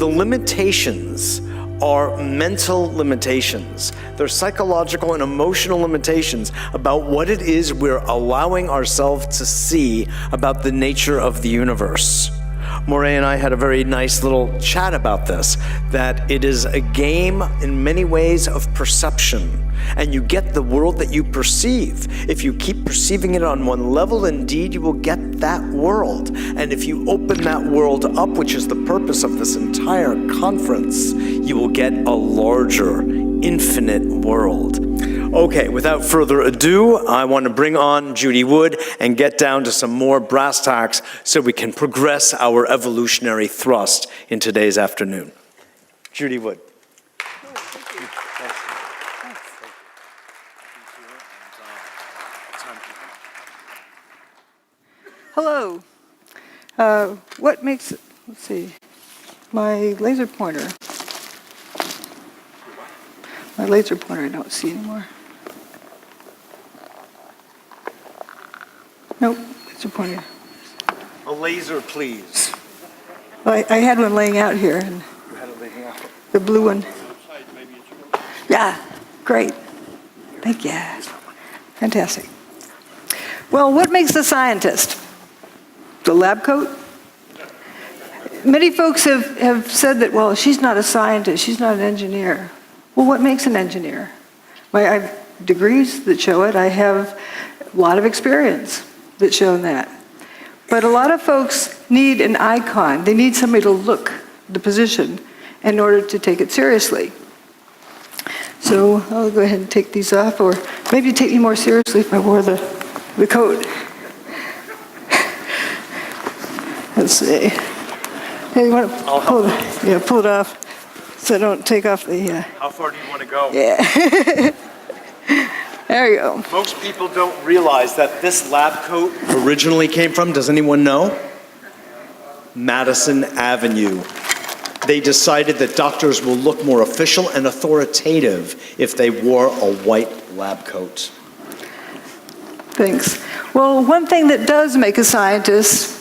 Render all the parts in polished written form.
the limitations are mental limitations. They're psychological and emotional limitations about what it is we're allowing ourselves to see about the nature of the universe. Moray and I had a very nice little chat about this, that it is a game in many ways of perception. And you get the world that you perceive. If you keep perceiving it on one level, indeed, you will get that world. And if you open that world up, which is the purpose of this entire conference, you will get a larger, infinite world. Okay, without further ado, I want to bring on Judy Wood and get down to some more brass tacks so we can progress our evolutionary thrust in today's afternoon. Judy Wood. Hello. What makes it, let's see, my laser pointer. My laser pointer I don't see anymore. Nope, laser pointer. A laser, please. Well, I had one laying out here, and You had it laying out. the blue one. Yeah, great. Thank you. Fantastic. Well, what makes a scientist? The lab coat? Many folks have said that, well, she's not a scientist, she's not an engineer. Well, what makes an engineer? I have degrees that show it. I have a lot of experience that show that. But a lot of folks need an icon. They need somebody to look the position in order to take it seriously. So I'll go ahead and take these off, or maybe take me more seriously if I wore the coat. Let's see. Hey, you want to pull it off so I don't take off the... How far do you want to go? Yeah. There you go. Most people don't realize that this lab coat originally came from, does anyone know? Madison Avenue. They decided that doctors will look more official and authoritative if they wore a white lab coat. Thanks. Well, one thing that does make a scientist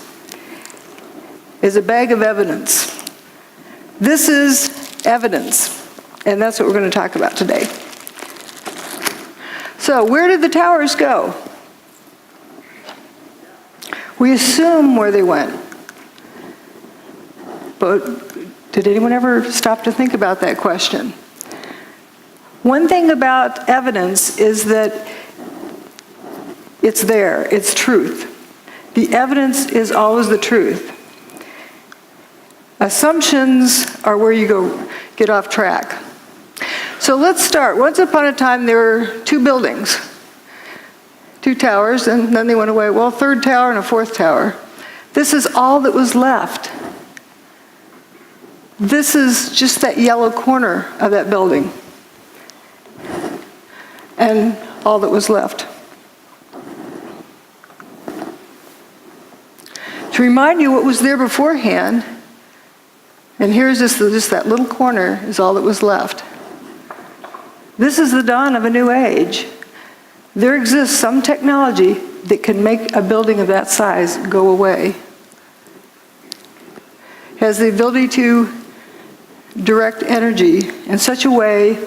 is a bag of evidence. This is evidence, and that's what we're going to talk about today. So, where did the towers go? We assume where they went. But did anyone ever stop to think about that question? One thing about evidence is that it's there, it's truth. The evidence is always the truth. Assumptions are where you get off track. So let's start. Once upon a time, there were two buildings, two towers, and then they went away. Well, third tower and a fourth tower. This is all that was left. This is just that yellow corner of that building, and all that was left. To remind you what was there beforehand, and here's just that little corner is all that was left. This is the dawn of a new age. There exists some technology that can make a building of that size go away. It has the ability to direct energy in such a way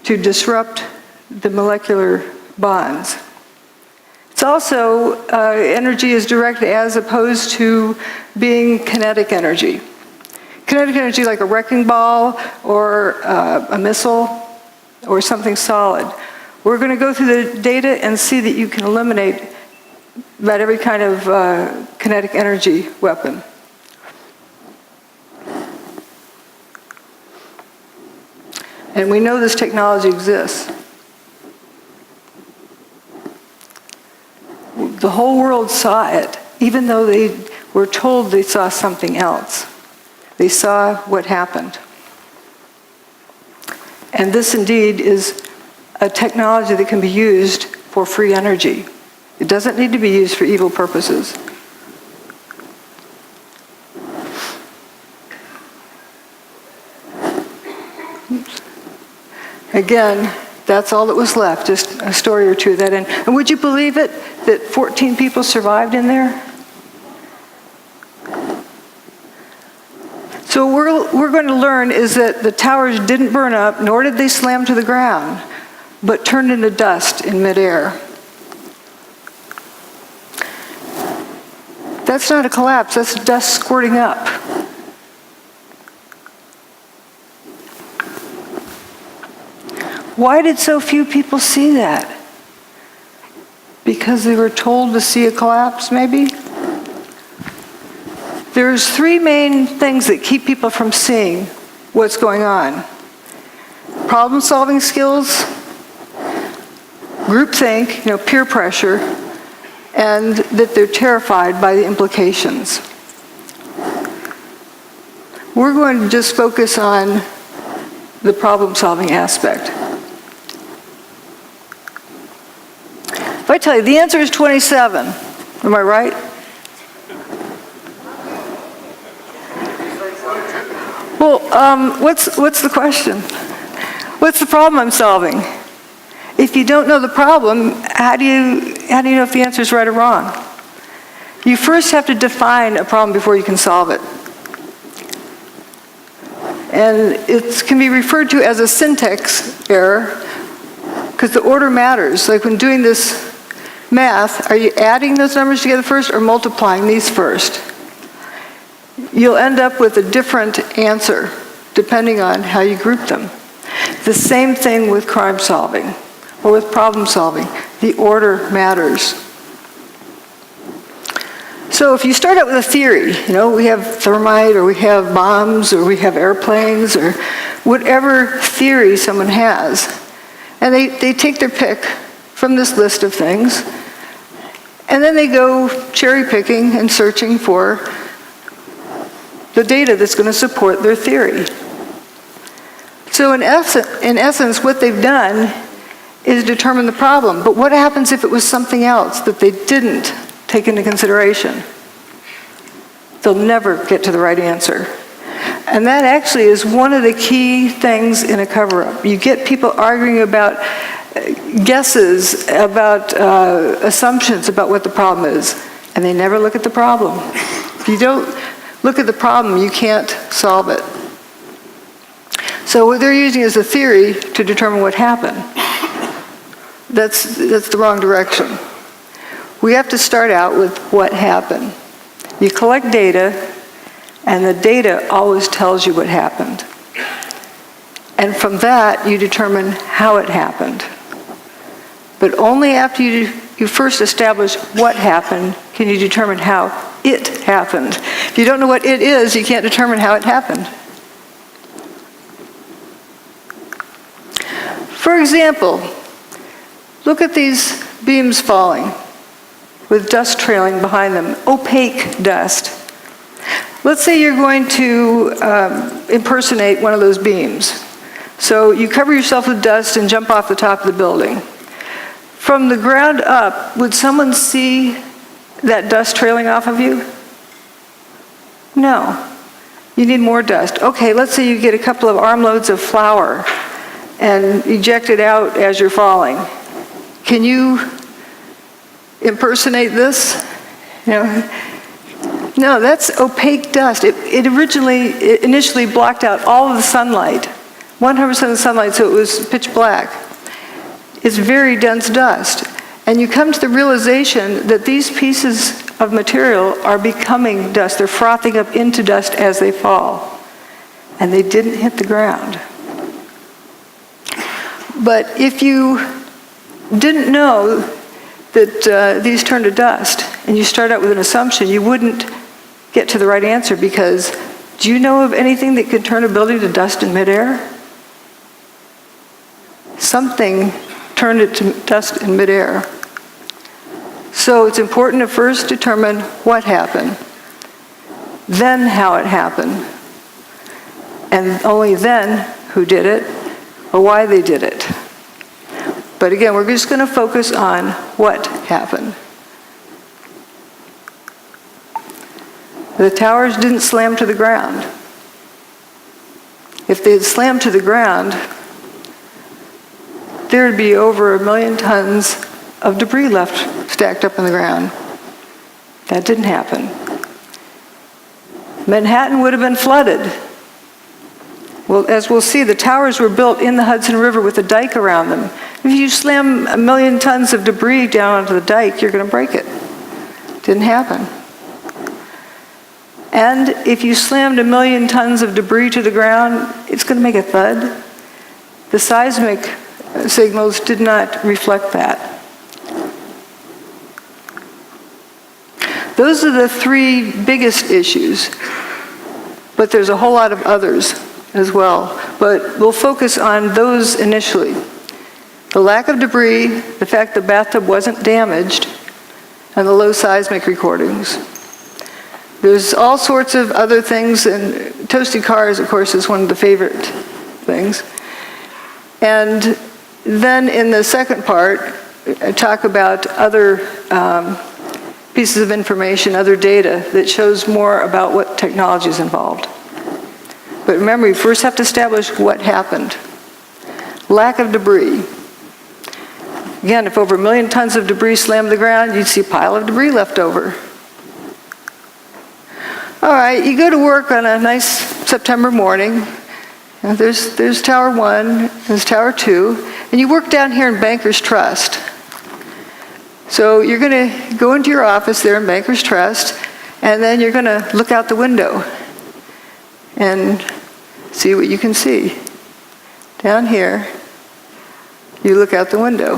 to disrupt the molecular bonds. It's also, energy is direct as opposed to being kinetic energy. Kinetic energy like a wrecking ball or a missile or something solid. We're going to go through the data and see that you can eliminate about every kind of kinetic energy weapon. And we know this technology exists. The whole world saw it, even though they were told they saw something else. They saw what happened. And this indeed is a technology that can be used for free energy. It doesn't need to be used for evil purposes. Oops. Again, that's all that was left, just a story or two of that. And would you believe it, that 14 people survived in there? So what we're going to learn is that the towers didn't burn up, nor did they slam to the ground, but turned into dust in midair. That's not a collapse, that's dust squirting up. Why did so few people see that? Because they were told to see a collapse, maybe? There's three main things that keep people from seeing what's going on. Problem-solving skills, groupthink, peer pressure, and that they're terrified by the implications. We're going to just focus on the problem-solving aspect. If I tell you the answer is 27, am I right? Well, what's the question? What's the problem I'm solving? If you don't know the problem, how do you know if the answer is right or wrong? You first have to define a problem before you can solve it. And it can be referred to as a syntax error because the order matters. Like when doing this math, are you adding those numbers together first or multiplying these first? You'll end up with a different answer depending on how you group them. The same thing with crime solving or with problem solving. The order matters. So if you start out with a theory, we have thermite or we have bombs or we have airplanes or whatever theory someone has, and they take their pick from this list of things, and then they go cherry picking and searching for the data that's going to support their theory. So in essence, what they've done is determine the problem. But what happens if it was something else that they didn't take into consideration? They'll never get to the right answer. And that actually is one of the key things in a cover-up. You get people arguing about guesses, about assumptions about what the problem is, and they never look at the problem. If you don't look at the problem, you can't solve it. So what they're using is a theory to determine what happened. That's the wrong direction. We have to start out with what happened. You collect data, and the data always tells you what happened. And from that, you determine how it happened. But only after you first establish what happened can you determine how it happened. If you don't know what it is, you can't determine how it happened. For example, look at these beams falling with dust trailing behind them, opaque dust. Let's say you're going to impersonate one of those beams. So you cover yourself with dust and jump off the top of the building. From the ground up, would someone see that dust trailing off of you? No. You need more dust. Okay, let's say you get a couple of armloads of flour and eject it out as you're falling. Can you impersonate this? No, that's opaque dust. It initially blocked out all of the sunlight, 100% of the sunlight, so it was pitch black. It's very dense dust. And you come to the realization that these pieces of material are becoming dust. They're frothing up into dust as they fall. And they didn't hit the ground. But if you didn't know that these turn to dust, and you start out with an assumption, you wouldn't get to the right answer because do you know of anything that could turn a building to dust in midair? Something turned it to dust in midair. So it's important to first determine what happened, then how it happened, and only then who did it or why they did it. But again, we're just going to focus on what happened. The towers didn't slam to the ground. If they had slammed to the ground, there would be over 1 million tons of debris left stacked up in the ground. That didn't happen. Manhattan would have been flooded. Well, as we'll see, the towers were built in the Hudson River with a dike around them. If you slam 1 million tons of debris down onto the dike, you're going to break it. Didn't happen. And if you slammed 1 million tons of debris to the ground, it's going to make a thud. The seismic signals did not reflect that. Those are the 3 biggest issues, but there's a whole lot of others as well. But we'll focus on those initially. The lack of debris, the fact the bathtub wasn't damaged, and the low seismic recordings. There's all sorts of other things, and toasted cars, of course, is one of the favorite things. And then in the second part, I talk about other pieces of information, other data that shows more about what technology is involved. But remember, you first have to establish what happened. Lack of debris. Again, if over 1 million tons of debris slammed the ground, you'd see a pile of debris left over. All right, you go to work on a nice September morning. And there's Tower 1, there's Tower 2, and you work down here in Bankers Trust. So you're going to go into your office there in Bankers Trust, and then you're going to look out the window and see what you can see. Down here, you look out the window.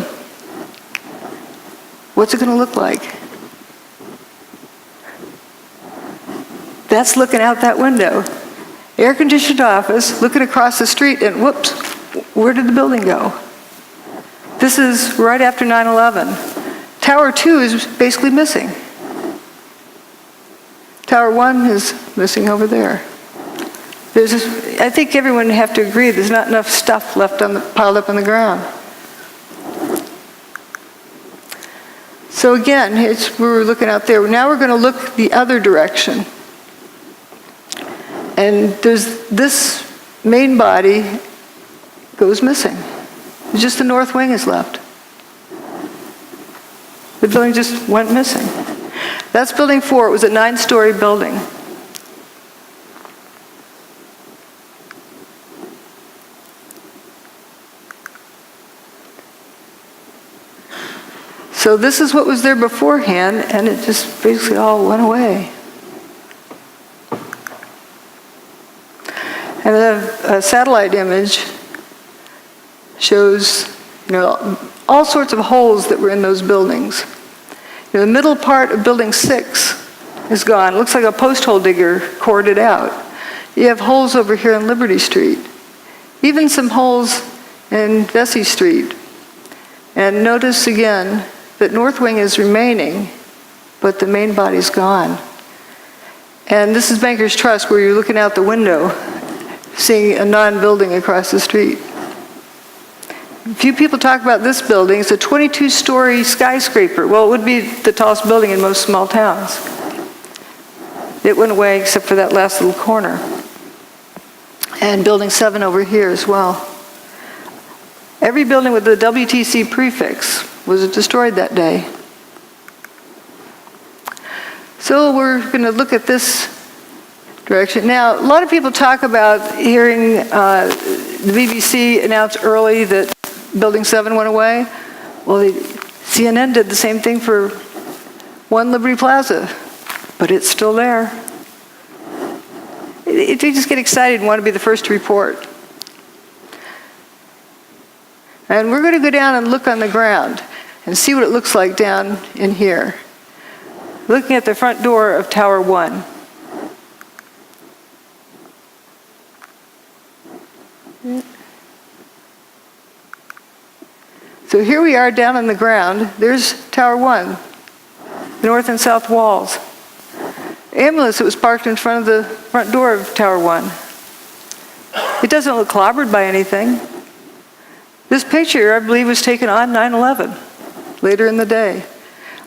What's it going to look like? That's looking out that window. Air-conditioned office, looking across the street, and whoops, where did the building go? This is right after 9/11. Tower 2 is basically missing. Tower 1 is missing over there. I think everyone would have to agree there's not enough stuff left piled up on the ground. So again, we're looking out there. Now we're going to look the other direction. And there's this main body goes missing. Just the north wing is left. The building just went missing. That's building 4. It was a 9-story building. So this is what was there beforehand, and it just basically all went away. And a satellite image shows, all sorts of holes that were in those buildings. The middle part of building 6 is gone. It looks like a post hole digger cored it out. You have holes over here on Liberty Street. Even some holes in Vesey Street. And notice again that north wing is remaining, but the main body's gone. And this is Bankers Trust, where you're looking out the window, seeing a non-building across the street. Few people talk about this building. It's a 22-story skyscraper. Well, it would be the tallest building in most small towns. It went away except for that last little corner. And building 7 over here as well. Every building with the WTC prefix was destroyed that day. So we're going to look at this direction. Now, a lot of people talk about hearing the BBC announce early that Building 7 went away. Well, CNN did the same thing for 1 Liberty Plaza, but it's still there. They just get excited and want to be the first to report. And we're going to go down and look on the ground and see what it looks like down in here. Looking at the front door of Tower 1. So here we are down on the ground. There's Tower 1, the north and south walls. Ambulance that was parked in front of the front door of Tower 1. It doesn't look clobbered by anything. This picture, I believe, was taken on 9/11, later in the day.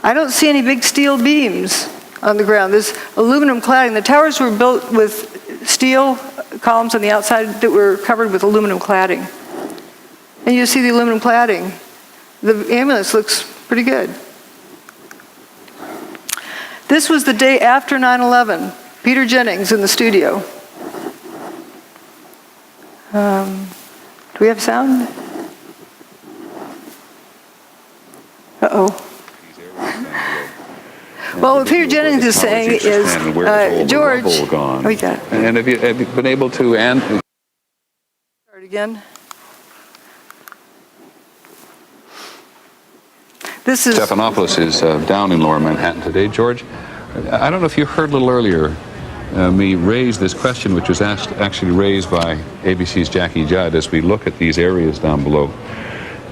I don't see any big steel beams on the ground. There's aluminum cladding. The towers were built with steel columns on the outside that were covered with aluminum cladding. And you see the aluminum cladding. The ambulance looks pretty good. This was the day after 9/11. Peter Jennings in the studio. Do we have sound? Uh-oh. Well, what Peter Jennings is saying is, George, gone. Oh, you got it. And have you been able to Start again. This is Stephanopoulos is down in Lower Manhattan today. George, I don't know if you heard a little earlier me raise this question, which was actually raised by ABC's Jackie Judd as we look at these areas down below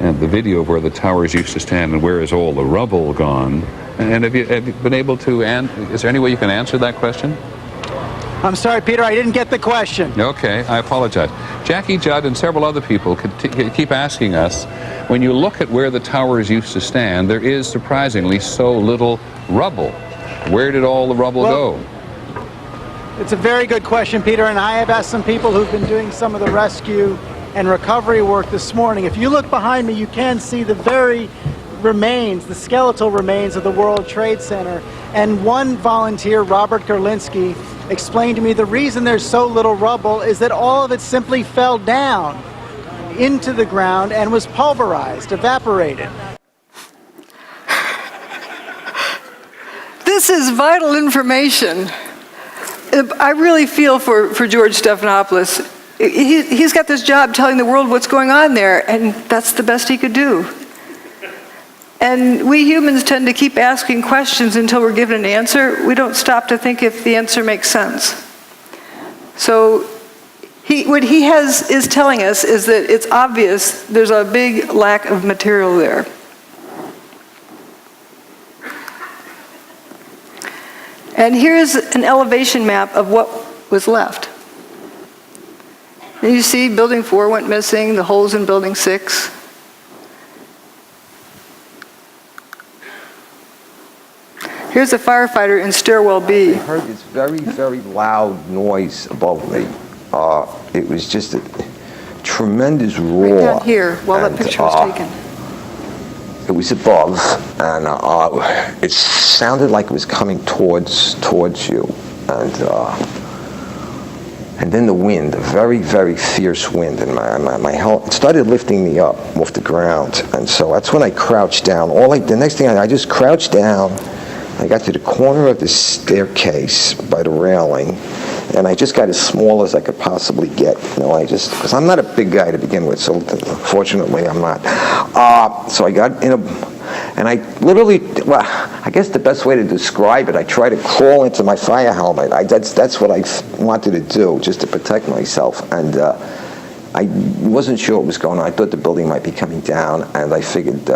and the video of where the towers used to stand and where is all the rubble gone. And have you been able to, is there any way you can answer that question? I'm sorry, Peter, I didn't get the question. Okay, I apologize. Jackie Judd and several other people keep asking us, when you look at where the towers used to stand, there is surprisingly so little rubble. Where did all the rubble go? It's a very good question, Peter, and I have asked some people who've been doing some of the rescue and recovery work this morning. If you look behind me, you can see the very remains, the skeletal remains of the World Trade Center. And one volunteer, Robert Gerlinski, explained to me the reason there's so little rubble is that all of it simply fell down into the ground and was pulverized, evaporated. This is vital information. I really feel for George Stephanopoulos. He's got this job telling the world what's going on there, and that's the best he could do. And we humans tend to keep asking questions until we're given an answer. We don't stop to think if the answer makes sense. So what he is telling us is that it's obvious there's a big lack of material there. And here's an elevation map of what was left. And you see Building 4 went missing, the holes in Building 6. Here's a firefighter in Stairwell B. I heard this very, very loud noise above me. It was just a tremendous roar. Right down here, while that picture was taken. It was above, and it sounded like it was coming towards you, and then the wind, a very, very fierce wind, and my head it started lifting me up off the ground, and so that's when I crouched down. The next thing I just crouched down. I got to the corner of the staircase by the railing, and I just got as small as I could possibly get. Because I'm not a big guy to begin with, so fortunately I'm not. So I got in and I literally, I guess the best way to describe it, I tried to crawl into my fire helmet. That's what I wanted to do, just to protect myself. And I wasn't sure what was going on. I thought the building might be coming down, and I figured,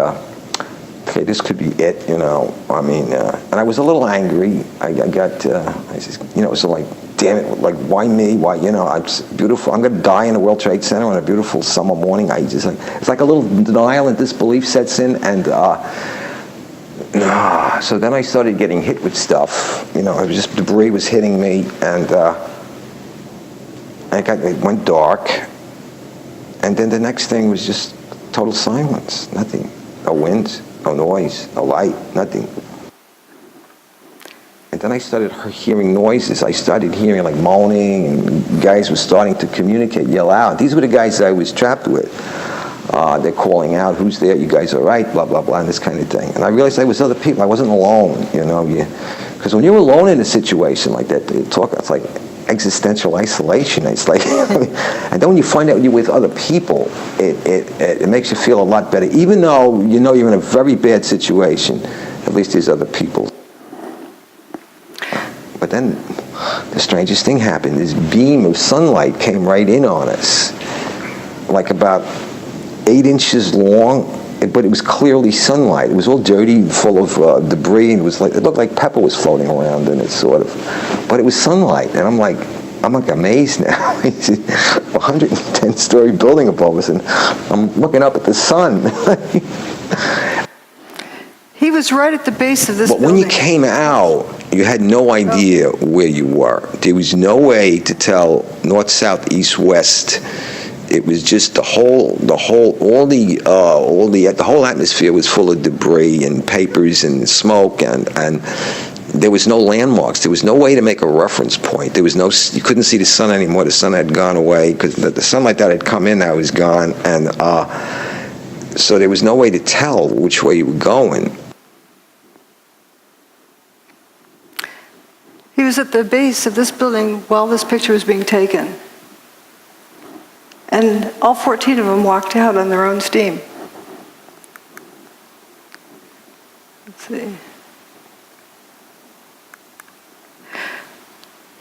okay, this could be it, and I was a little angry. I just, it was like, damn it, like, why me? Why, it's beautiful. I'm going to die in the World Trade Center on a beautiful summer morning. It's like a little denial and disbelief sets in, and so then I started getting hit with stuff. It was just debris was hitting me, and it went dark, and then the next thing was just total silence, nothing, no wind. No noise, no light, nothing. And then I started hearing noises. I started hearing like moaning, and guys were starting to communicate, yell out. These were the guys I was trapped with. They're calling out, who's there? You guys all right? Blah, blah, blah, and this kind of thing. And I realized I was other people. I wasn't alone, Because when you're alone in a situation like that, it's like existential isolation. It's like, and then when you find out you're with other people, it makes you feel a lot better. Even though you're in a very bad situation, at least there's other people. But then the strangest thing happened. This beam of sunlight came right in on us, like about 8 inches long, but it was clearly sunlight. It was all dirty, full of debris, and it looked like pepper was floating around in it, sort of. But it was sunlight, and I'm like amazed now. It's a 110-story building above us, and I'm looking up at the sun. He was right at the base of this building. But when you came out, you had no idea where you were. There was no way to tell north, south, east, west. It was just the whole atmosphere was full of debris and papers and smoke, and there was no landmarks. There was no way to make a reference point. There was no, you couldn't see the sun anymore. The sun had gone away because the sunlight that had come in now was gone, and so there was no way to tell which way you were going. He was at the base of this building while this picture was being taken. And all 14 of them walked out on their own steam. Let's see.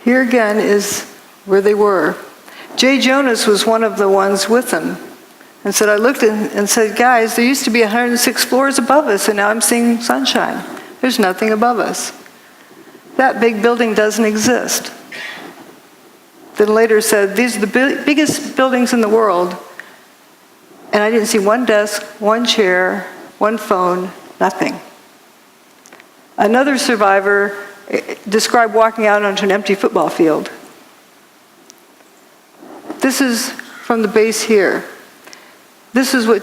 Here again is where they were. Jay Jonas was one of the ones with them and said, I looked and said, guys, there used to be 106 floors above us, and now I'm seeing sunshine. There's nothing above us. That big building doesn't exist. Then later said, these are the biggest buildings in the world, and I didn't see one desk, one chair, one phone, nothing. Another survivor described walking out onto an empty football field. This is from the base here. This is what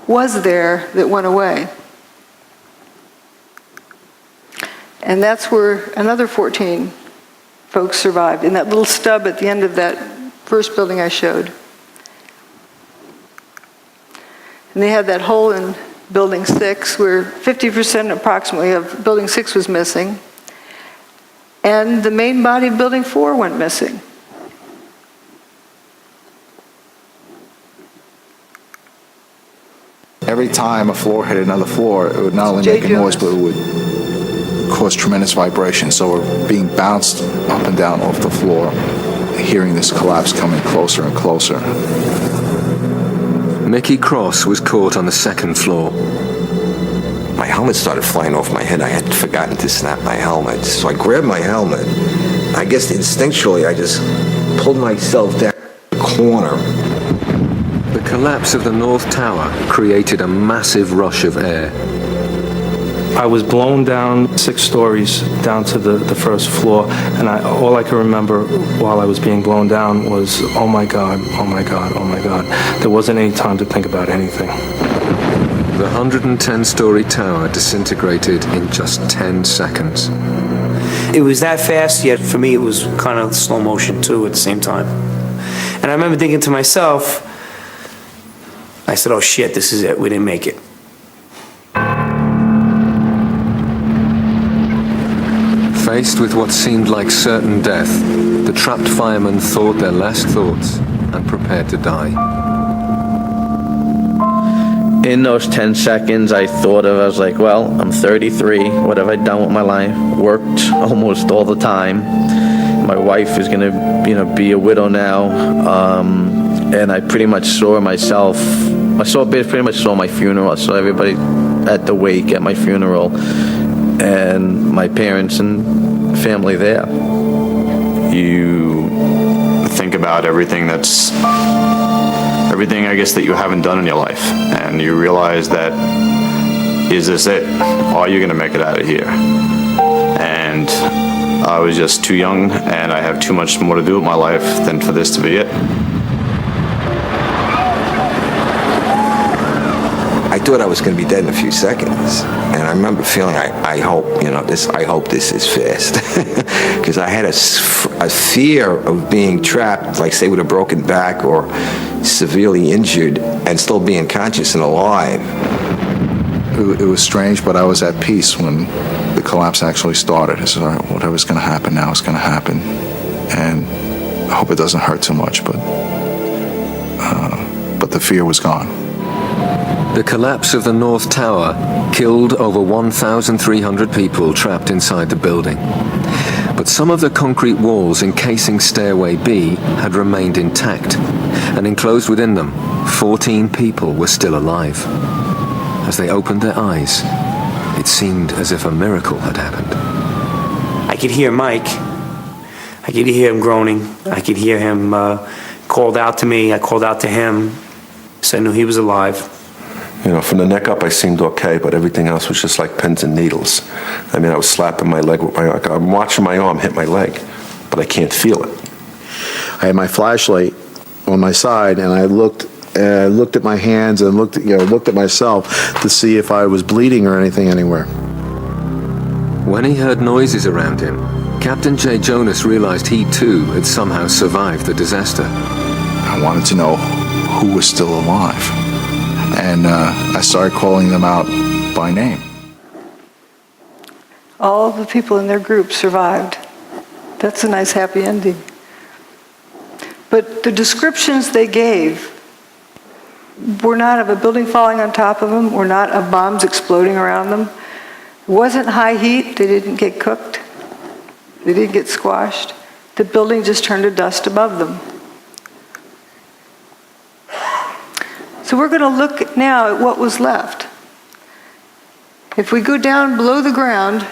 was there that went away. And that's where another 14 folks survived, in that little stub at the end of that first building I showed. And they had that hole in Building 6 where 50% approximately of Building 6 was missing. And the main body of Building 4 went missing. Every time a floor hit another floor, it would not only make a noise, but it would cause tremendous vibration. So we're being bounced up and down off the floor, hearing this collapse coming closer and closer. Mickey Cross was caught on the second floor. My helmet started flying off my head. I had forgotten to snap my helmet. So I grabbed my helmet. I guess instinctually I just pulled myself down the corner. The collapse of the North Tower created a massive rush of air. I was blown down 6 stories down to the first floor, and all I can remember while I was being blown down was, oh my God, oh my God, oh my God. There wasn't any time to think about anything. The 110-story tower disintegrated in just 10 seconds. It was that fast, yet for me it was kind of slow motion too at the same time. And I remember thinking to myself, I said, oh shit, this is it, we didn't make it. Faced with what seemed like certain death, the trapped firemen thought their last thoughts and prepared to die. In those 10 seconds, I was like, well, I'm 33. What have I done with my life? Worked almost all the time. My wife is going to, be a widow now. And I pretty much saw myself. Pretty much saw my funeral. I saw everybody at the wake at my funeral, and my parents and family there. You think about everything, I guess, that you haven't done in your life, and you realize that, is this it? Are you going to make it out of here? And I was just too young, and I have too much more to do with my life than for this to be it. I thought I was going to be dead in a few seconds, and I remember feeling, I hope this is fast, because I had a fear of being trapped, like say with a broken back or severely injured, and still being conscious and alive. It was strange, but I was at peace when the collapse actually started. I said, all right, whatever's going to happen now is going to happen, and I hope it doesn't hurt too much, but the fear was gone. The collapse of the North Tower killed over 1,300 people trapped inside the building. But some of the concrete walls encasing Stairway B had remained intact, and enclosed within them, 14 people were still alive. As they opened their eyes, it seemed as if a miracle had happened. I could hear Mike. I could hear him groaning. I could hear him called out to me. I called out to him, so I knew he was alive. From the neck up, I seemed okay, but everything else was just like pins and needles. I was slapping my leg with I'm watching my arm hit my leg, but I can't feel it. I had my flashlight on my side, and I looked at my hands and looked at myself to see if I was bleeding or anything anywhere. When he heard noises around him, Captain J. Jonas realized he too had somehow survived the disaster. I wanted to know who was still alive. And I started calling them out by name. All of the people in their group survived. That's a nice happy ending. But the descriptions they gave were not of a building falling on top of them, were not of bombs exploding around them. It wasn't high heat. They didn't get cooked. They didn't get squashed. The building just turned to dust above them. So we're going to look now at what was left. If we go down below the ground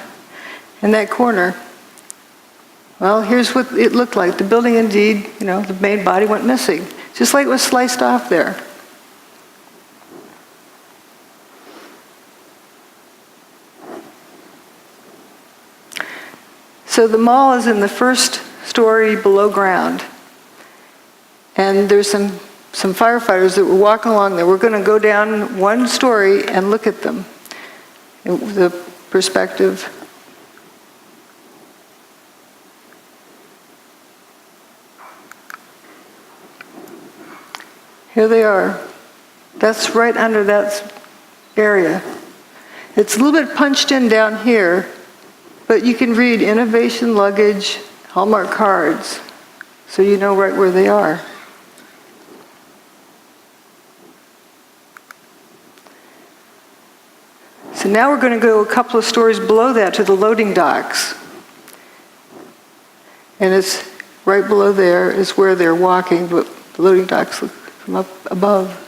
in that corner, well, here's what it looked like. The building indeed, the main body went missing, just like it was sliced off there. So the mall is in the first story below ground. And there's some firefighters that were walking along there. We're going to go down one story and look at them. The perspective. Here they are. That's right under that area. It's a little bit punched in down here, but you can read Innovation Luggage, Hallmark Cards, so you know right where they are. So now we're going to go a couple of stories below that to the loading docks. And it's right below there is where they're walking, but the loading docks look from up above.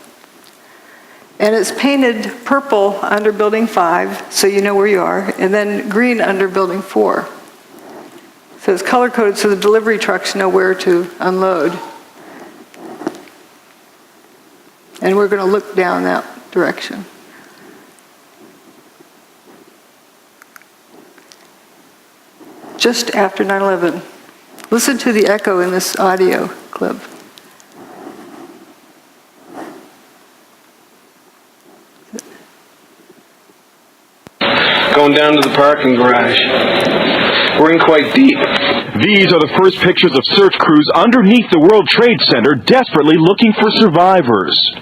And it's painted purple under Building 5, so you know where you are, and then green under Building 4. So it's color-coded so the delivery trucks know where to unload. And we're going to look down that direction. Just after 9/11. Listen to the echo in this audio clip. Going down to the parking garage. We're in quite deep. These are the first pictures of search crews underneath the World Trade Center, desperately looking for survivors.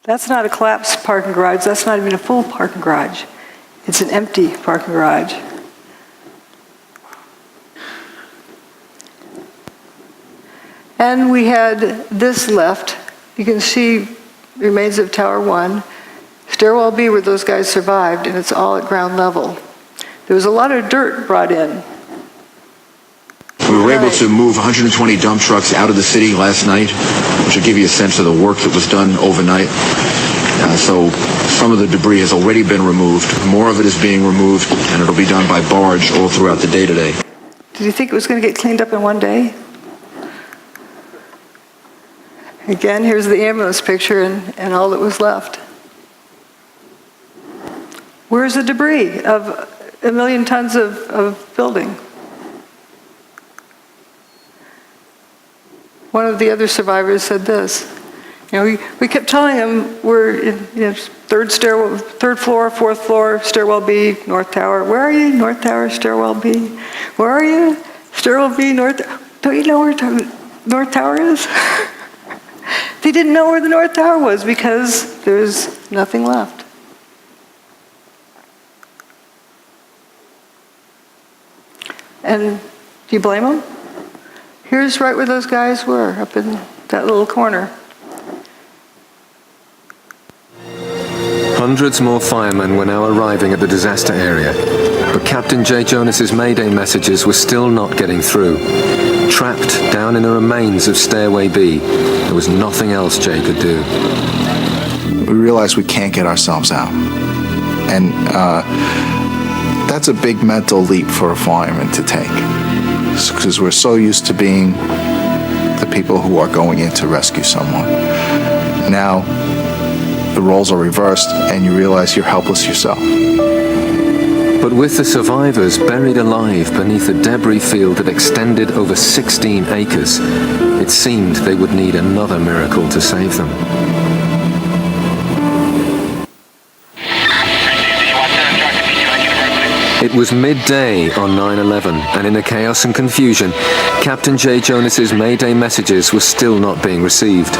That's not a collapsed parking garage. That's not even a full parking garage. It's an empty parking garage. And we had this left. You can see remains of Tower 1. Stairwell B, where those guys survived, and it's all at ground level. There was a lot of dirt brought in. We were able to move 120 dump trucks out of the city last night, which will give you a sense of the work that was done overnight. So some of the debris has already been removed. More of it is being removed, and it'll be done by barge all throughout the day today. Did you think it was going to get cleaned up in one day? Again, here's the ambulance picture and all that was left. Where's the debris of 1 million tons of building? One of the other survivors said this. We kept telling him we're in third floor, fourth floor, stairwell B, North Tower. Where are you? North Tower, stairwell B. Where are you? Stairwell B, North. Don't you know where North Tower is? They didn't know where the North Tower was because there's nothing left. And do you blame them? Here's right where those guys were, up in that little corner. Hundreds more firemen were now arriving at the disaster area, but Captain J. Jonas's Mayday messages were still not getting through. Trapped down in the remains of Stairway B, there was nothing else Jay could do. We realized we can't get ourselves out. And that's a big mental leap for a fireman to take, because we're so used to being the people who are going in to rescue someone. Now, the roles are reversed, and you realize you're helpless yourself. But with the survivors buried alive beneath a debris field that extended over 16 acres, it seemed they would need another miracle to save them. It was midday on 9/11, and in the chaos and confusion, Captain Jay Jonas's Mayday messages were still not being received.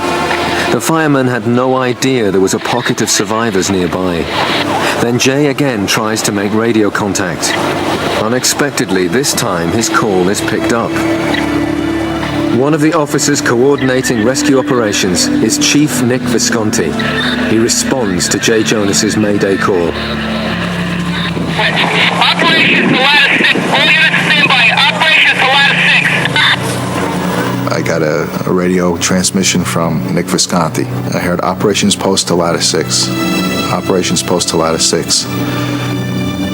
The fireman had no idea there was a pocket of survivors nearby. Then Jay again tries to make radio contact. Unexpectedly, this time his call is picked up. One of the officers coordinating rescue operations is Chief Nick Visconti. He responds to Jay Jonas's Mayday call. Operation to ladder 6. All units stand by. Operation to ladder 6. I got a radio transmission from Nick Visconti. I heard Operations Post to ladder 6. Operations Post to ladder 6.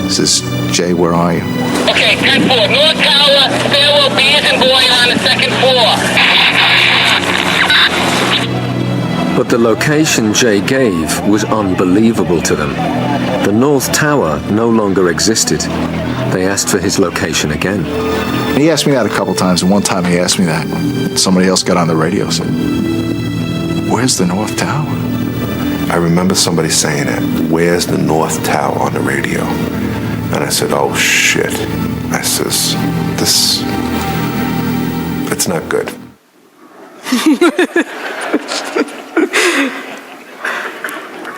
This is Jay, where are you? Okay, 10-4. North Tower, stairwell B as in boy on the second floor. But the location Jay gave was unbelievable to them. The North Tower no longer existed. They asked for his location again. He asked me that a couple times, and one time he asked me that. Somebody else got on the radio and said, "Where's the North Tower?" I remember somebody saying that, "Where's the North Tower?" on the radio. And I said, "Oh shit." I says, it's not good.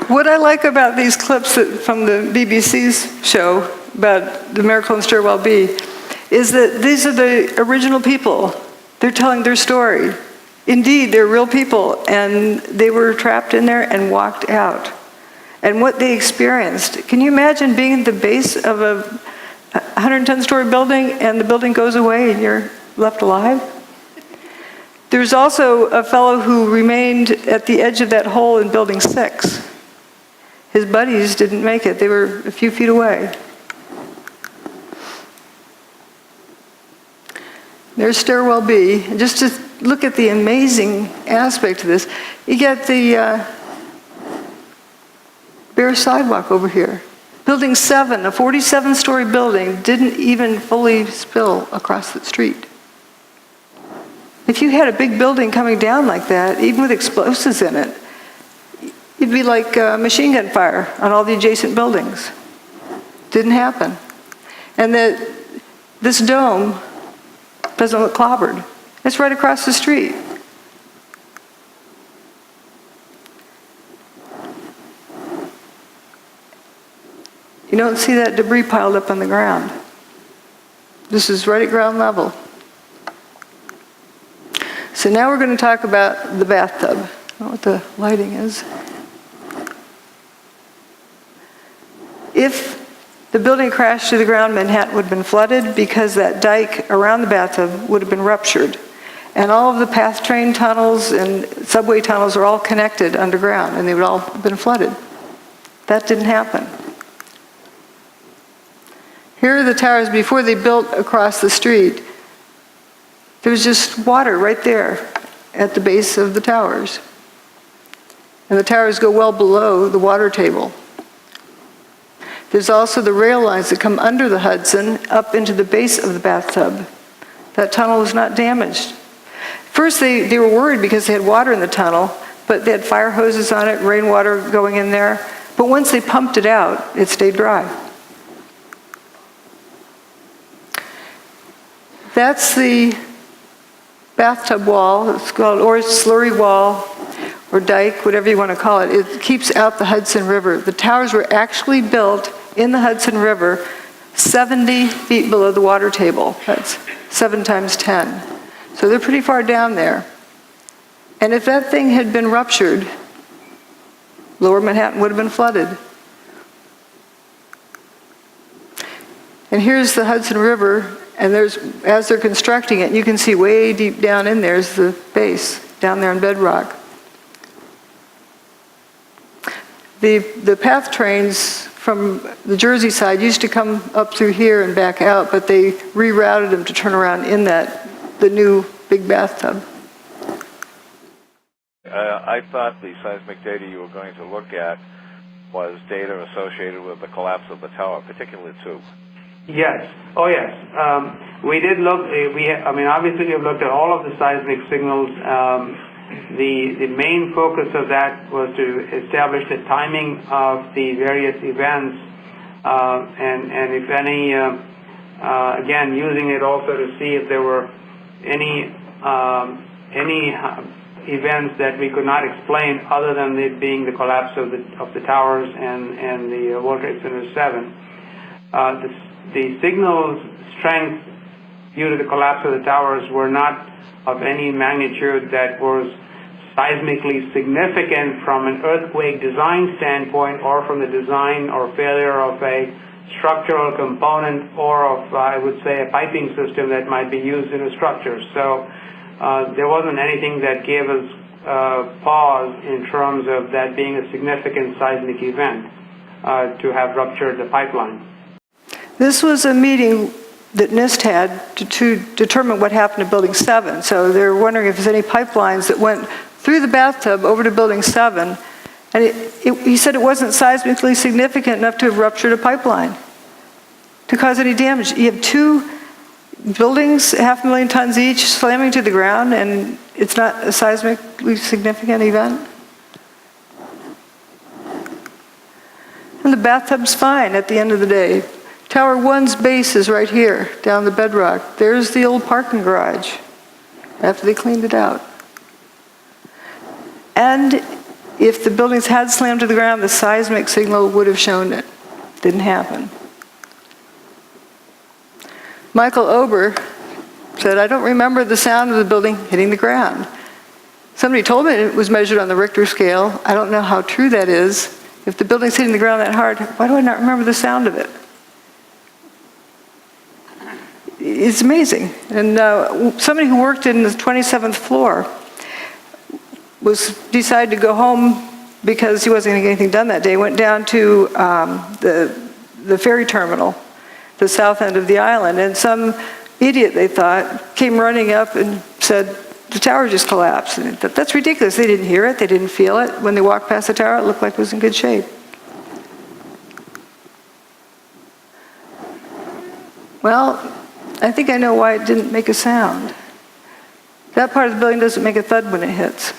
What I like about these clips from the BBC's show about the miracle in Stairwell B is that these are the original people. They're telling their story. Indeed, they're real people, and they were trapped in there and walked out. And what they experienced. Can you imagine being at the base of a 110-story building and the building goes away and you're left alive? There's also a fellow who remained at the edge of that hole in Building 6. His buddies didn't make it. They were a few feet away. There's Stairwell B. And just to look at the amazing aspect of this, you get the bare sidewalk over here. Building 7, a 47-story building, didn't even fully spill across the street. If you had a big building coming down like that, even with explosives in it, it'd be like machine gun fire on all the adjacent buildings. Didn't happen. And this dome doesn't look clobbered. It's right across the street. You don't see that debris piled up on the ground. This is right at ground level. So now we're going to talk about the bathtub. I don't know what the lighting is. If the building crashed to the ground, Manhattan would have been flooded because that dike around the bathtub would have been ruptured. And all of the PATH train tunnels and subway tunnels are all connected underground, and they would all have been flooded. That didn't happen. Here are the towers before they built across the street. There was just water right there at the base of the towers. And the towers go well below the water table. There's also the rail lines that come under the Hudson up into the base of the bathtub. That tunnel was not damaged. First, they were worried because they had water in the tunnel, but they had fire hoses on it, rainwater going in there. But once they pumped it out, it stayed dry. That's the bathtub wall. It's called, or slurry wall, or dike, whatever you want to call it. It keeps out the Hudson River. The towers were actually built in the Hudson River 70 feet below the water table. That's 7 times 10. So they're pretty far down there. And if that thing had been ruptured, Lower Manhattan would have been flooded. And here's the Hudson River, and as they're constructing it, you can see way deep down in there is the base, down there in bedrock. The PATH trains from the Jersey side used to come up through here and back out, but they rerouted them to turn around in the new big bathtub. I thought the seismic data you were going to look at was data associated with the collapse of the tower, particularly 2. Yes. Oh, yes. We did look. Obviously, we have looked at all of the seismic signals. The main focus of that was to establish the timing of the various events and if any, again, using it also to see if there were any events that we could not explain other than it being the collapse of the towers and the World Trade Center 7. The signal strength due to the collapse of the towers were not of any magnitude that was seismically significant from an earthquake design standpoint, or from the design or failure of a structural component, or of, I would say, a piping system that might be used in a structure. So there wasn't anything that gave us pause in terms of that being a significant seismic event to have ruptured the pipeline. This was a meeting that NIST had to determine what happened to Building 7. So they're wondering if there's any pipelines that went through the bathtub over to Building 7. And he said it wasn't seismically significant enough to have ruptured a pipeline to cause any damage. You have two buildings, 500,000 tons each, slamming to the ground, and it's not a seismically significant event? And the bathtub's fine at the end of the day. Tower 1's base is right here, down the bedrock. There's the old parking garage, after they cleaned it out. And if the buildings had slammed to the ground, the seismic signal would have shown it. Didn't happen. Michael Ober said, I don't remember the sound of the building hitting the ground. Somebody told me it was measured on the Richter scale. I don't know how true that is. If the building's hitting the ground that hard, why do I not remember the sound of it? It's amazing. And somebody who worked in the 27th floor decided to go home because he wasn't going to get anything done that day. Went down to the ferry terminal, the south end of the island, and some idiot, they thought, came running up and said, the tower just collapsed. And that's ridiculous. They didn't hear it. They didn't feel it. When they walked past the tower, it looked like it was in good shape. Well, I think I know why it didn't make a sound. That part of the building doesn't make a thud when it hits.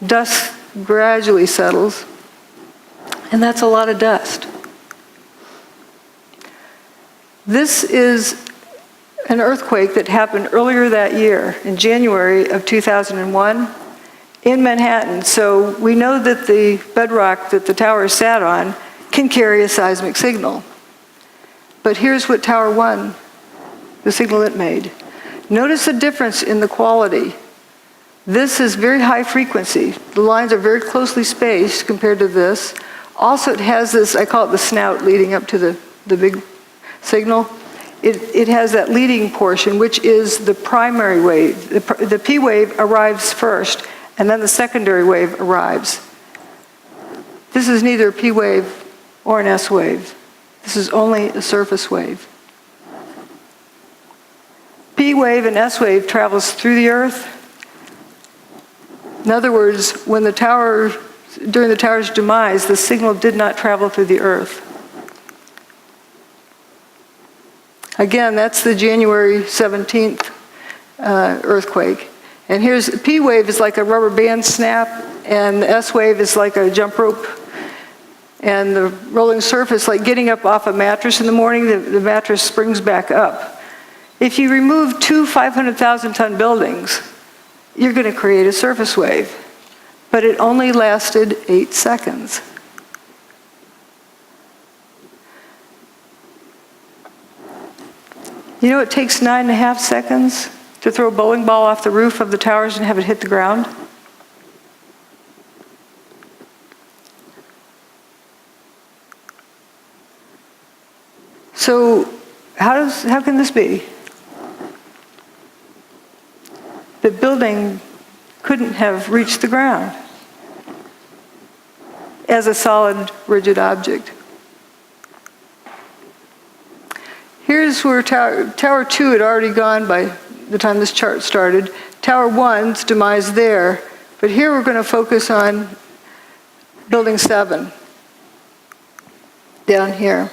Dust gradually settles, and that's a lot of dust. This is an earthquake that happened earlier that year, in January of 2001, in Manhattan. So we know that the bedrock that the tower sat on can carry a seismic signal. But here's what Tower 1, the signal it made. Notice the difference in the quality. This is very high frequency. The lines are very closely spaced compared to this. Also, it has this, I call it the snout leading up to the big signal. It has that leading portion, which is the primary wave. The P wave arrives first, and then the secondary wave arrives. This is neither a P wave or an S wave. This is only a surface wave. P wave and S wave travels through the Earth. In other words, when during the tower's demise, the signal did not travel through the Earth. Again, that's the January 17th earthquake. And here's, P wave is like a rubber band snap, and the S wave is like a jump rope. And the rolling surface, like getting up off a mattress in the morning, the mattress springs back up. If you remove two 500,000-ton buildings, you're going to create a surface wave. But it only lasted 8 seconds. You know, it takes 9.5 seconds to throw a bowling ball off the roof of the towers and have it hit the ground. So how can this be? The building couldn't have reached the ground as a solid, rigid object. Here's where Tower 2 had already gone by the time this chart started. Tower 1's demise there. But here we're going to focus on Building 7, down here.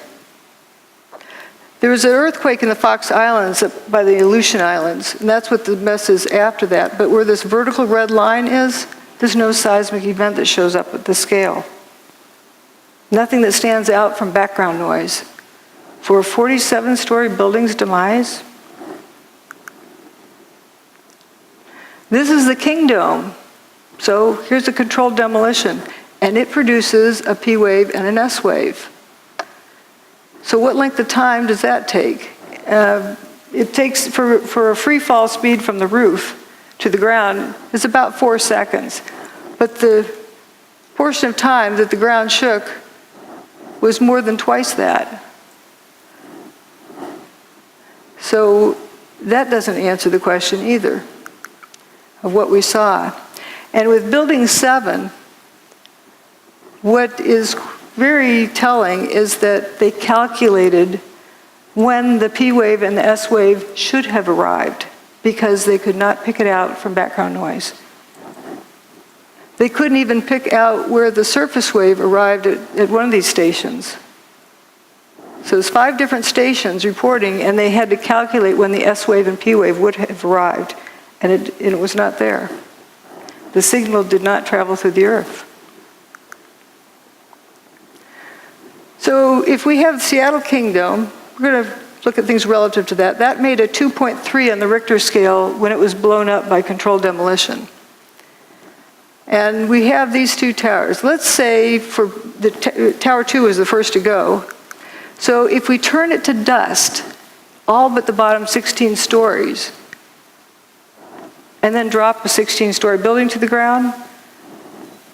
There was an earthquake in the Fox Islands by the Aleutian Islands, and that's what the mess is after that. But where this vertical red line is, there's no seismic event that shows up at the scale. Nothing that stands out from background noise. For a 47-story building's demise? This is the King Dome. So here's a controlled demolition, and it produces a P wave and an S wave. So what length of time does that take? It takes, for a free fall speed from the roof to the ground, is about 4 seconds. But the portion of time that the ground shook was more than twice that. So that doesn't answer the question either of what we saw. And with Building 7, what is very telling is that they calculated when the P wave and the S wave should have arrived because they could not pick it out from background noise. They couldn't even pick out where the surface wave arrived at one of these stations. So there's 5 different stations reporting, and they had to calculate when the S wave and P wave would have arrived, and it was not there. The signal did not travel through the earth. So if we have Seattle King Dome, we're going to look at things relative to that. That made a 2.3 on the Richter scale when it was blown up by controlled demolition. And we have these 2 towers. Let's say for the Tower 2 was the first to go. So if we turn it to dust, all but the bottom 16 stories, and then drop a 16-story building to the ground,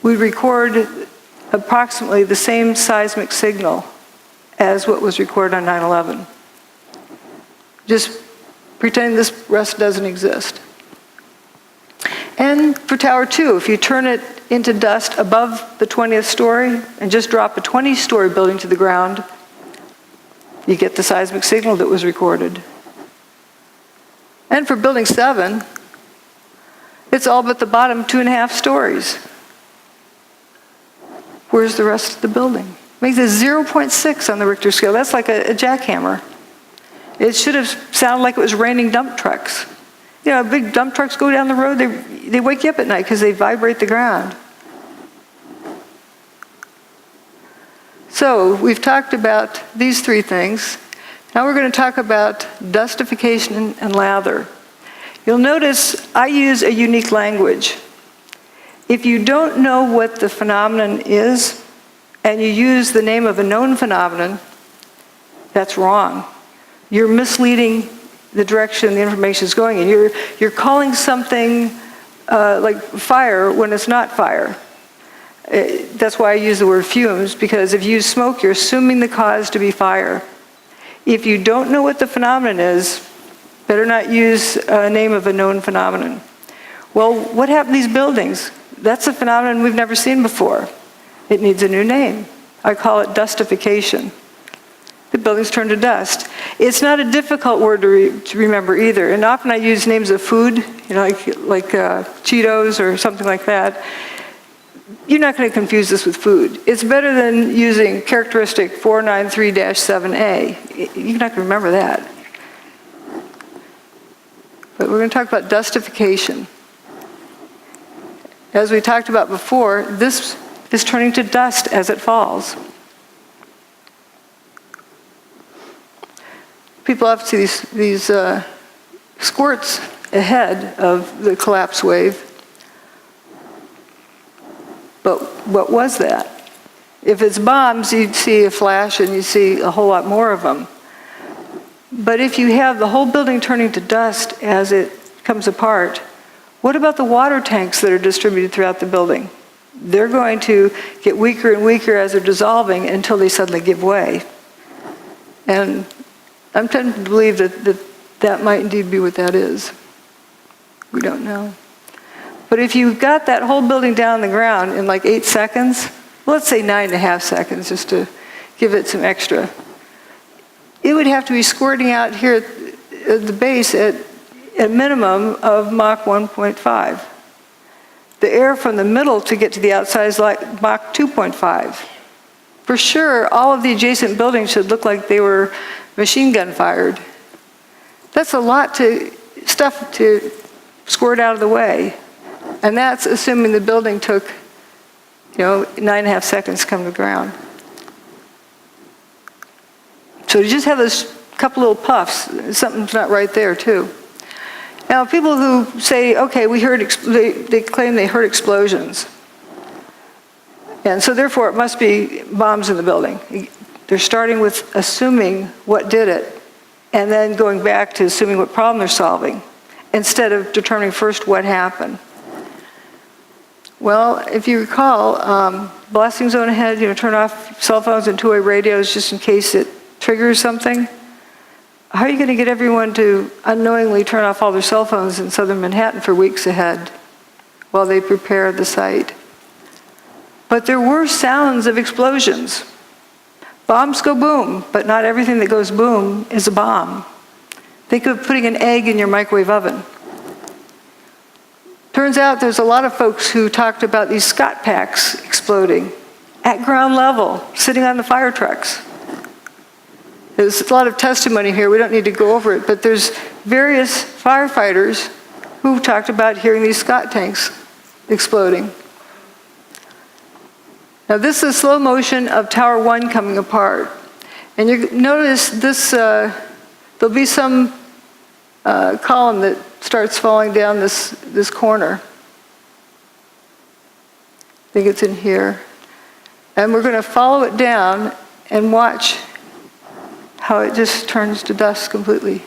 we record approximately the same seismic signal as what was recorded on 9/11. Just pretend this rest doesn't exist. And for Tower 2, if you turn it into dust above the 20th story and just drop a 20-story building to the ground, you get the seismic signal that was recorded. And for Building 7, it's all but the bottom 2.5 stories. Where's the rest of the building? Makes it 0.6 on the Richter scale. That's like a jackhammer. It should have sounded like it was raining dump trucks. You know, big dump trucks go down the road, they wake you up at night because they vibrate the ground. So we've talked about these 3 things. Now we're going to talk about dustification and lather. You'll notice I use a unique language. If you don't know what the phenomenon is, and you use the name of a known phenomenon, that's wrong. You're misleading the direction the information is going in. You're calling something like fire when it's not fire. That's why I use the word fumes, because if you use smoke, you're assuming the cause to be fire. If you don't know what the phenomenon is, better not use a name of a known phenomenon. Well, what happened to these buildings? That's a phenomenon we've never seen before. It needs a new name. I call it dustification. The buildings turn to dust. It's not a difficult word to remember either. And often I use names of food, you know, like Cheetos or something like that. You're not going to confuse this with food. It's better than using characteristic 493-7A. You're not going to remember that. But we're going to talk about dustification. As we talked about before, this is turning to dust as it falls. People often see these squirts ahead of the collapse wave. But what was that? If it's bombs, you'd see a flash and you'd see a whole lot more of them. But if you have the whole building turning to dust as it comes apart, what about the water tanks that are distributed throughout the building? They're going to get weaker and weaker as they're dissolving until they suddenly give way. And I'm tempted to believe that might indeed be what that is. We don't know. But if you got that whole building down on the ground in like 8 seconds, well, let's say 9.5 seconds just to give it some extra, it would have to be squirting out here at the base at a minimum of Mach 1.5. The air from the middle to get to the outside is like Mach 2.5. For sure, all of the adjacent buildings should look like they were machine gun fired. That's a lot of stuff to squirt out of the way. And that's assuming the building took, 9.5 seconds to come to the ground. So you just have this couple little puffs. Something's not right there, too. Now, people who say, okay, they claim they heard explosions. And so therefore, it must be bombs in the building. They're starting with assuming what did it, and then going back to assuming what problem they're solving, instead of determining first what happened. Well, if you recall, blasting zone ahead, turn off cell phones and two-way radios just in case it triggers something. How are you going to get everyone to unknowingly turn off all their cell phones in southern Manhattan for weeks ahead while they prepare the site? But there were sounds of explosions. Bombs go boom, but not everything that goes boom is a bomb. Think of putting an egg in your microwave oven. Turns out there's a lot of folks who talked about these Scott packs exploding at ground level, sitting on the fire trucks. There's a lot of testimony here. We don't need to go over it, but there's various firefighters who talked about hearing these Scott tanks exploding. Now this is slow motion of Tower 1 coming apart. And you notice this, there'll be some column that starts falling down this corner. I think it's in here. And we're going to follow it down and watch how it just turns to dust completely.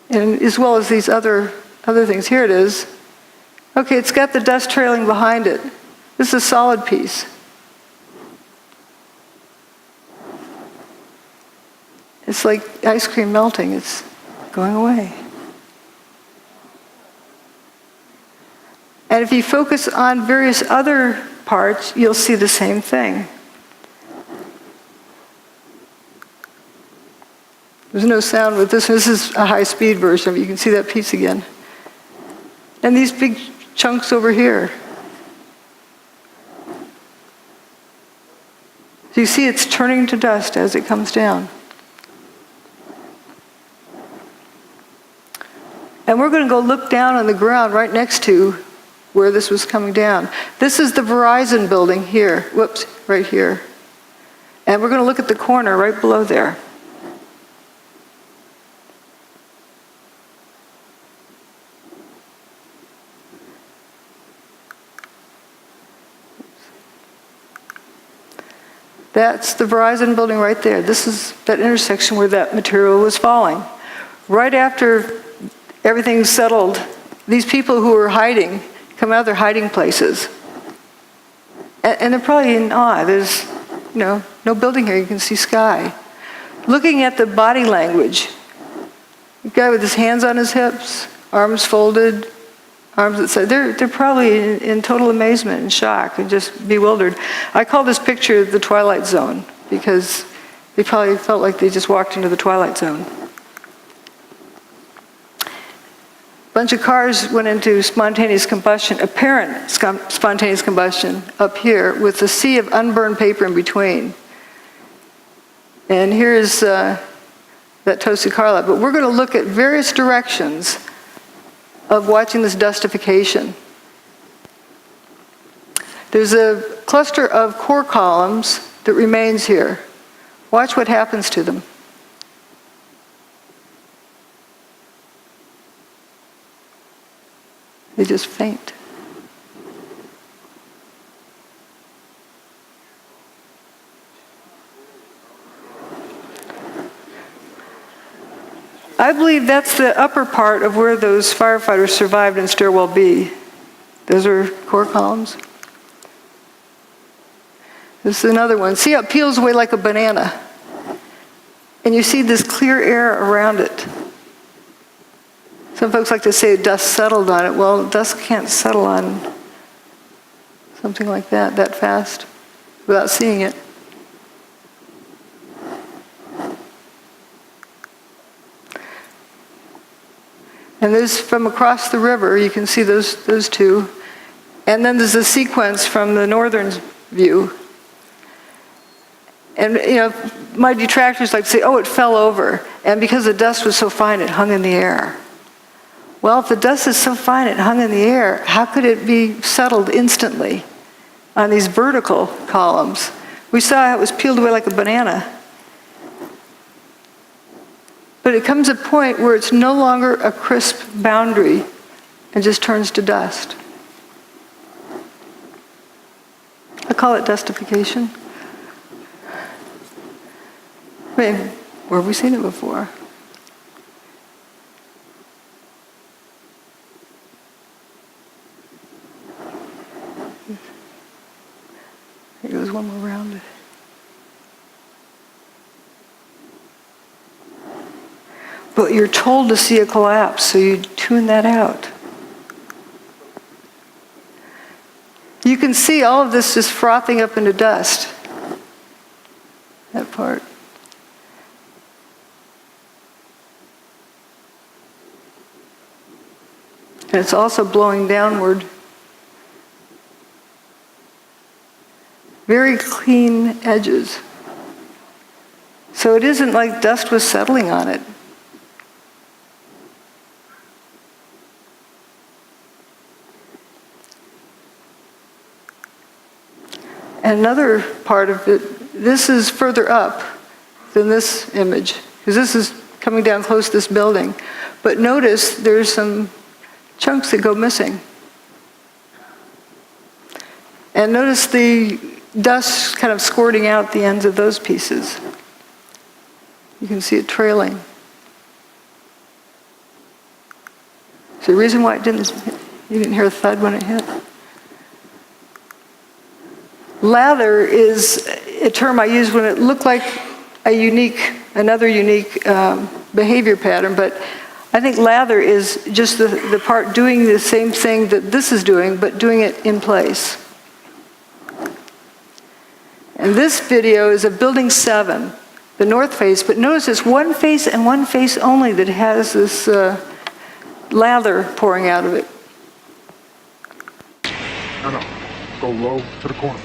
And as well as these other things. Here it is. Okay, it's got the dust trailing behind it. This is a solid piece. It's like ice cream melting. It's going away. And if you focus on various other parts, you'll see the same thing. There's no sound with this. This is a high-speed version of it. You can see that piece again. And these big chunks over here. So you see it's turning to dust as it comes down. And we're going to go look down on the ground right next to where this was coming down. This is the Verizon building here. Whoops, right here. And we're going to look at the corner right below there. That's the Verizon building right there. This is that intersection where that material was falling. Right after everything's settled, these people who are hiding come out of their hiding places. And they're probably in awe. There's, no building here. You can see sky. Looking at the body language, the guy with his hands on his hips, arms folded, arms that side, they're probably in total amazement and shock and just bewildered. I call this picture the Twilight Zone because they probably felt like they just walked into the Twilight Zone. A bunch of cars went into spontaneous combustion, apparent spontaneous combustion up here with a sea of unburned paper in between. And here's that toasted car lot. But we're going to look at various directions of watching this dustification. There's a cluster of core columns that remains here. Watch what happens to them. They just faint. I believe that's the upper part of where those firefighters survived in Stairwell B. Those are core columns. This is another one. See how it peels away like a banana? And you see this clear air around it. Some folks like to say dust settled on it. Well, dust can't settle on something like that fast, without seeing it. And there's from across the river, you can see those two. And then there's a sequence from the northern view. And my detractors like to say, oh, it fell over. And because the dust was so fine, it hung in the air. Well, if the dust is so fine it hung in the air, how could it be settled instantly? on these vertical columns. We saw how it was peeled away like a banana. But it comes a point where it's no longer a crisp boundary and just turns to dust. I call it dustification. I mean, where have we seen it before? Here goes one more round. But you're told to see a collapse, so you tune that out. You can see all of this just frothing up into dust. That part. And it's also blowing downward. Very clean edges. So it isn't like dust was settling on it. And another part of it, this is further up than this image, because this is coming down close to this building. But notice there's some chunks that go missing. And notice the dust kind of squirting out the ends of those pieces. You can see it trailing. So the reason why you didn't hear a thud when it hit. Lather is a term I use when it looked like another unique behavior pattern, but I think lather is just the part doing the same thing that this is doing, but doing it in place. And this video is of Building 7, the north face, but notice it's one face and one face only that has this lather pouring out of it. No, go low to the corner.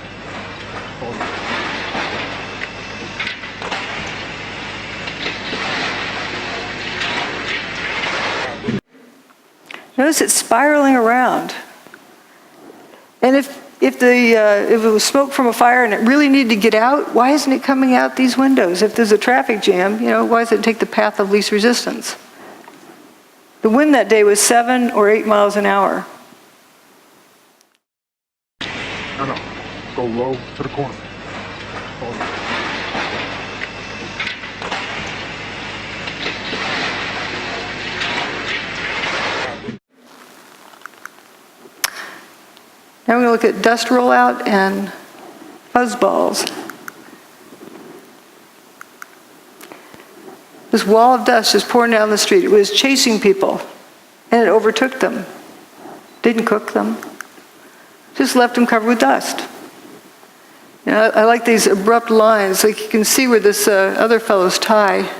Notice it's spiraling around. And if it was smoke from a fire and it really needed to get out, why isn't it coming out these windows? If there's a traffic jam, why does it take the path of least resistance? The wind that day was 7 or 8 miles an hour. No, go low to the corner. Now we're going to look at dust rollout and fuzzballs. This wall of dust is pouring down the street. It was chasing people, and it overtook them. Didn't cook them. Just left them covered with dust. I like these abrupt lines. Like you can see where this other fellow's tie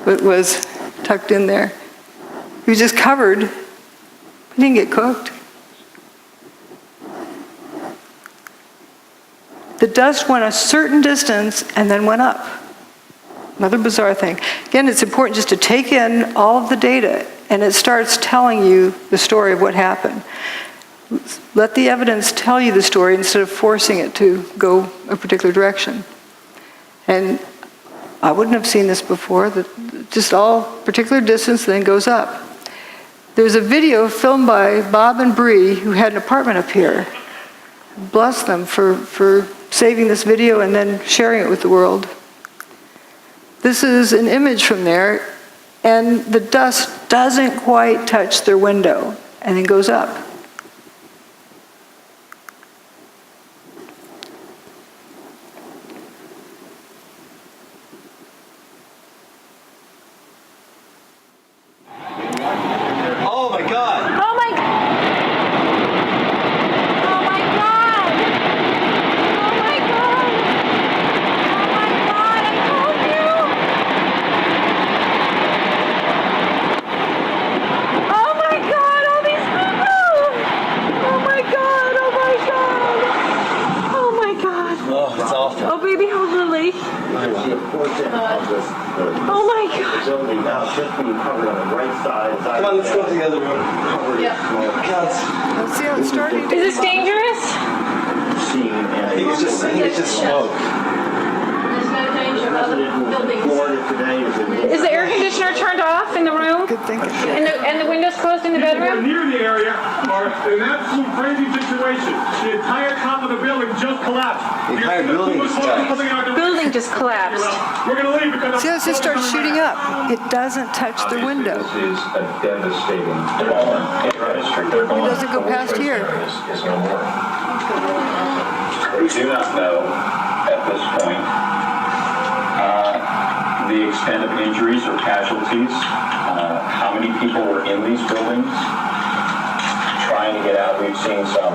was tucked in there. He was just covered. He didn't get cooked. The dust went a certain distance and then went up. Another bizarre thing. Again, it's important just to take in all of the data, and it starts telling you the story of what happened. Let the evidence tell you the story instead of forcing it to go a particular direction. And I wouldn't have seen this before, that just all particular distance then goes up. There's a video filmed by Bob and Bree, who had an apartment up here. Bless them for saving this video and then sharing it with the world. This is an image from there, and the dust doesn't quite touch their window and then goes up. Oh my God! Oh my God! Oh my God! Oh my God! Oh my God! I told you! Oh my God! All these people! Oh my God! Oh my God! Oh my God! Oh, it's awful. Oh baby, how's your leg? Judy? Oh my God. The building now just being covered on the right side. Come on, let's go to the other room. Let's see how it's starting. Is this dangerous? I think it's just smoke. There's no danger of other buildings. Today Is the air conditioner turned off in the room? Good thinking. And the windows closed in the bedroom? Near the area are an absolute crazy situation. The entire top of the building just collapsed. The entire building is collapsed. Building just collapsed. We're going to leave because... See how it just starts shooting up? It doesn't touch the window. This is a devastating development in our district. It doesn't go past here. Is no more. We do not know at this point the extent of injuries or casualties, how many people were in these buildings trying to get out. We've seen some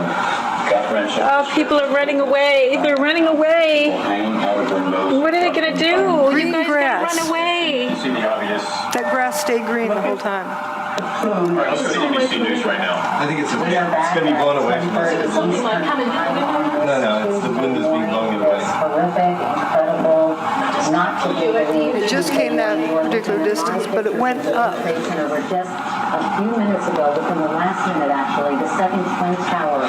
gut wrenching. Oh, people are running away. They're running away. Hanging out of windows. What are they going to do? Green You guys grass. gotta run away. You see the obvious. That grass stayed green the whole time. All right, let's go to ABC News right now. I think it's going to be blown away from us. No, it's the wind is being blown away. Horrific, incredible, not to be believed. It just came that particular distance, but it went up. Just a few minutes ago, within the last minute actually, the second Twin Tower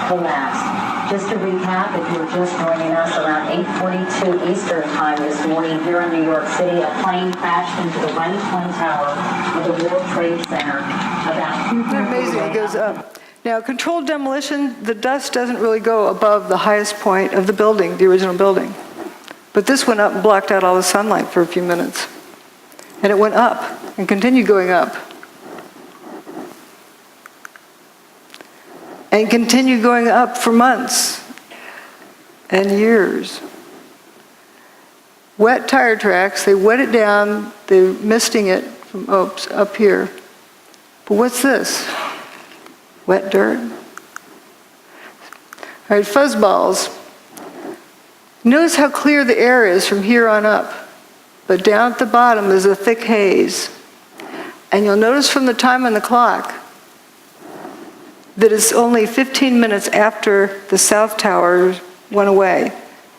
collapsed. Just to recap, if you're just joining us, around 8:42 Eastern Time this morning here in New York City, a plane crashed into the right Twin Tower of the World Trade Center. About 2 Amazing, it goes up. Now, controlled demolition, the dust doesn't really go above the highest point of the building, the original building. But this went up and blocked out all the sunlight for a few minutes. And it went up and continued going up. And continued going up for months and years. Wet tire tracks, they wet it down, they're misting it from up here. But what's this? Wet dirt. All right, fuzzballs. Notice how clear the air is from here on up. But down at the bottom is a thick haze. And you'll notice from the time on the clock that it's only 15 minutes after the South Tower went away.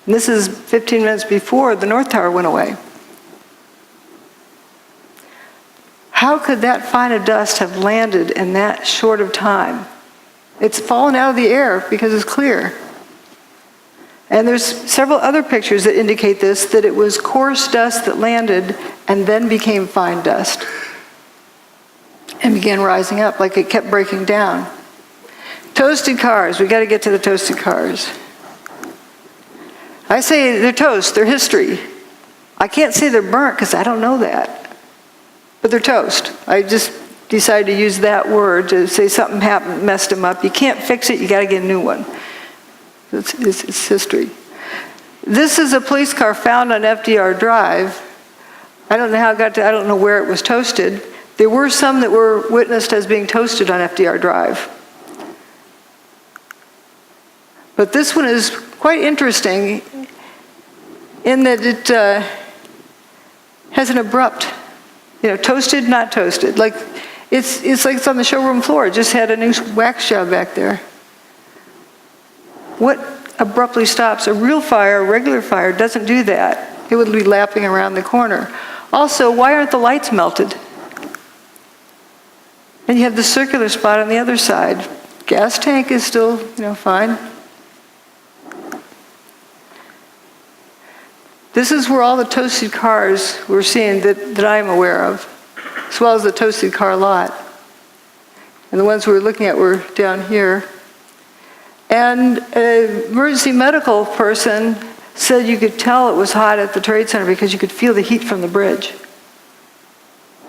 And this is 15 minutes before the North Tower went away. How could that fine of dust have landed in that short of time? It's fallen out of the air because it's clear. And there's several other pictures that indicate this, that it was coarse dust that landed and then became fine dust and began rising up like it kept breaking down. Toasted cars, we got to get to the toasted cars. I say they're toast, they're history. I can't say they're burnt because I don't know that. But they're toast. I just decided to use that word to say something happened, messed them up. You can't fix it, you got to get a new one. It's history. This is a police car found on FDR Drive. I don't know how it got to, I don't know where it was toasted. There were some that were witnessed as being toasted on FDR Drive. But this one is quite interesting in that it has an abrupt, toasted, not toasted. Like it's like it's on the showroom floor. It just had a new wax job back there. What abruptly stops a real fire, a regular fire, doesn't do that. It would be lapping around the corner. Also, why aren't the lights melted? And you have the circular spot on the other side. Gas tank is still, fine. This is where all the toasted cars we're seeing that I'm aware of, as well as the toasted car lot. And the ones we were looking at were down here. And an emergency medical person said you could tell it was hot at the Trade Center because you could feel the heat from the bridge.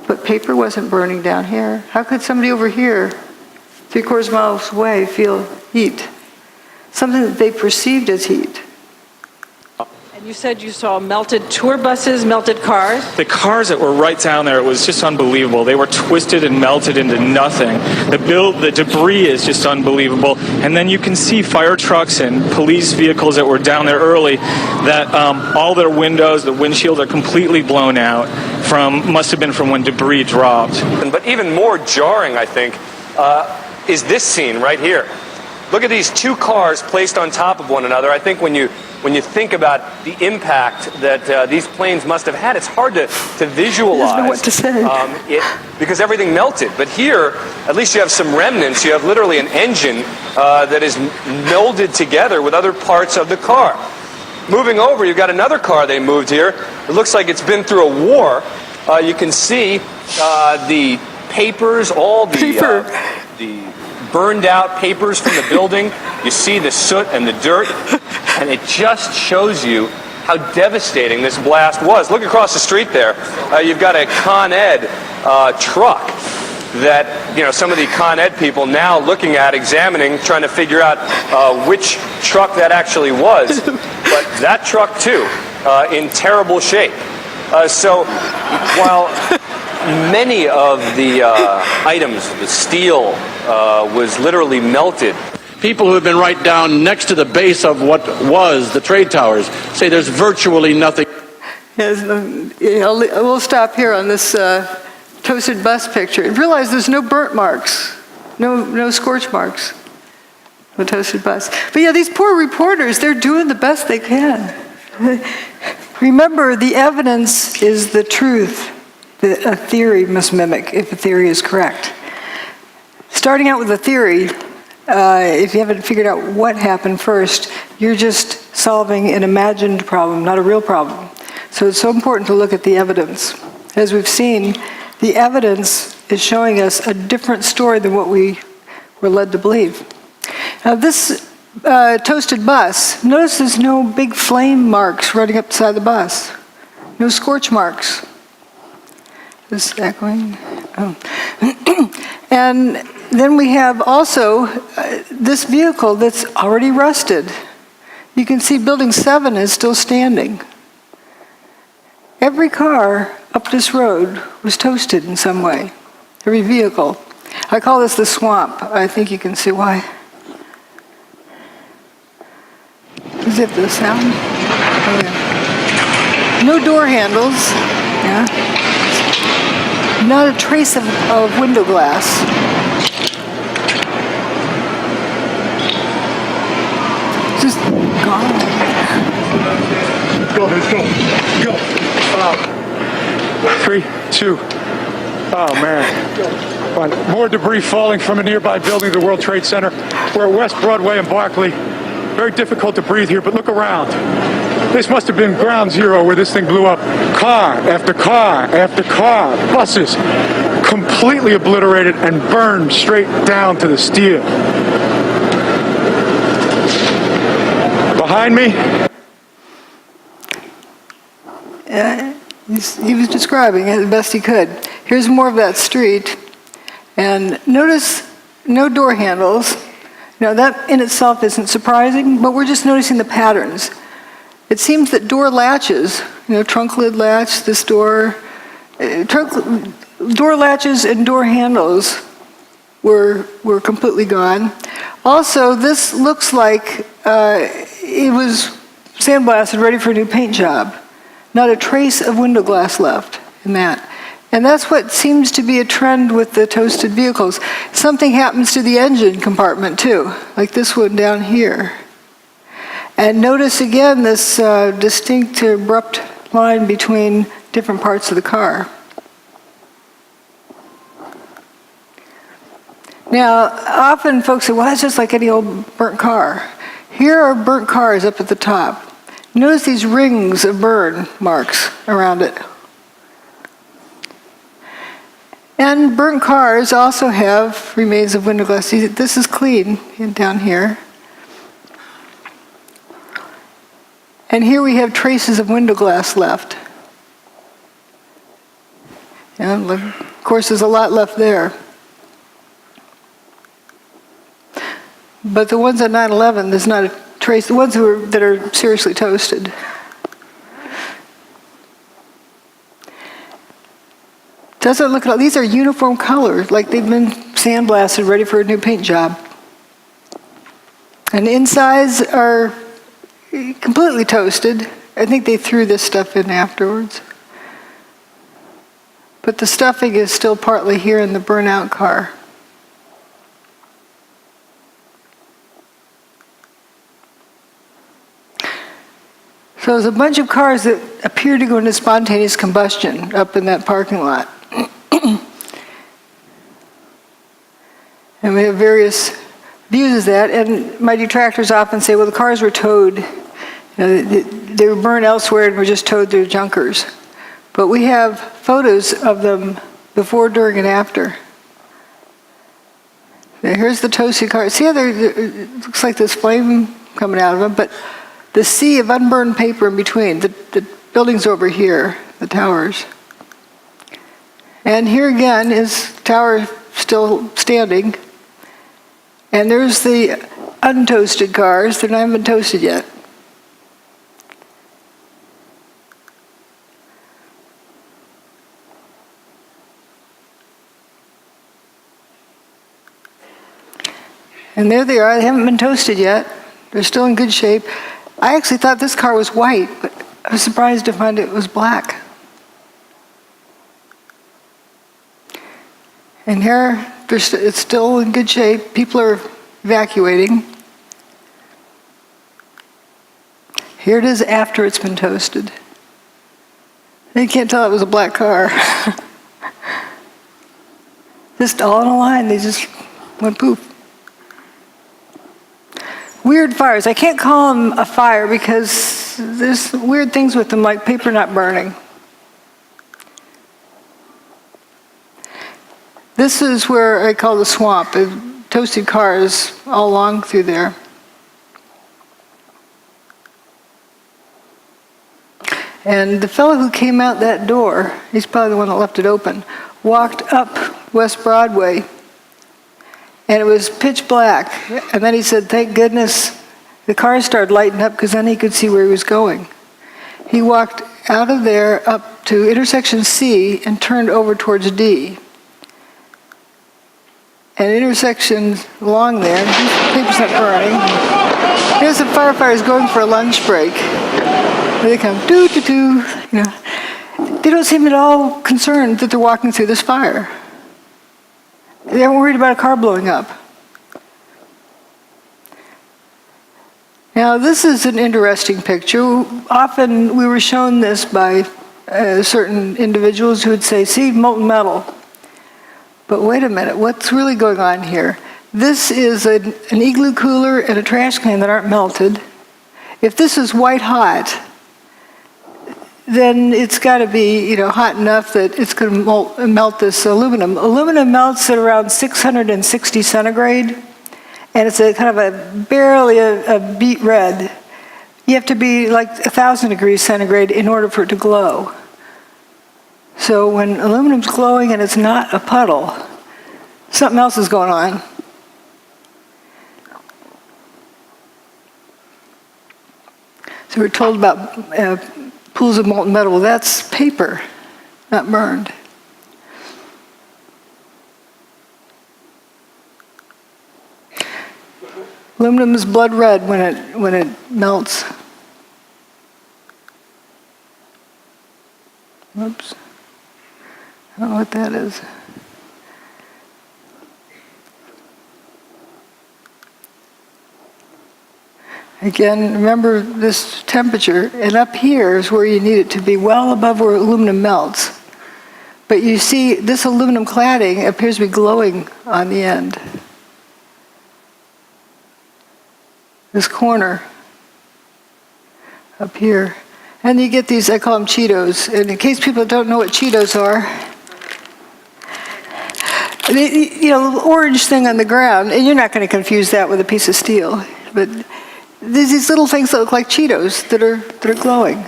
But paper wasn't burning down here. How could somebody over here, 3/4 miles away, feel heat? Something that they perceived as heat. You said you saw melted tour buses, melted cars? The cars that were right down there, it was just unbelievable. They were twisted and melted into nothing. The debris is just unbelievable. And then you can see fire trucks and police vehicles that were down there early that all their windows, the windshields are completely blown out must have been from when debris dropped. But even more jarring, I think, is this scene right here. Look at these two cars placed on top of one another. I think when you think about the impact that these planes must have had, it's hard to visualize. I don't know what to say. Because everything melted. But here, at least you have some remnants. You have literally an engine that is melded together with other parts of the car. Moving over, you've got another car they moved here. It looks like it's been through a war. You can see the papers, all the burned out papers from the building. You see the soot and the dirt, and it just shows you how devastating this blast was. Look across the street there. You've got a Con Ed truck that, you know, some of the Con Ed people now looking at, examining, trying to figure out which truck that actually was. But that truck, too, in terrible shape. So while many of the items, the steel, was literally melted. People who have been right down next to the base of what was the trade towers say there's virtually nothing. Yes, we'll stop here on this toasted bus picture. Realize there's no burnt marks, no scorch marks, no toasted bus. But yeah, these poor reporters, they're doing the best they can. Remember, the evidence is the truth that a theory must mimic if a theory is correct. Starting out with a theory, if you haven't figured out what happened first, you're just solving an imagined problem, not a real problem. So it's so important to look at the evidence. As we've seen, the evidence is showing us a different story than what we were led to believe. Now this toasted bus, notice there's no big flame marks running up the side of the bus. No scorch marks. Is this echoing? Oh. And then we have also this vehicle that's already rusted. You can see Building 7 is still standing. Every car up this road was toasted in some way. Every vehicle. I call this the swamp. I think you can see why. Is it the sound? Oh, yeah. No door handles. Yeah. Not a trace of window glass. Just gone. Go, let's go. Go. 3, 2. Oh, man. More debris falling from a nearby building, the World Trade Center. We're at West Broadway and Barclay. Very difficult to breathe here, but look around. This must have been ground zero where this thing blew up. Car after car after car, buses, completely obliterated and burned straight down to the steel. Behind me? He was describing it the best he could. Here's more of that street. And notice no door handles. Now that in itself isn't surprising, but we're just noticing the patterns. It seems that door latches, trunk lid latch, this door, door latches and door handles were completely gone. Also, this looks like it was sandblasted, ready for a new paint job. Not a trace of window glass left in that. And that's what seems to be a trend with the toasted vehicles. Something happens to the engine compartment too, like this one down here. And notice again this distinct, abrupt line between different parts of the car. Now, often folks say, well, that's just like any old burnt car. Here are burnt cars up at the top. Notice these rings of burn marks around it. And burnt cars also have remains of window glass. This is clean down here. And here we have traces of window glass left. And of course, there's a lot left there. But the ones at 9/11, there's not a trace. The ones that are seriously toasted. Doesn't look at all. These are uniform colors, like they've been sandblasted, ready for a new paint job. And the insides are completely toasted. I think they threw this stuff in afterwards. But the stuffing is still partly here in the burnout car. So there's a bunch of cars that appear to go into spontaneous combustion up in that parking lot. And we have various views of that, and my detractors often say, well, the cars were towed. They were burned elsewhere and were just towed through junkers. But we have photos of them before, during, and after. Now, here's the toasted car. See how it looks like there's flame coming out of them, but the sea of unburned paper in between. The building's over here, the towers. And here again is tower still standing. And there's the untoasted cars. They're not even toasted yet. And there they are. They haven't been toasted yet. They're still in good shape. I actually thought this car was white, but I was surprised to find it was black. And here, it's still in good shape. People are evacuating. Here it is after it's been toasted. You can't tell it was a black car. Just all in a line, they just went poof. Weird fires. I can't call them a fire because there's weird things with them, like paper not burning. This is where I call the swamp. Toasted cars all along through there. And the fellow who came out that door, he's probably the one that left it open, walked up West Broadway, and it was pitch black. And then he said, thank goodness the cars started lighting up, because then he could see where he was going. He walked out of there up to intersection C and turned over towards D. And intersections along there, paper's not burning. Here's the firefighters going for a lunch break. They come, doo-doo-doo, you know. They don't seem at all concerned that they're walking through this fire. They aren't worried about a car blowing up. Now, this is an interesting picture. Often we were shown this by certain individuals who would say, see, molten metal. But wait a minute, what's really going on here? This is an igloo cooler and a trash can that aren't melted. If this is white hot, then it's got to be, hot enough that it's going to melt this aluminum. Aluminum melts at around 660 centigrade, and it's a kind of barely a beet red. You have to be like 1,000 degrees centigrade in order for it to glow. So when aluminum's glowing and it's not a puddle, something else is going on. So we're told about pools of molten metal. Well, that's paper, not burned. Aluminum is blood red when it melts. Whoops. I don't know what that is. Again, remember this temperature, and up here is where you need it to be well above where aluminum melts. But you see, this aluminum cladding appears to be glowing on the end. This corner up here. And you get these, I call them Cheetos. And in case people don't know what Cheetos are, the orange thing on the ground, and you're not going to confuse that with a piece of steel, but there's these little things that look like Cheetos that are glowing.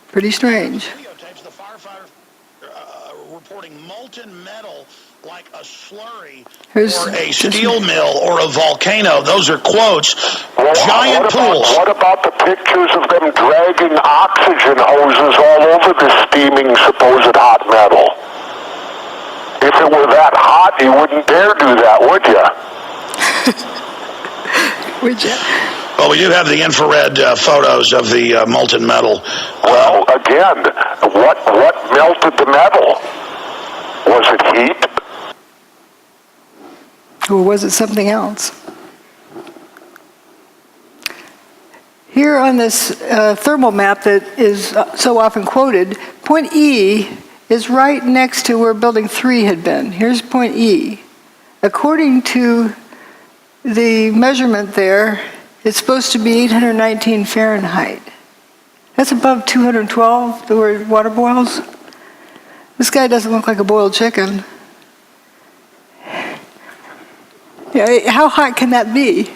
Pretty strange. Videotapes the firefighter reporting molten metal like a slurry or a steel mill or a volcano. Those are quotes. Giant pools. What about the pictures of them dragging oxygen hoses all over the steaming supposed hot metal? If it were that hot, you wouldn't dare do that, would you? Would you? Well, we do have the infrared photos of the molten metal. Well, again, what melted the metal? Was it heat? Or was it something else? Here on this thermal map that is so often quoted, point E is right next to where building 3 had been. Here's point E. According to the measurement there, it's supposed to be 819 Fahrenheit. That's above 212, the word water boils. This guy doesn't look like a boiled chicken. Yeah, how hot can that be?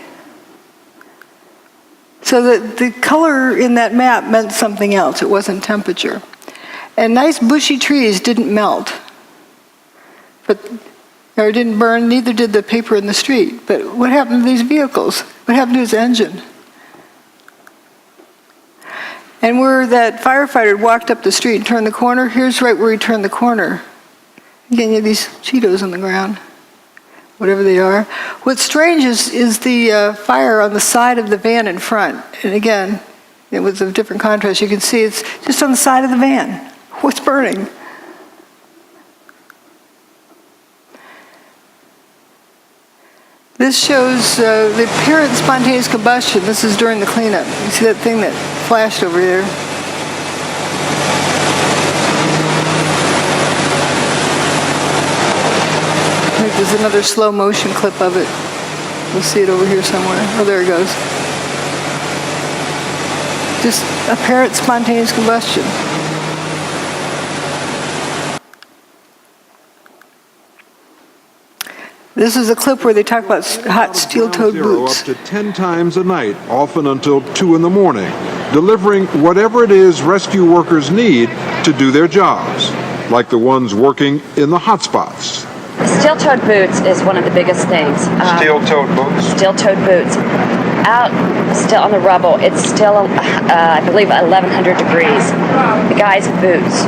So the color in that map meant something else. It wasn't temperature. And nice bushy trees didn't melt, or didn't burn, neither did the paper in the street. But what happened to these vehicles? What happened to his engine? And where that firefighter walked up the street and turned the corner, here's right where he turned the corner. Again, you have these Cheetos on the ground, whatever they are. What's strange is the fire on the side of the van in front. And again, it was a different contrast. You can see it's just on the side of the van. What's burning? This shows the apparent spontaneous combustion. This is during the cleanup. You see that thing that flashed over there? I think there's another slow motion clip of it. We'll see it over here somewhere. Oh, there it goes. Just apparent spontaneous combustion. This is a clip where they talk about hot steel-toed boots. Up to 10 times a night, often until 2 in the morning, delivering whatever it is rescue workers need to do their jobs, like the ones working in the hotspots. Steel-toed boots is one of the biggest things. Steel-toed boots? Steel-toed boots. Out still on the rubble, it's still, I believe, 1,100 degrees. The guy's boots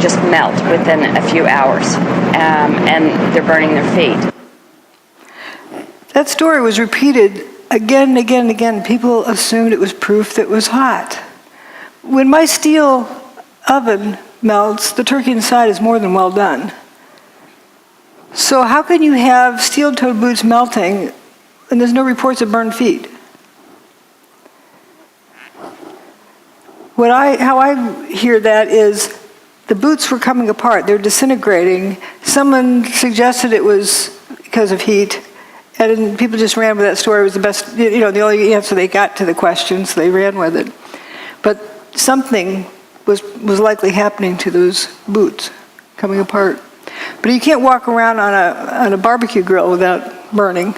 just melt within a few hours, and they're burning their feet. That story was repeated again and again and again. People assumed it was proof that it was hot. When my steel oven melts, the turkey inside is more than well done. So how can you have steel-toed boots melting and there's no reports of burned feet? How I hear that is the boots were coming apart. They're disintegrating. Someone suggested it was because of heat. And people just ran with that story. It was the best, the only answer they got to the question, so they ran with it. But something was likely happening to those boots, coming apart. But you can't walk around on a barbecue grill without burning,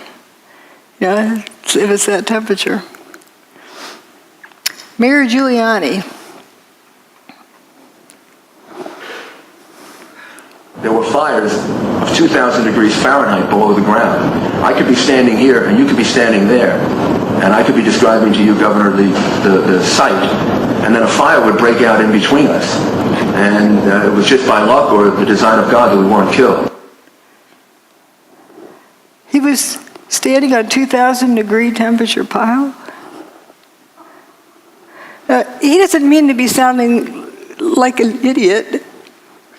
if it's that temperature. Mayor Giuliani. There were fires of 2,000 degrees Fahrenheit below the ground. I could be standing here and you could be standing there, and I could be describing to you, Governor, the site, and then a fire would break out in between us. And it was just by luck or the design of God that we weren't killed. He was standing on 2,000 degree temperature pile. He doesn't mean to be sounding like an idiot.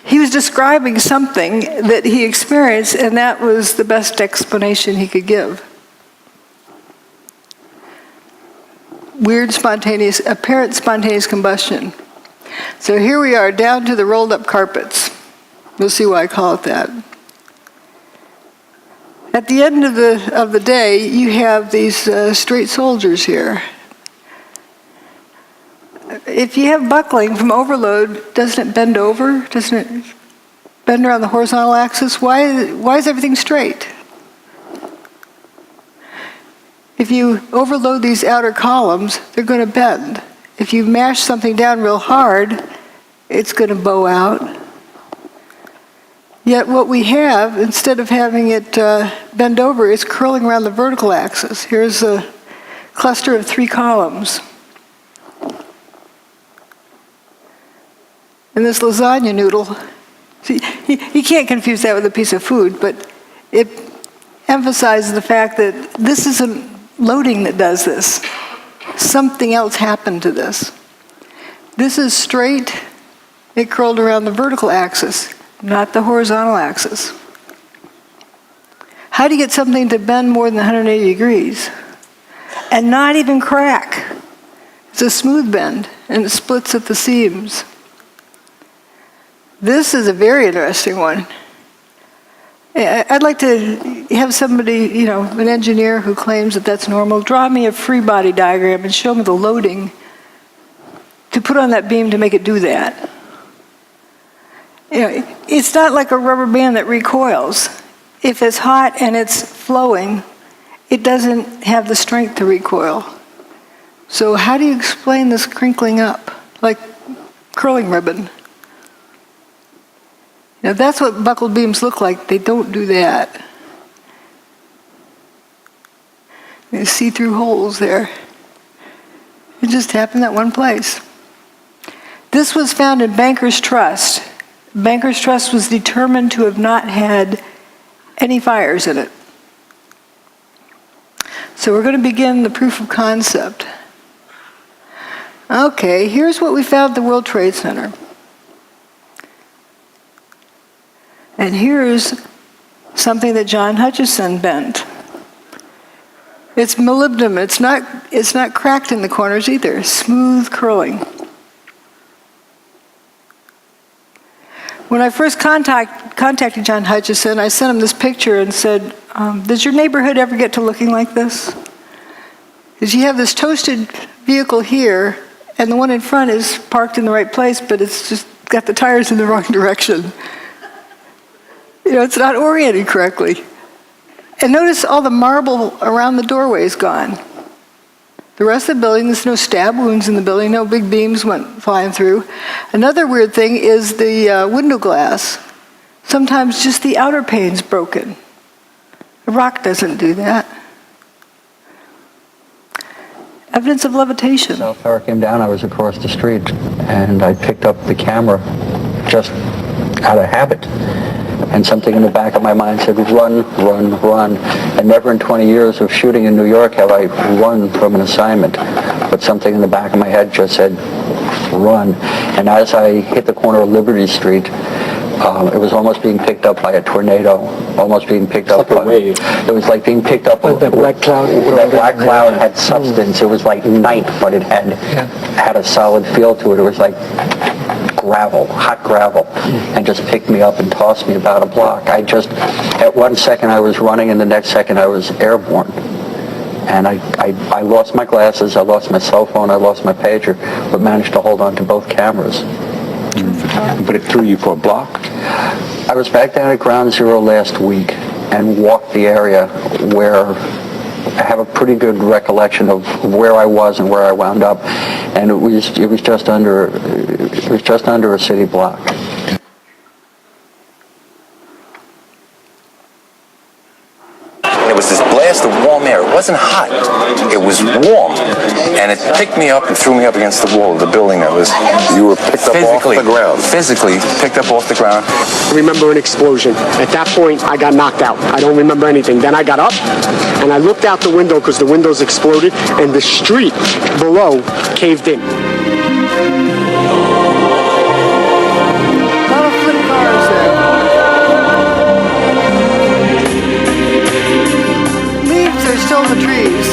He was describing something that he experienced, and that was the best explanation he could give. Weird apparent spontaneous combustion. So here we are, down to the rolled up carpets. You'll see why I call it that. At the end of the day, you have these straight soldiers here. If you have buckling from overload, doesn't it bend over? Doesn't it bend around the horizontal axis? Why is everything straight? If you overload these outer columns, they're going to bend. If you mash something down real hard, it's going to bow out. Yet what we have, instead of having it bend over, is curling around the vertical axis. Here's a cluster of 3 columns. And this lasagna noodle, see, you can't confuse that with a piece of food, but it emphasizes the fact that this isn't loading that does this. Something else happened to this. This is straight, it curled around the vertical axis, not the horizontal axis. How do you get something to bend more than 180 degrees and not even crack? It's a smooth bend, and it splits at the seams. This is a very interesting one. I'd like to have somebody, an engineer who claims that that's normal, draw me a free body diagram and show me the loading to put on that beam to make it do that. It's not like a rubber band that recoils. If it's hot and it's flowing, it doesn't have the strength to recoil. So how do you explain this crinkling up, like curling ribbon? That's what buckled beams look like. They don't do that. You see through holes there. It just happened that one place. This was found in Banker's Trust. Banker's Trust was determined to have not had any fires in it. So we're going to begin the proof of concept. Okay, here's what we found at the World Trade Center. And here's something that John Hutchison bent. It's molybdenum. It's not cracked in the corners either. Smooth curling. When I first contacted John Hutchison, I sent him this picture and said, does your neighborhood ever get to looking like this? Because you have this toasted vehicle here, and the one in front is parked in the right place, but it's just got the tires in the wrong direction. It's not oriented correctly. And notice all the marble around the doorway is gone. The rest of the building, there's no stab wounds in the building, no big beams went flying through. Another weird thing is the window glass. Sometimes just the outer pane's broken. The rock doesn't do that. Evidence of levitation. So power came down, I was across the street, and I picked up the camera just out of habit. And something in the back of my mind said, run, run, run. And never in 20 years of shooting in New York have I run from an assignment. But something in the back of my head just said, run. And as I hit the corner of Liberty Street, it was almost being picked up by a tornado, almost being picked up by a wave. It was like being picked up with that black cloud. That black cloud had substance. It was like night, but it had a solid feel to it. It was like gravel, hot gravel, and just picked me up and tossed me about a block. At one second I was running, and the next second I was airborne. And I lost my glasses, I lost my cell phone, I lost my pager, but managed to hold on to both cameras. But it threw you for a block? I was back down at Ground Zero last week and walked the area where I have a pretty good recollection of where I was and where I wound up, and it was just under a city block. It was this blast of warm air. It wasn't hot. It was warm. And it picked me up and threw me up against the wall of the building. You were picked up off the ground? Physically picked up off the ground. I remember an explosion. At that point, I got knocked out. I don't remember anything. Then I got up, and I looked out the window because the windows exploded, and the street below caved in. Still in the trees.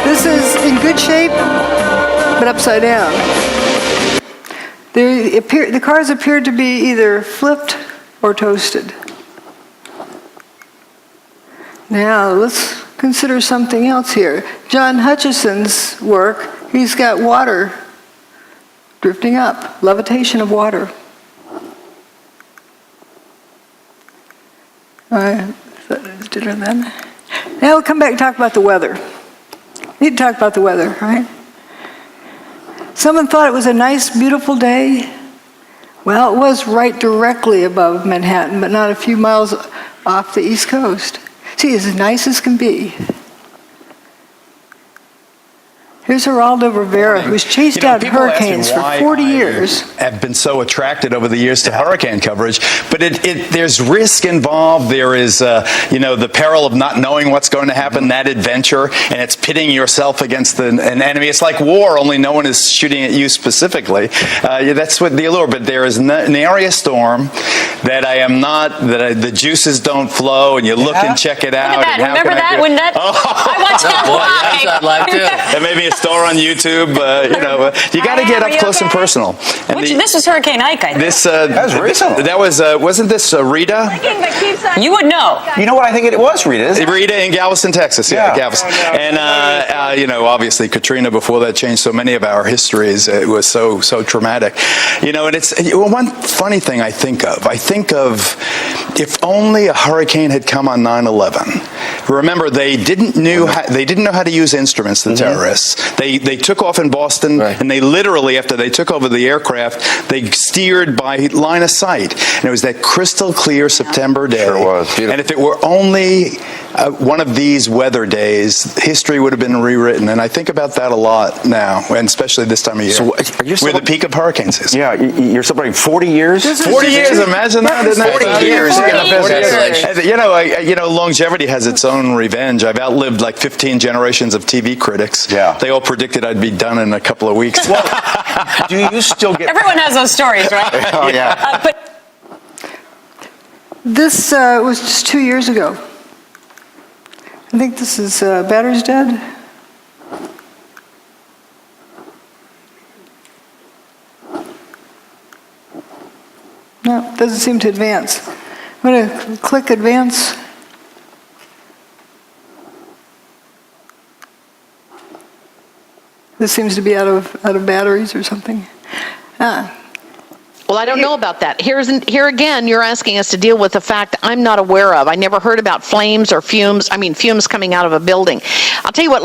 This is in good shape, but upside down. The cars appeared to be either flipped or toasted. Now let's consider something else here. John Hutchison's work, he's got water drifting up, levitation of water. Now we'll come back and talk about the weather. We need to talk about the weather, right? Someone thought it was a nice, beautiful day. Well, it was right directly above Manhattan, but not a few miles off the East Coast. See, as nice as can be. Here's Here's Geraldo Rivera, who's chased out people ask me hurricanes for why 40 I years. have been so attracted over the years to hurricane coverage, but there's risk involved. There is, the peril of not knowing what's going to happen, that adventure, and it's pitting yourself against an enemy. It's like war, only no one is shooting at you specifically. That's what the allure. But there is an area storm that I am not, the juices don't flow, and you look and check it out. Look at that. And Remember that? When that I watched that live. And maybe a star on YouTube. You got to get up close and personal. And This was Hurricane Ike, I think. that was recent. That was wasn't this Rita? You would know. You know what I think it was, Rita? Rita in Galveston, Texas. Yeah, Galveston. And obviously Katrina before that changed so many of our histories. It was so traumatic. And it's one funny thing I think of if only a hurricane had come on 9/11. Remember, they didn't know how to use instruments, the terrorists. They took off in Boston, and they literally, after they took over the aircraft, they steered by line of sight. And it was that crystal clear September day. Sure was. Beautiful. And if it were only one of these weather days, history would have been rewritten. And I think about that a lot now, and especially this time of year. So we're the peak of hurricane season. Yeah, you're celebrating 40 years? 40 years, imagine that. 40 years. Longevity has its own revenge. I've outlived like 15 generations of TV critics. Yeah. They all predicted I'd be done in a couple of weeks. Do you still get... Everyone has those stories, right? Oh, yeah. But This was just 2 years ago. I think this is Batter's Dead. No, doesn't seem to advance. I'm going to click advance. This seems to be out of batteries or something. Well, I don't know about that. Here again, you're asking us to deal with a fact I'm not aware of. I never heard about flames or fumes. Fumes coming out of a building. I'll tell you what,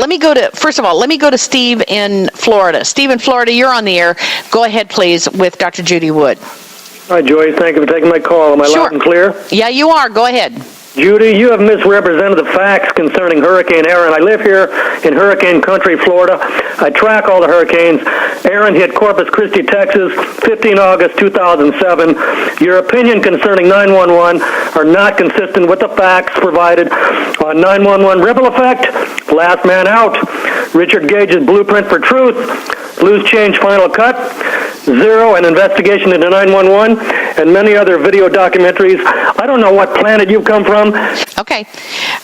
first of all, let me go to Steve in Florida. Steve in Florida, you're on the air. Go ahead, please, with Dr. Judy Wood. Hi, Joy. Thank you for taking my call. Am I loud and clear? Yeah, you are. Go ahead. Judy, you have misrepresented the facts concerning Hurricane Aaron. I live here in hurricane country, Florida. I track all the hurricanes. Aaron hit Corpus Christi, Texas, 15 August 2007. Your opinion concerning 911 are not consistent with the facts provided on 911 ripple effect, last man out, Richard Gage's blueprint for truth, loose change final cut, Zero, an investigation into 911, and many other video documentaries. I don't know what planet you've come from. Okay.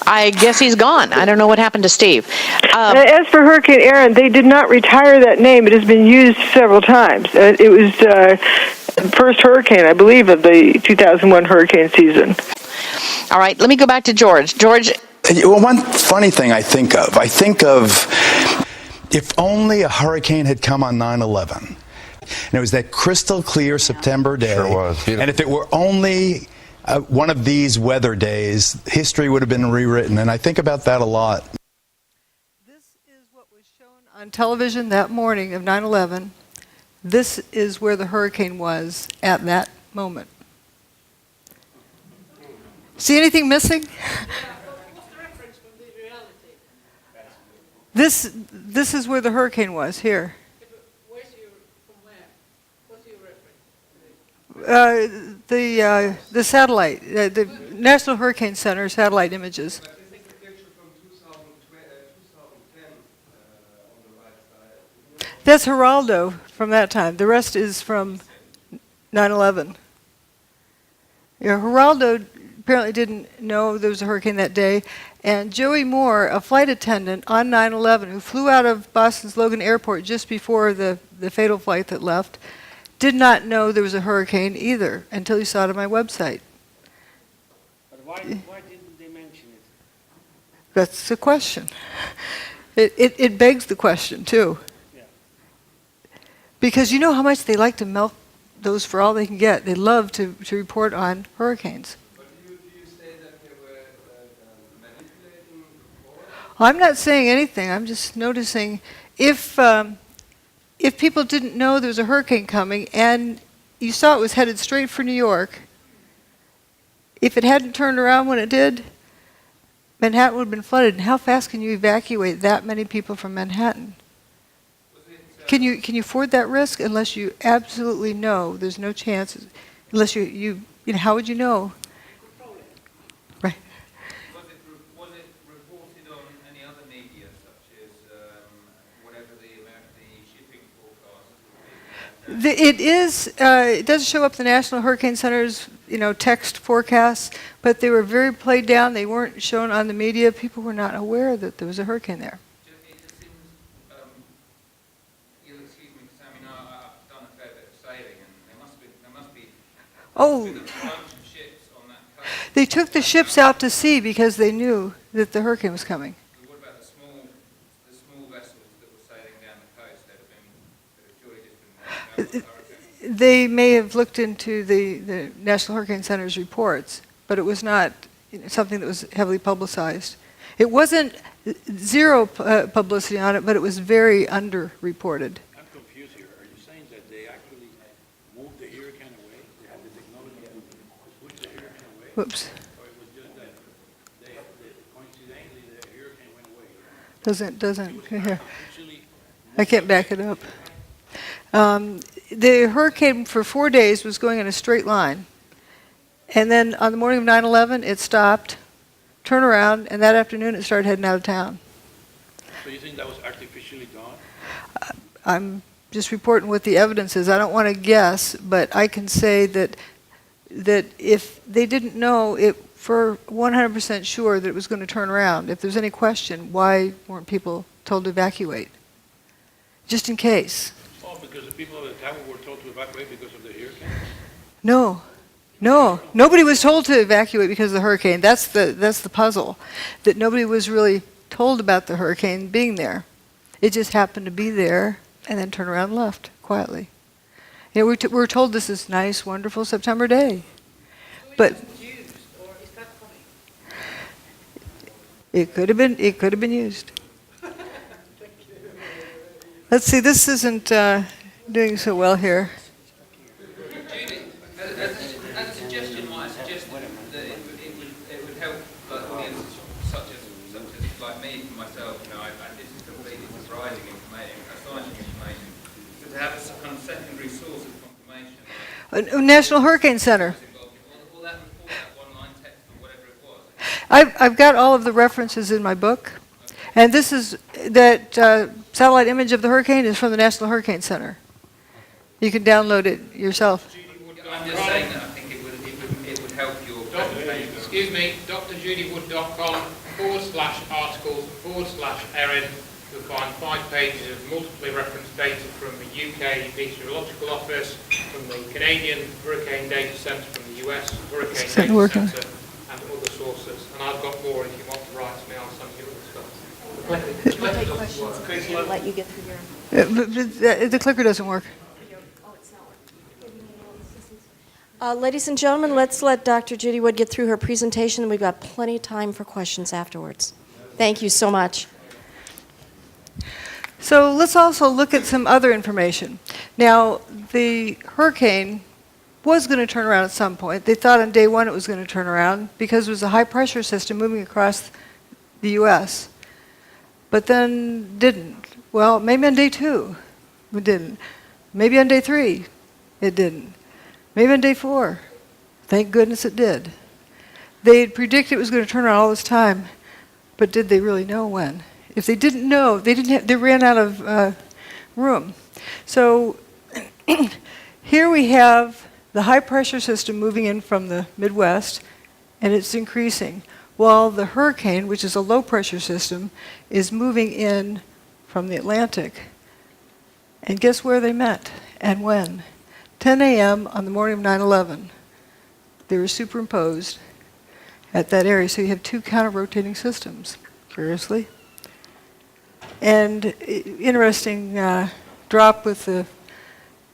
I guess he's gone. I don't know what happened to Steve. As for Hurricane Aaron, they did not retire that name. It has been used several times. It was the first hurricane, I believe, of the 2001 hurricane season. All right. Let me go back to George. George. One funny thing I think of if only a hurricane had come on 9/11. And it was that crystal clear September day. Sure was. Beautiful. And if it were only one of these weather days, history would have been rewritten. And I think about that a lot. This is what was shown on television that morning of 9/11. This is where the hurricane was at that moment. See anything missing? This is where the hurricane was, here. The satellite, the National Hurricane Center satellite images. That's Geraldo from that time. The rest is from 9/11. Yeah, Geraldo apparently didn't know there was a hurricane that day, and Joey Moore, a flight attendant on 9/11 who flew out of Boston's Logan Airport just before the fatal flight that left, did not know there was a hurricane either until he saw it on my website. But why didn't they mention it? That's the question. It begs the question, too. Yeah. Because you know how much they like to milk those for all they can get. They love to report on hurricanes. But do you say that they were manipulating before? I'm not saying anything. I'm just noticing if people didn't know there was a hurricane coming and you saw it was headed straight for New York, if it hadn't turned around when it did, Manhattan would have been flooded. And how fast can you evacuate that many people from Manhattan? can you afford that risk unless you absolutely know there's no chance, unless you know, how would you know? Right. Was it reported on any other media, such as whatever the shipping forecast? It is. It does show up the National Hurricane Center's, text forecasts, but they were very played down. They weren't shown on the media. People were not aware that there was a hurricane there. It just seems, you'll excuse me, because I've done a fair bit of sailing, and there must be a bunch of ships on that coast. They took the ships out to sea because they knew that the hurricane was coming. But what about the small vessels that were sailing down the coast that have surely just been They may have looked into the National Hurricane Center's reports, but it was not something that was heavily publicized. It wasn't zero publicity on it, but it was very underreported. I'm confused here. Are you saying that they actually moved the hurricane away? They had the technology to push the hurricane away? Whoops. Or it was just that coincidentally the hurricane went away? Doesn't. Here. I can't back it up. The hurricane for 4 days was going in a straight line. And then on the morning of 9/11, it stopped, turned around, and that afternoon it started heading out of town. So you think that was artificially done? I'm just reporting what the evidence is. I don't want to guess, but I can say that if they didn't know it for 100% sure that it was going to turn around, if there's any question, why weren't people told to evacuate? Just in case. Oh, because the people at the tower were told to evacuate because of the hurricane? No. Nobody was told to evacuate because of the hurricane. That's the puzzle, that nobody was really told about the hurricane being there. It just happened to be there and then turned around and left quietly. We were told this is nice, wonderful September day. But it could have been used. Let's see, this isn't doing so well here. Judy, as a suggestion, might I suggest that it would help audiences such as like me, for myself, this is completely surprising information, astonishing information, to have a kind of secondary source of confirmation. National Hurricane Center. All that report, that one-line text or whatever it was. I've got all of the references in my book. And this is that satellite image of the hurricane is from the National Hurricane Center. You can download it yourself. I'm just saying that I think it would help your presentation. Excuse me, drjudywood.com/articles/Erin. You'll find 5 pages of multiply referenced data from the UK Meteorological Office, from the Canadian Hurricane Data Centre, from the US Hurricane Data Centre, and other sources. And I've got more if you want to write to me, I'll send you other stuff. Let you get through your... The clicker doesn't work. Ladies and gentlemen, let's let Dr. Judy Wood get through her presentation, and we've got plenty of time for questions afterwards. Thank you so much. So let's also look at some other information. Now, the hurricane was going to turn around at some point. They thought on day one it was going to turn around because it was a high-pressure system moving across the U.S., but then didn't. Well, maybe on day 2 it didn't. Maybe on day 3 it didn't. Maybe on day 4. Thank goodness it did. They had predicted it was going to turn around all this time, but did they really know when? If they didn't know, they ran out of room. So here we have the high-pressure system moving in from the Midwest, and it's increasing, while the hurricane, which is a low-pressure system, is moving in from the Atlantic. And guess where they met and when? 10 a.m. on the morning of 9/11. They were superimposed at that area, so you have 2 counter-rotating systems, curiously. And interesting drop with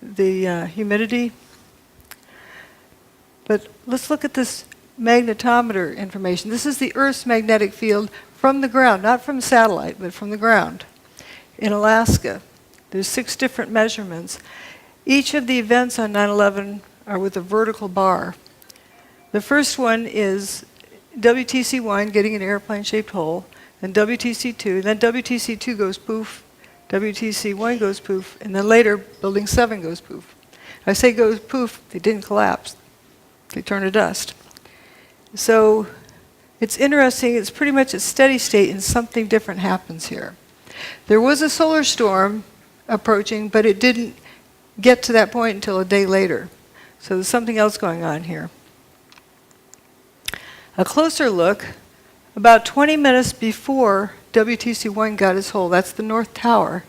the humidity. But let's look at this magnetometer information. This is the Earth's magnetic field from the ground, not from satellite, but from the ground in Alaska. There's 6 different measurements. Each of the events on 9/11 are with a vertical bar. The first one is WTC-1 getting an airplane-shaped hole, then WTC-2, then WTC-2 goes poof, WTC1 goes poof, and then later building 7 goes poof. I say goes poof, they didn't collapse. They turned to dust. So it's interesting, it's pretty much a steady state and something different happens here. There was a solar storm approaching, but it didn't get to that point until a day later. So there's something else going on here. A closer look, about 20 minutes before WTC1 got its hole, that's the North Tower,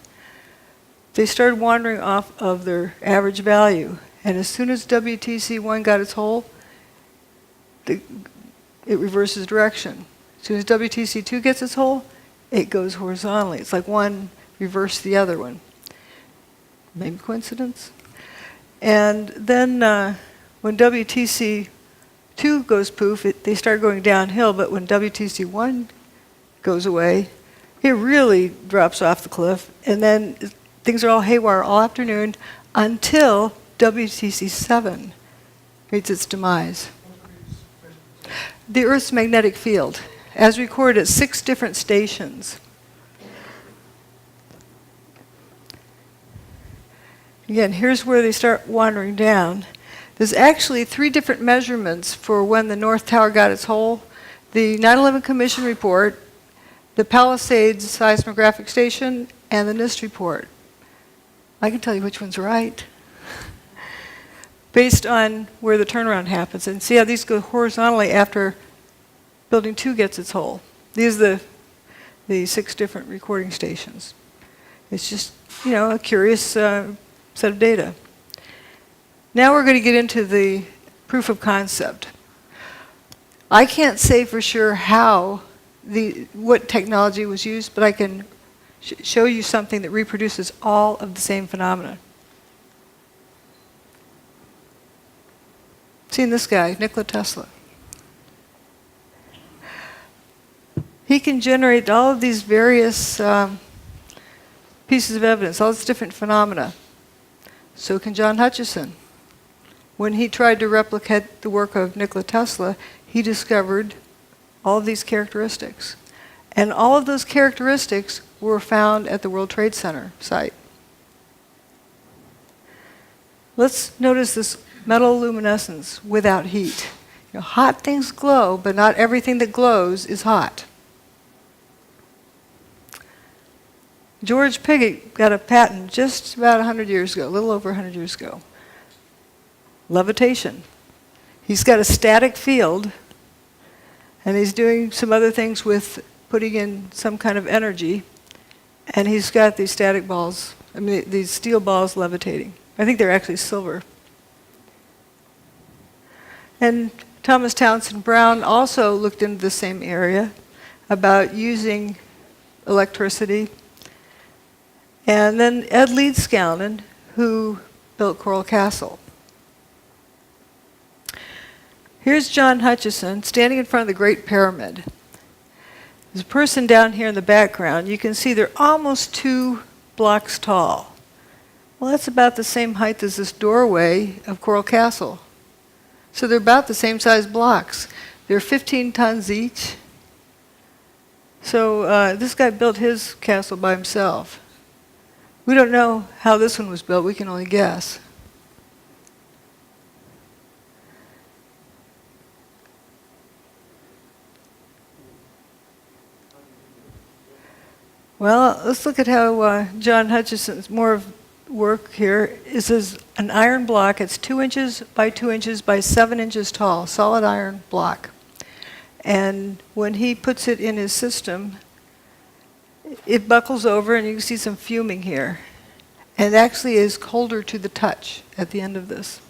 they started wandering off of their average value. And as soon as WTC1 got its hole, it reverses direction. As soon as WTC2 gets its hole, it goes horizontally. It's like one reversed the other one. Maybe coincidence? And then when WTC2 goes poof, they start going downhill, but when WTC1 goes away, it really drops off the cliff, and then things are all haywire all afternoon until WTC7 meets its demise. The Earth's magnetic field, as recorded at 6 different stations. Again, here's where they start wandering down. There's actually 3 different measurements for when the North Tower got its hole. The 9/11 Commission report, the Palisades seismographic station, and the NIST report. I can tell you which one's right, based on where the turnaround happens. And see how these go horizontally after Building 2 gets its hole. These are the 6 different recording stations. It's just, a curious set of data. Now we're going to get into the proof of concept. I can't say for sure what technology was used, but I can show you something that reproduces all of the same phenomena. Seen this guy, Nikola Tesla. He can generate all of these various pieces of evidence, all these different phenomena. So can John Hutchison. When he tried to replicate the work of Nikola Tesla, he discovered all of these characteristics. And all of those characteristics were found at the World Trade Center site. Let's notice this metal luminescence without heat. Hot things glow, but not everything that glows is hot. George Pigott got a patent just about 100 years ago, a little over 100 years ago. Levitation. He's got a static field, and he's doing some other things with putting in some kind of energy, and he's got these static balls, these steel balls levitating. I think they're actually silver. And Thomas Townsend Brown also looked into the same area about using electricity. And then Ed Leedskalnin, who built Coral Castle. Here's John Hutchison standing in front of the Great Pyramid. There's a person down here in the background. You can see they're almost 2 blocks tall. Well, that's about the same height as this doorway of Coral Castle. So they're about the same size blocks. They're 15 tons each. So this guy built his castle by himself. We don't know how this one was built. We can only guess. Well, let's look at how John Hutchison's more of work here. This is an iron block. It's 2 inches by 2 inches by 7 inches tall, solid iron block. And when he puts it in his system, it buckles over, and you can see some fuming here. And it actually is colder to the touch at the end of this.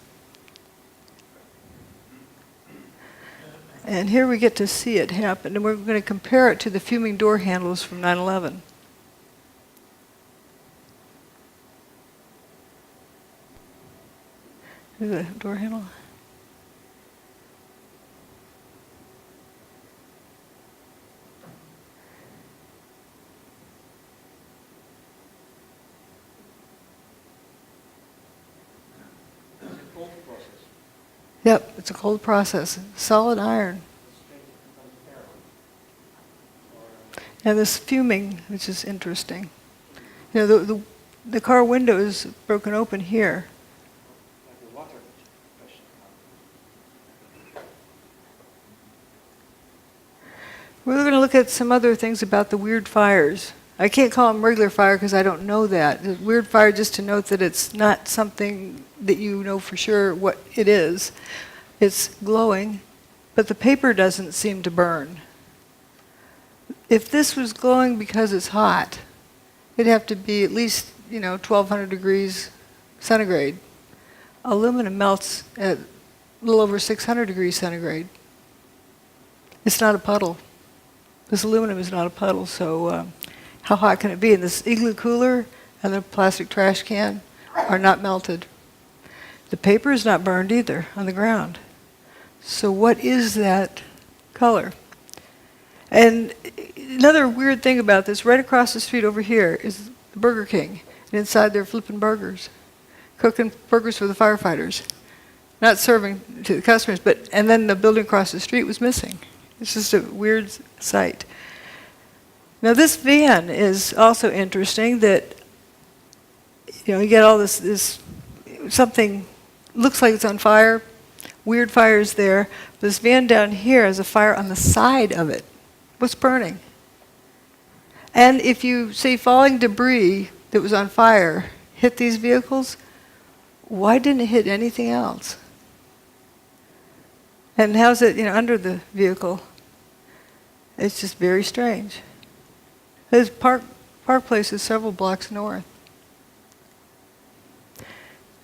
And here we get to see it happen, and we're going to compare it to the fuming door handles from 9/11. Here's the door handle. Yep, it's a cold process. Solid iron. And this fuming, which is interesting. You know, the car window is broken open here. We're going to look at some other things about the weird fires. I can't call them regular fire because I don't know that. The weird fire, just to note that it's not something that you know for sure what it is. It's glowing, but the paper doesn't seem to burn. If this was glowing because it's hot, it'd have to be at least, 1,200 degrees centigrade. Aluminum melts at a little over 600 degrees centigrade. It's not a puddle. This aluminum is not a puddle, so how hot can it be? And this igloo cooler and the plastic trash can are not melted. The paper is not burned either on the ground. So what is that color? And another weird thing about this, right across the street over here is the Burger King. And inside they're flipping burgers, cooking burgers for the firefighters. Not serving to the customers, and then the building across the street was missing. It's just a weird sight. Now this van is also interesting that, you get all this something looks like it's on fire, weird fires there. This van down here has a fire on the side of it. What's burning? And if you say falling debris that was on fire hit these vehicles, why didn't it hit anything else? And how's it, under the vehicle? It's just very strange. This Park Place is several blocks north.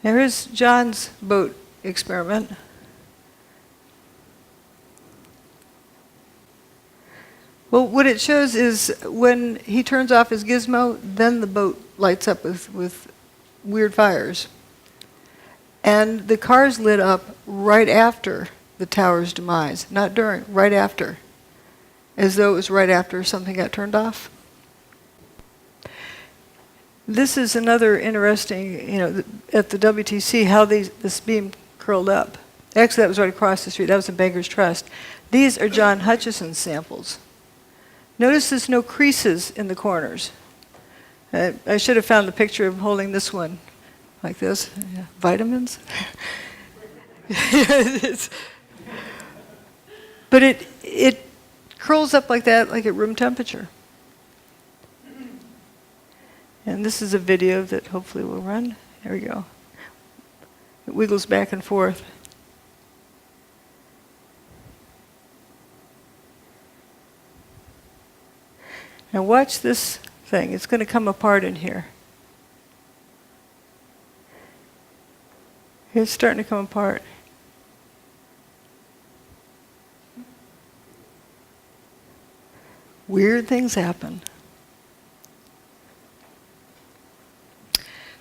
Now here's John's boat experiment. Well, what it shows is when he turns off his gizmo, then the boat lights up with weird fires. And the cars lit up right after the tower's demise, not during, right after, as though it was right after something got turned off. This is another interesting, at the WTC, how this beam curled up. Actually, that was right across the street. That was in Banker's Trust. These are John Hutchison's samples. Notice there's no creases in the corners. I should have found the picture of holding this one like this. Yeah. Vitamins? But it curls up like that, like at room temperature. And this is a video that hopefully will run. There we go. It wiggles back and forth. Now watch this thing. It's going to come apart in here. It's starting to come apart. Weird things happen.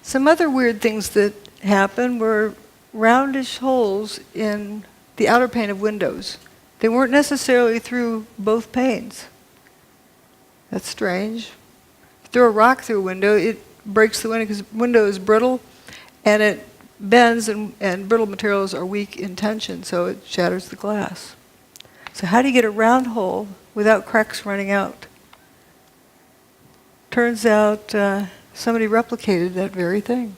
Some other weird things that happened were roundish holes in the outer pane of windows. They weren't necessarily through both panes. That's strange. Throw a rock through a window, it breaks the window because the window is brittle and it bends, and brittle materials are weak in tension, so it shatters the glass. So how do you get a round hole without cracks running out? Turns out somebody replicated that very thing.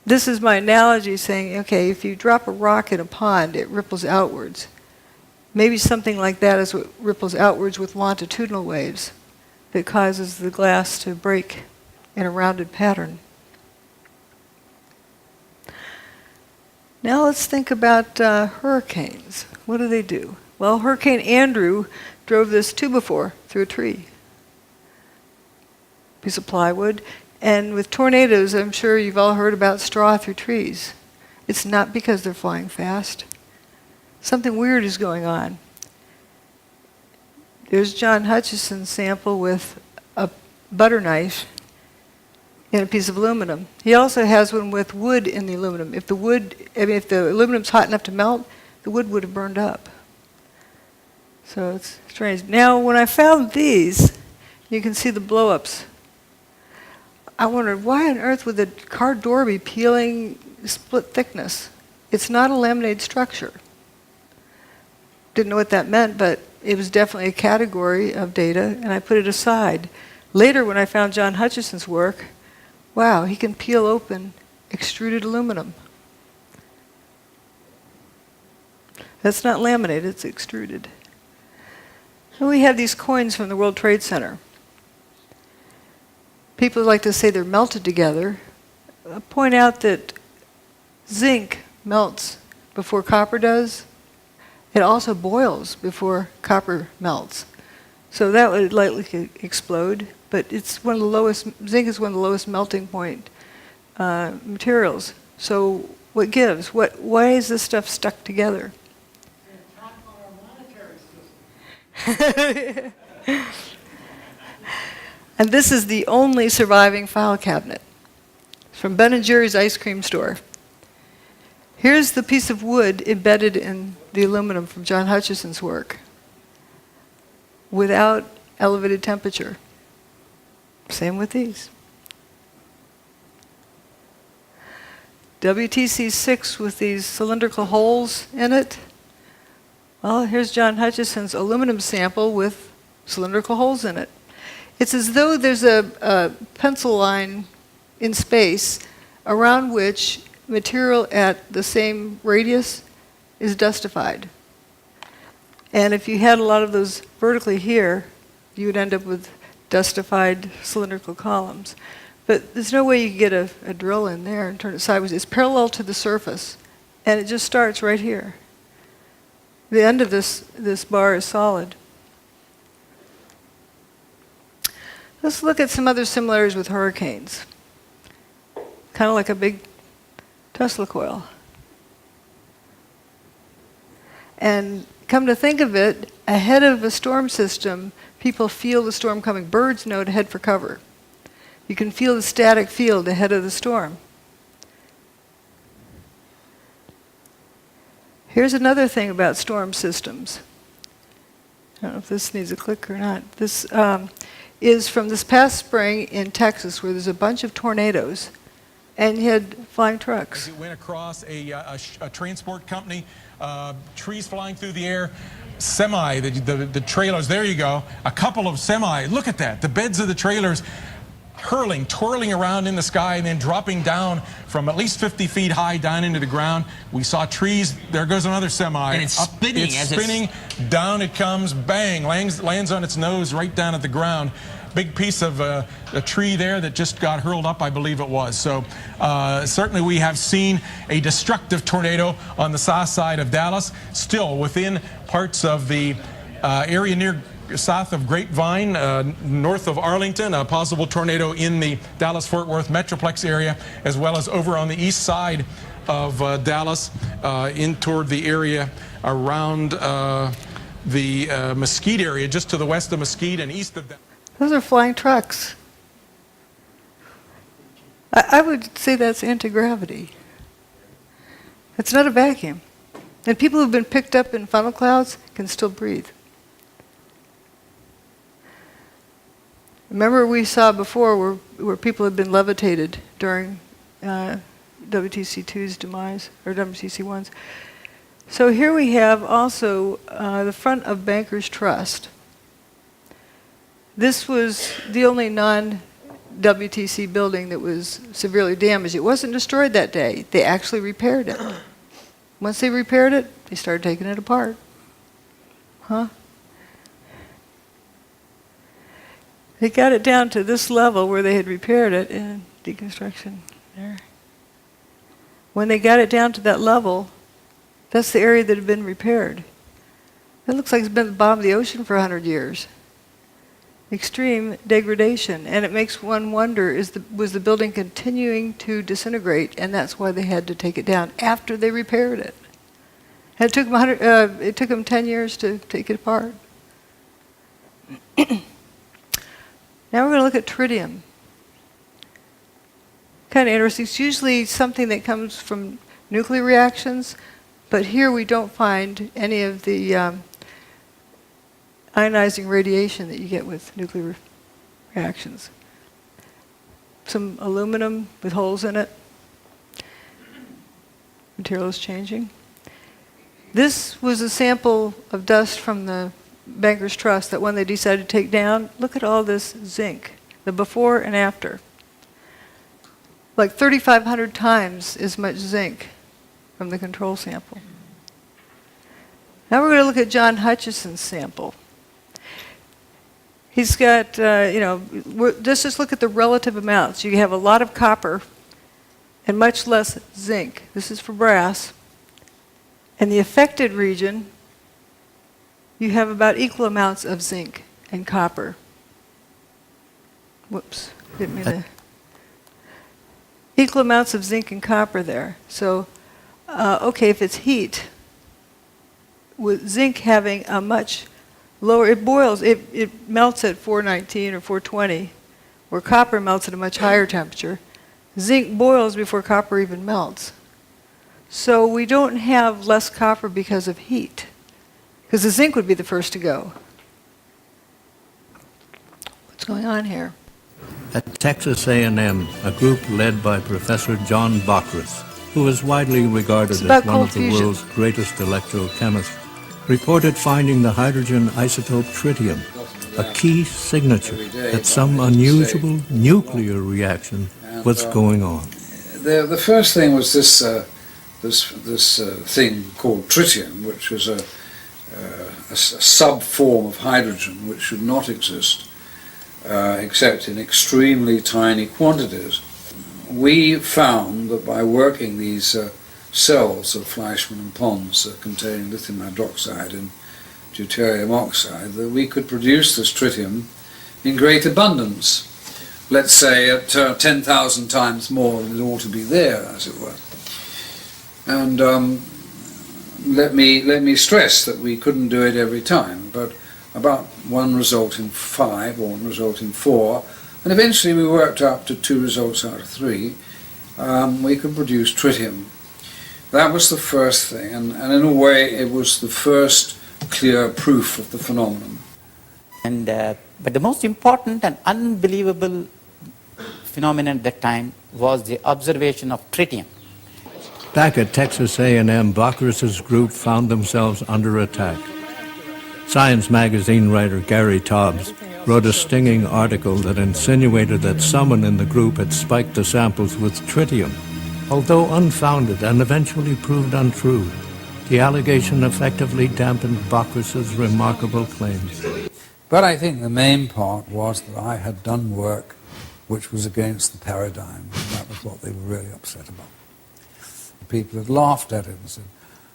This is my analogy saying, okay, if you drop a rock in a pond, it ripples outwards. Maybe something like that is what ripples outwards with longitudinal waves that causes the glass to break in a rounded pattern. Now let's think about hurricanes. What do? Well, Hurricane Andrew drove this 2x4 through a tree. Piece of plywood. And with tornadoes, I'm sure you've all heard about straw through trees. It's not because they're flying fast. Something weird is going on. There's John Hutchison's sample with a butter knife in a piece of aluminum. He also has one with wood in the aluminum. If the aluminum's hot enough to melt, the wood would have burned up. So it's strange. Now, when I found these, you can see the blow-ups. I wondered, why on earth would the car door be peeling split thickness? It's not a laminated structure. Didn't know what that meant, but it was definitely a category of data, and I put it aside. Later, when I found John Hutchison's work, wow, he can peel open extruded aluminum. That's not laminated, it's extruded. And we have these coins from the World Trade Center. People like to say they're melted together. I point out that zinc melts before copper does. It also boils before copper melts. So that would likely explode, but it's one of the lowest, zinc is one of the lowest melting point materials. So what gives? Why is this stuff stuck together? And this is the only surviving file cabinet from Ben & Jerry's ice cream store. Here's the piece of wood embedded in the aluminum from John Hutchison's work without elevated temperature. Same with these. WTC6 with these cylindrical holes in it. Well, here's John Hutchison's aluminum sample with cylindrical holes in it. It's as though there's a pencil line in space around which material at the same radius is dustified. And if you had a lot of those vertically here, you would end up with dustified cylindrical columns. But there's no way you could get a drill in there and turn it sideways. It's parallel to the surface, and it just starts right here. The end of this bar is solid. Let's look at some other similarities with hurricanes. Kind of like a big Tesla coil. And come to think of it, ahead of a storm system, people feel the storm coming. Birds know to head for cover. You can feel the static field ahead of the storm. Here's another thing about storm systems. I don't know if this needs a click or not. This is from this past spring in Texas, where there's a bunch of tornadoes, and you had flying trucks. It went across a transport company, trees flying through the air, semi, the trailers, there you go, a couple of semi, look at that, the beds of the trailers hurling, twirling around in the sky and then dropping down from at least 50 feet high down into the ground. We saw trees, there goes another semi. And it's spinning. It's spinning, down it comes, bang, lands on its nose right down at the ground. Big piece of a tree there that just got hurled up, I believe it was. So certainly we have seen a destructive tornado on the south side of Dallas, still within parts of the area near south of Grapevine, north of Arlington, a possible tornado in the Dallas-Fort Worth Metroplex area, as well as over on the east side of Dallas, in toward the area around the Mesquite area, just to the west of Mesquite and east of Dallas. Those are flying trucks. I would say that's anti-gravity. It's not a vacuum. And people who've been picked up in funnel clouds can still breathe. Remember we saw before where people had been levitated during WTC2's demise, or WTC1's. So here we have also the front of Bankers Trust. This was the only non-WTC building that was severely damaged. It wasn't destroyed that day. They actually repaired it. Once they repaired it, they started taking it apart. Huh? They got it down to this level where they had repaired it in deconstruction there. When they got it down to that level, that's the area that had been repaired. It looks like it's been at the bottom of the ocean for 100 years. Extreme degradation, and it makes one wonder, was the building continuing to disintegrate, and that's why they had to take it down after they repaired it. And it took them 10 years to take it apart. Now we're going to look at tritium. Kind of interesting. It's usually something that comes from nuclear reactions, but here we don't find any of the ionizing radiation that you get with nuclear reactions. Some aluminum with holes in it. Material is changing. This was a sample of dust from the Bankers Trust, that one they decided to take down. Look at all this zinc. the before and after. Like 3,500 times as much zinc from the control sample. Now we're going to look at John Hutchison's sample. He's got, just look at the relative amounts. You have a lot of copper and much less zinc. This is for brass. In the affected region, you have about equal amounts of zinc and copper. Whoops, didn't mean to. Equal amounts of zinc and copper there. So, okay, if it's heat, with zinc having a much lower, it boils, it melts at 419 or 420, where copper melts at a much higher temperature. Zinc boils before copper even melts. So we don't have less copper because of heat, because the zinc would be the first to go. What's going on here? At Texas A&M, a group led by Professor John Bockris, who is widely regarded as one of the world's greatest electrochemists, reported finding the hydrogen isotope tritium, a key signature that some unusual nuclear reaction was going on. The first thing was this thing called tritium, which was a sub-form of hydrogen which should not exist except in extremely tiny quantities. We found that by working these cells of Fleischmann and Pons containing lithium hydroxide and deuterium oxide, that we could produce this tritium in great abundance. Let's say at 10,000 times more than it ought to be there, as it were. And let me stress that we couldn't do it every time, but about one result in 5 or one result in 4, and eventually we worked up to 2 results out of 3. We could produce tritium. That was the first thing, and in a way it was the first clear proof of the phenomenon. And but the most important and unbelievable phenomenon at that time was the observation of tritium. Back at Texas A&M, Bockris's group found themselves under attack. Science magazine writer Gary Tobbs wrote a stinging article that insinuated that someone in the group had spiked the samples with tritium. Although unfounded and eventually proved untrue, the allegation effectively dampened Bockris's remarkable claims. But I think the main part was that I had done work which was against the paradigm, and that was what they were really upset about. People had laughed at it and said,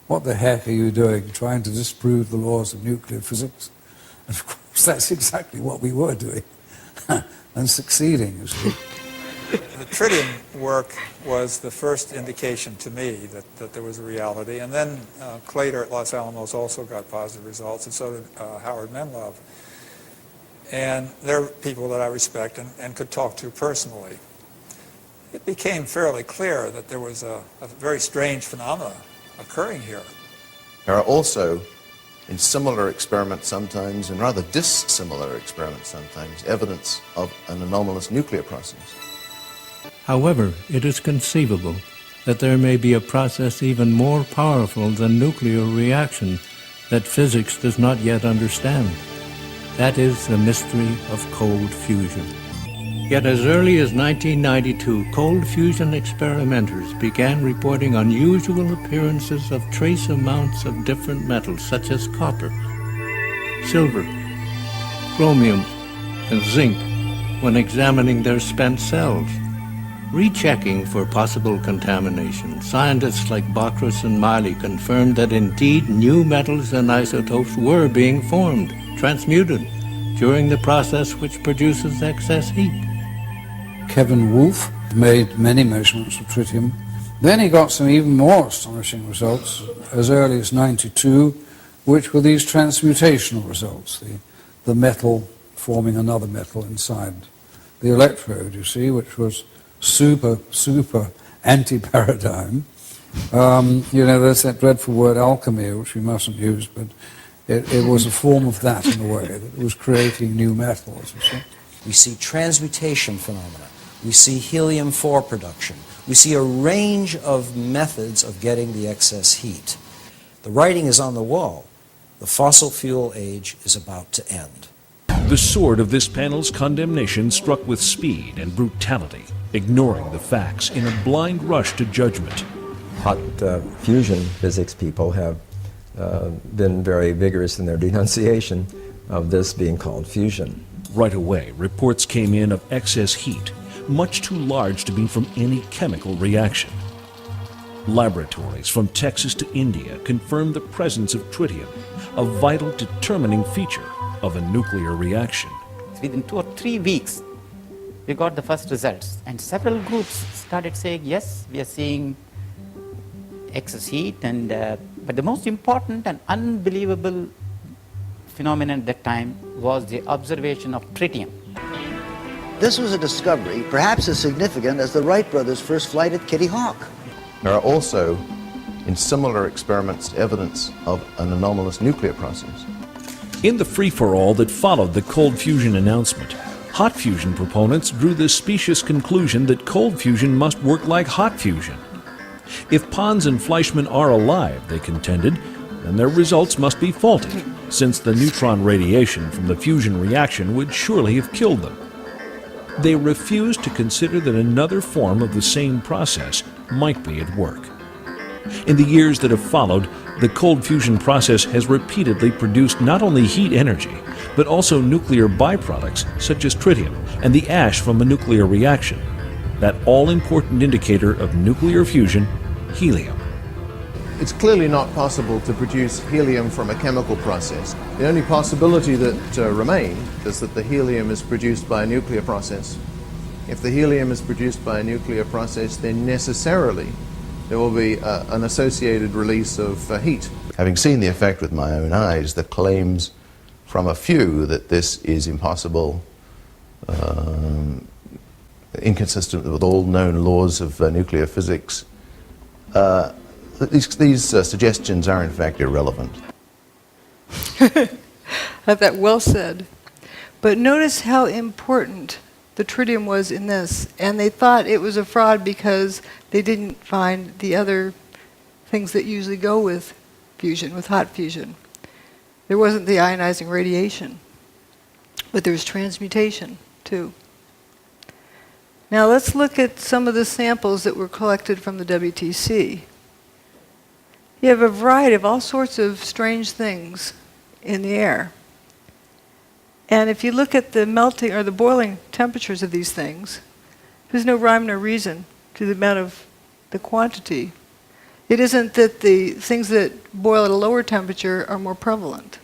"What the heck are you doing, trying to disprove the laws of nuclear physics?" And of course, that's exactly what we were doing, and succeeding, you see. The tritium work was the first indication to me that there was a reality, and then Claytor at Los Alamos also got positive results, and so did Howard Menlove. And they're people that I respect and could talk to personally. It became fairly clear that there was a very strange phenomena occurring here. There are also, in similar experiments sometimes, and rather dissimilar experiments sometimes, evidence of an anomalous nuclear process. However, it is conceivable that there may be a process even more powerful than nuclear reaction that physics does not yet understand. That is the mystery of cold fusion. Yet as early as 1992, cold fusion experimenters began reporting unusual appearances of trace amounts of different metals such as copper, silver, chromium, and zinc when examining their spent cells. Rechecking for possible contamination, scientists like Bockris and Miley confirmed that indeed new metals and isotopes were being formed, transmuted, during the process which produces excess heat. Kevin Wolf made many measurements of tritium. Then he got some even more astonishing results as early as '92, which were these transmutational results, the metal forming another metal inside the electrode, you see, which was super anti-paradigm. There's that dreadful word alchemy, which we mustn't use, but it was a form of that in a way, that it was creating new metals, you see. We see transmutation phenomena. We see helium-4 production. We see a range of methods of getting the excess heat. The writing is on the wall. The fossil fuel age is about to end. The sword of this panel's condemnation struck with speed and brutality, ignoring the facts in a blind rush to judgment. Hot fusion physics people have been very vigorous in their denunciation of this being called fusion. Right away, reports came in of excess heat, much too large to be from any chemical reaction. Laboratories from Texas to India confirmed the presence of tritium, a vital determining feature of a nuclear reaction. Within 2 or 3 weeks, we got the first results, and several groups started saying, yes, we are seeing excess heat, and but the most important and unbelievable phenomenon at that time was the observation of tritium. This was a discovery perhaps as significant as the Wright brothers' first flight at Kitty Hawk. There are also, in similar experiments, evidence of an anomalous nuclear process. In the free-for-all that followed the cold fusion announcement, hot fusion proponents drew the specious conclusion that cold fusion must work like hot fusion. If Pons and Fleischmann are alive, they contended, then their results must be faulty, since the neutron radiation from the fusion reaction would surely have killed them. They refused to consider that another form of the same process might be at work. In the years that have followed, the cold fusion process has repeatedly produced not only heat energy, but also nuclear byproducts such as tritium and the ash from a nuclear reaction, that all-important indicator of nuclear fusion, helium. It's clearly not possible to produce helium from a chemical process. The only possibility that remains is that the helium is produced by a nuclear process. If the helium is produced by a nuclear process, then necessarily there will be an associated release of heat. Having seen the effect with my own eyes, the claims from a few that this is impossible, inconsistent with all known laws of nuclear physics, these suggestions are in fact irrelevant. That well said. But notice how important the tritium was in this, and they thought it was a fraud because they didn't find the other things that usually go with fusion, with hot fusion. There wasn't the ionizing radiation, but there was transmutation too. Now let's look at some of the samples that were collected from the WTC. You have a variety of all sorts of strange things in the air. And if you look at the melting or the boiling temperatures of these things, there's no rhyme nor reason to the amount of the quantity. It isn't that the things that boil at a lower temperature are more prevalent.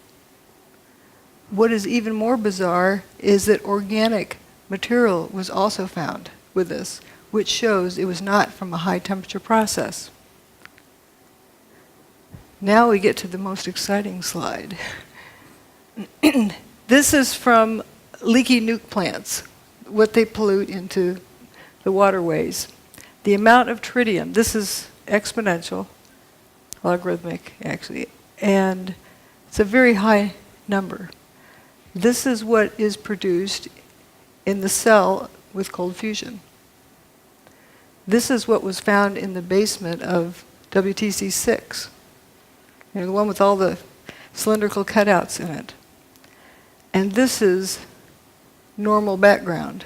What is even more bizarre is that organic material was also found with this, which shows it was not from a high temperature process. Now we get to the most exciting slide. This is from leaky nuke plants, what they pollute into the waterways. The amount of tritium, this is exponential, logarithmic actually, and it's a very high number. This is what is produced in the cell with cold fusion. This is what was found in the basement of WTC-6, the one with all the cylindrical cutouts in it. And this is normal background.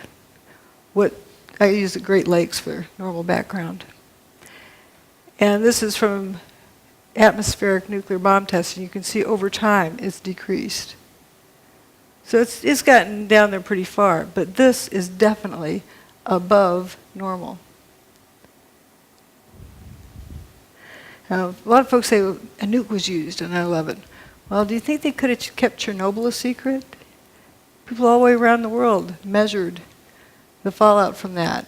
What I use the Great Lakes for normal background. And this is from atmospheric nuclear bomb testing. You can see over time it's decreased. So it's gotten down there pretty far, but this is definitely above normal. Now, a lot of folks say a nuke was used on 9/11. Well, do you think they could have kept Chernobyl a secret? People all the way around the world measured the fallout from that.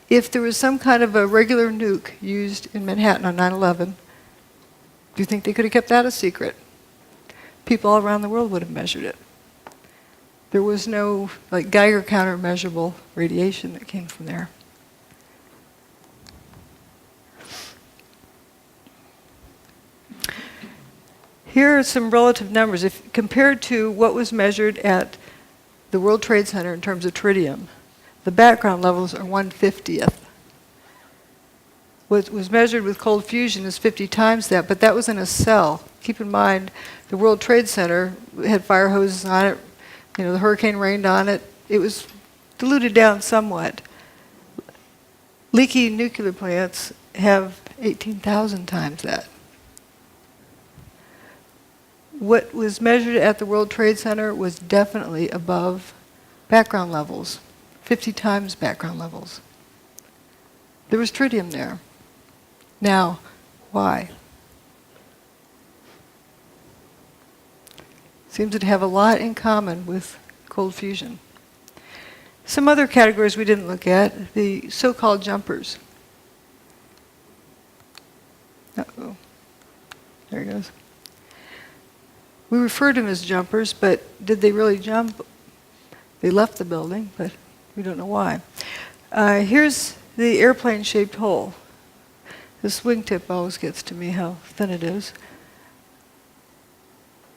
If there was some kind of a regular nuke used in Manhattan on 9/11, do you think they could have kept that a secret? People all around the world would have measured it. There was no like Geiger counter measurable radiation that came from there. Here are some relative numbers. If compared to what was measured at the World Trade Center in terms of tritium, the background levels are 1/50th. What was measured with cold fusion is 50 times that, but that was in a cell. Keep in mind, the World Trade Center had fire hoses on it, The hurricane rained on it. It was diluted down somewhat. Leaky nuclear plants have 18,000 times that. What was measured at the World Trade Center was definitely above background levels, 50 times background levels. There was tritium there. Now, why? Seems to have a lot in common with cold fusion. Some other categories we didn't look at, the so-called jumpers. Uh-oh. There he goes. We referred to them as jumpers, but did they really jump? They left the building, but we don't know why. Here's the airplane-shaped hole. This wingtip always gets to me, how thin it is.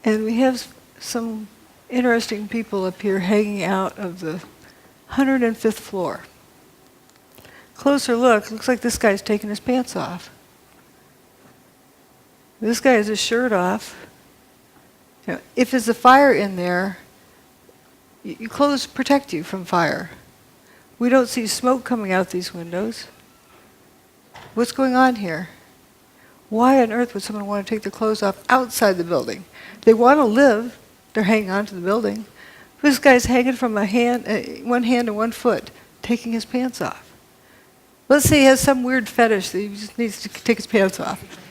And we have some interesting people up here hanging out of the 105th floor. Closer look, looks like this guy's taking his pants off. This guy has his shirt off. If there's a fire in there, your clothes protect you from fire. We don't see smoke coming out these windows. What's going on here? Why on earth would someone want to take their clothes off outside the building? They want to live. They're hanging on to the building. This guy's hanging from one hand and one foot, taking his pants off. Let's say he has some weird fetish that he just needs to take his pants off.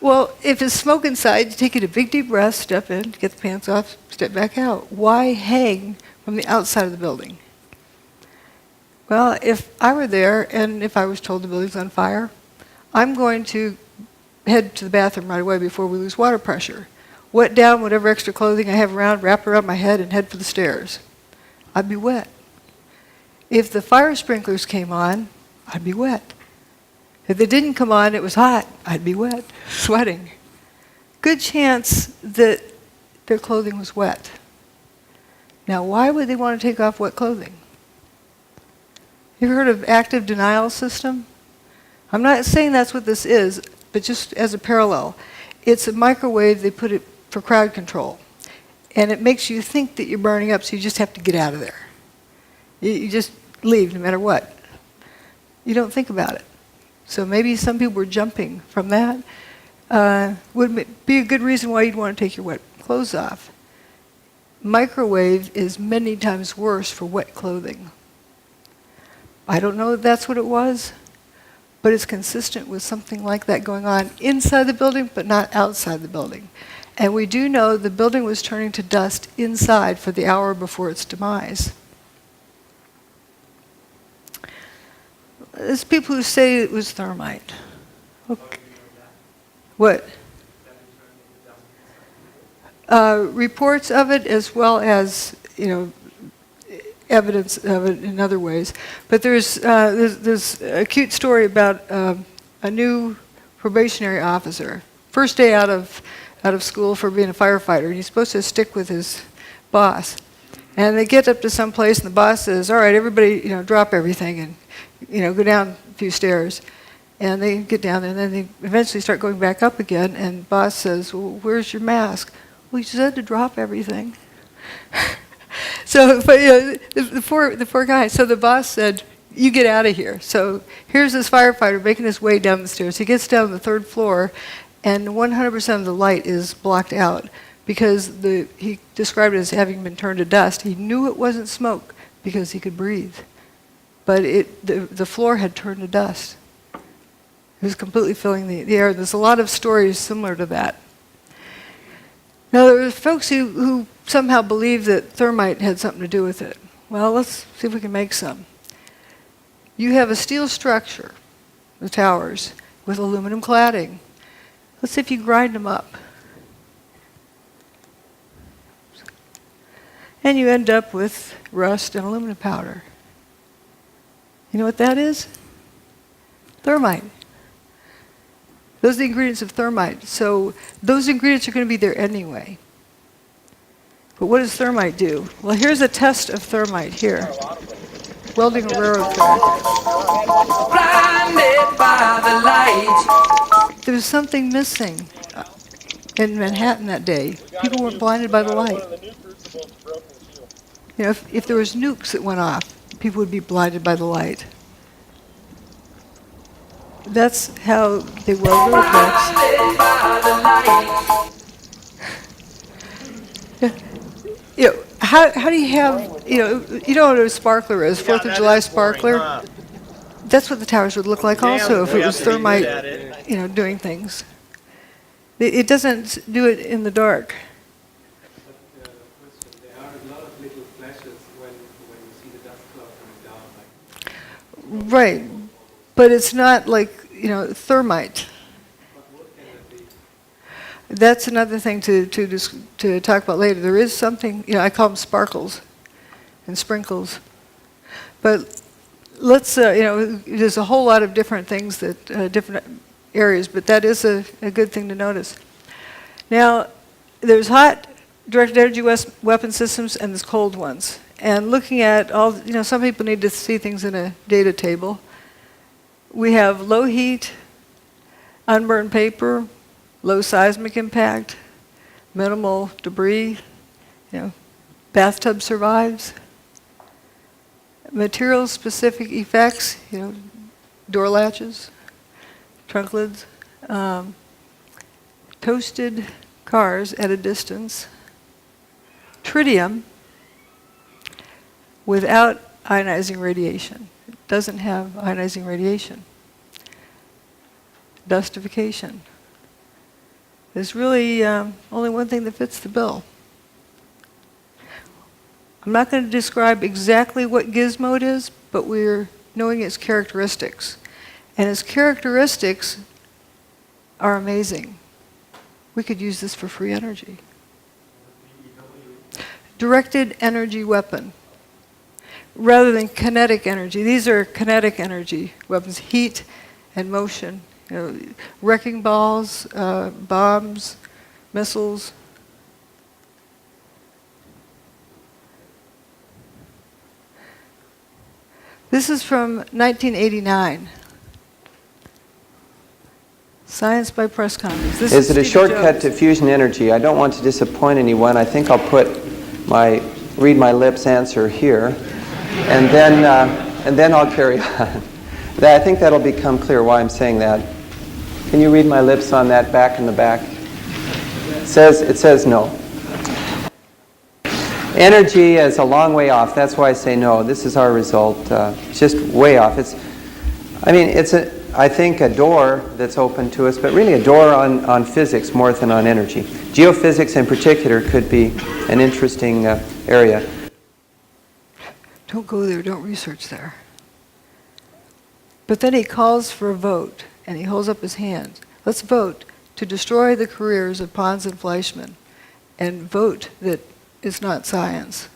Well, if there's smoke inside, you take a big deep breath, step in, get the pants off, step back out. Why hang from the outside of the building? Well, if I were there and if I was told the building's on fire, I'm going to head to the bathroom right away before we lose water pressure. Wet down whatever extra clothing I have around, wrap it around my head, and head for the stairs. I'd be wet. If the fire sprinklers came on, I'd be wet. If they didn't come on, it was hot, I'd be wet, sweating. Good chance that their clothing was wet. Now, why would they want to take off wet clothing? You heard of active denial system? I'm not saying that's what this is, but just as a parallel. It's a microwave, they put it for crowd control. And it makes you think that you're burning up, so you just have to get out of there. You just leave no matter what. You don't think about it. So maybe some people were jumping from that. Would be a good reason why you'd want to take your wet clothes off. Microwave is many times worse for wet clothing. I don't know if that's what it was, but it's consistent with something like that going on inside the building, but not outside the building. And we do know the building was turning to dust inside for the hour before its demise. There's people who say it was thermite. Okay. What? Reports of it, as well as evidence of it in other ways. But there's a cute story about a new probationary officer, first day out of school for being a firefighter, and he's supposed to stick with his boss. And they get up to some place, and the boss says, "All right, everybody, drop everything and go down a few stairs." And they get down there, and then they eventually start going back up again. And the boss says, "Well, where's your mask?" "Well, you said to drop everything." So, but the poor guy. So the boss said, "You get out of here." So here's this firefighter making his way down the stairs. He gets down to the third floor, and 100% of the light is blocked out because he described it as having been turned to dust. He knew it wasn't smoke because he could breathe, but the floor had turned to dust. It was completely filling the air. There's a lot of stories similar to that. Now, there were folks who somehow believe that thermite had something to do with it. Well, let's see if we can make some. You have a steel structure, the towers, with aluminum cladding. Let's see if you grind them up. And you end up with rust and aluminum powder. You know what that is? Thermite. Those are the ingredients of thermite. So those ingredients are going to be there anyway. But what does thermite do? Well, here's a test of thermite here. Welding a railroad track. Blinded by the light. There was something missing in Manhattan that day. People weren't blinded by the light. You know, if there was nukes that went off, people would be blinded by the light. That's how they weld earthquakes. You know, how do you have, you know what a sparkler is, 4th of July sparkler? That's what the towers would look like also if it was thermite, you know, doing things. It doesn't do it in the dark. There are a lot of little flashes when you see the dust cloud coming down. Right, but it's not like, you know, thermite. That's another thing to talk about later. There is something, you know, I call them sparkles and sprinkles. But let's, you know, there's a whole lot of different things that, different areas, but that is a good thing to notice. Now, there's hot directed energy weapon systems and there's cold ones. And looking at all, you know, some people need to see things in a data table. We have low heat, unburned paper, low seismic impact, minimal debris, you know, bathtub survives. Material-specific effects, you know, door latches, trunk lids, toasted cars at a distance, tritium without ionizing radiation. It doesn't have ionizing radiation. Dustification. There's really only one thing that fits the bill. I'm not going to describe exactly what gizmo it is, but we're knowing its characteristics. And its characteristics are amazing. We could use this for free energy. Directed energy weapon. Rather than kinetic energy. These are kinetic energy weapons, heat and motion. You know, wrecking balls, bombs, missiles. This is from 1989. Science by Press Conference. Is it a shortcut to fusion energy? I don't want to disappoint anyone. I think I'll read my lips answer here, and then I'll carry on. I think that'll become clear why I'm saying that. Can you read my lips on that back in the back? It says no. Energy is a long way off. That's why I say no. This is our result. It's just way off. It's I think a door that's open to us, but really a door on physics more than on energy. Geophysics in particular could be an interesting area. Don't go there. Don't research there. But then he calls for a vote, and he holds up his hand. Let's vote to destroy the careers of Pons and Fleischmann, and vote that it's not science.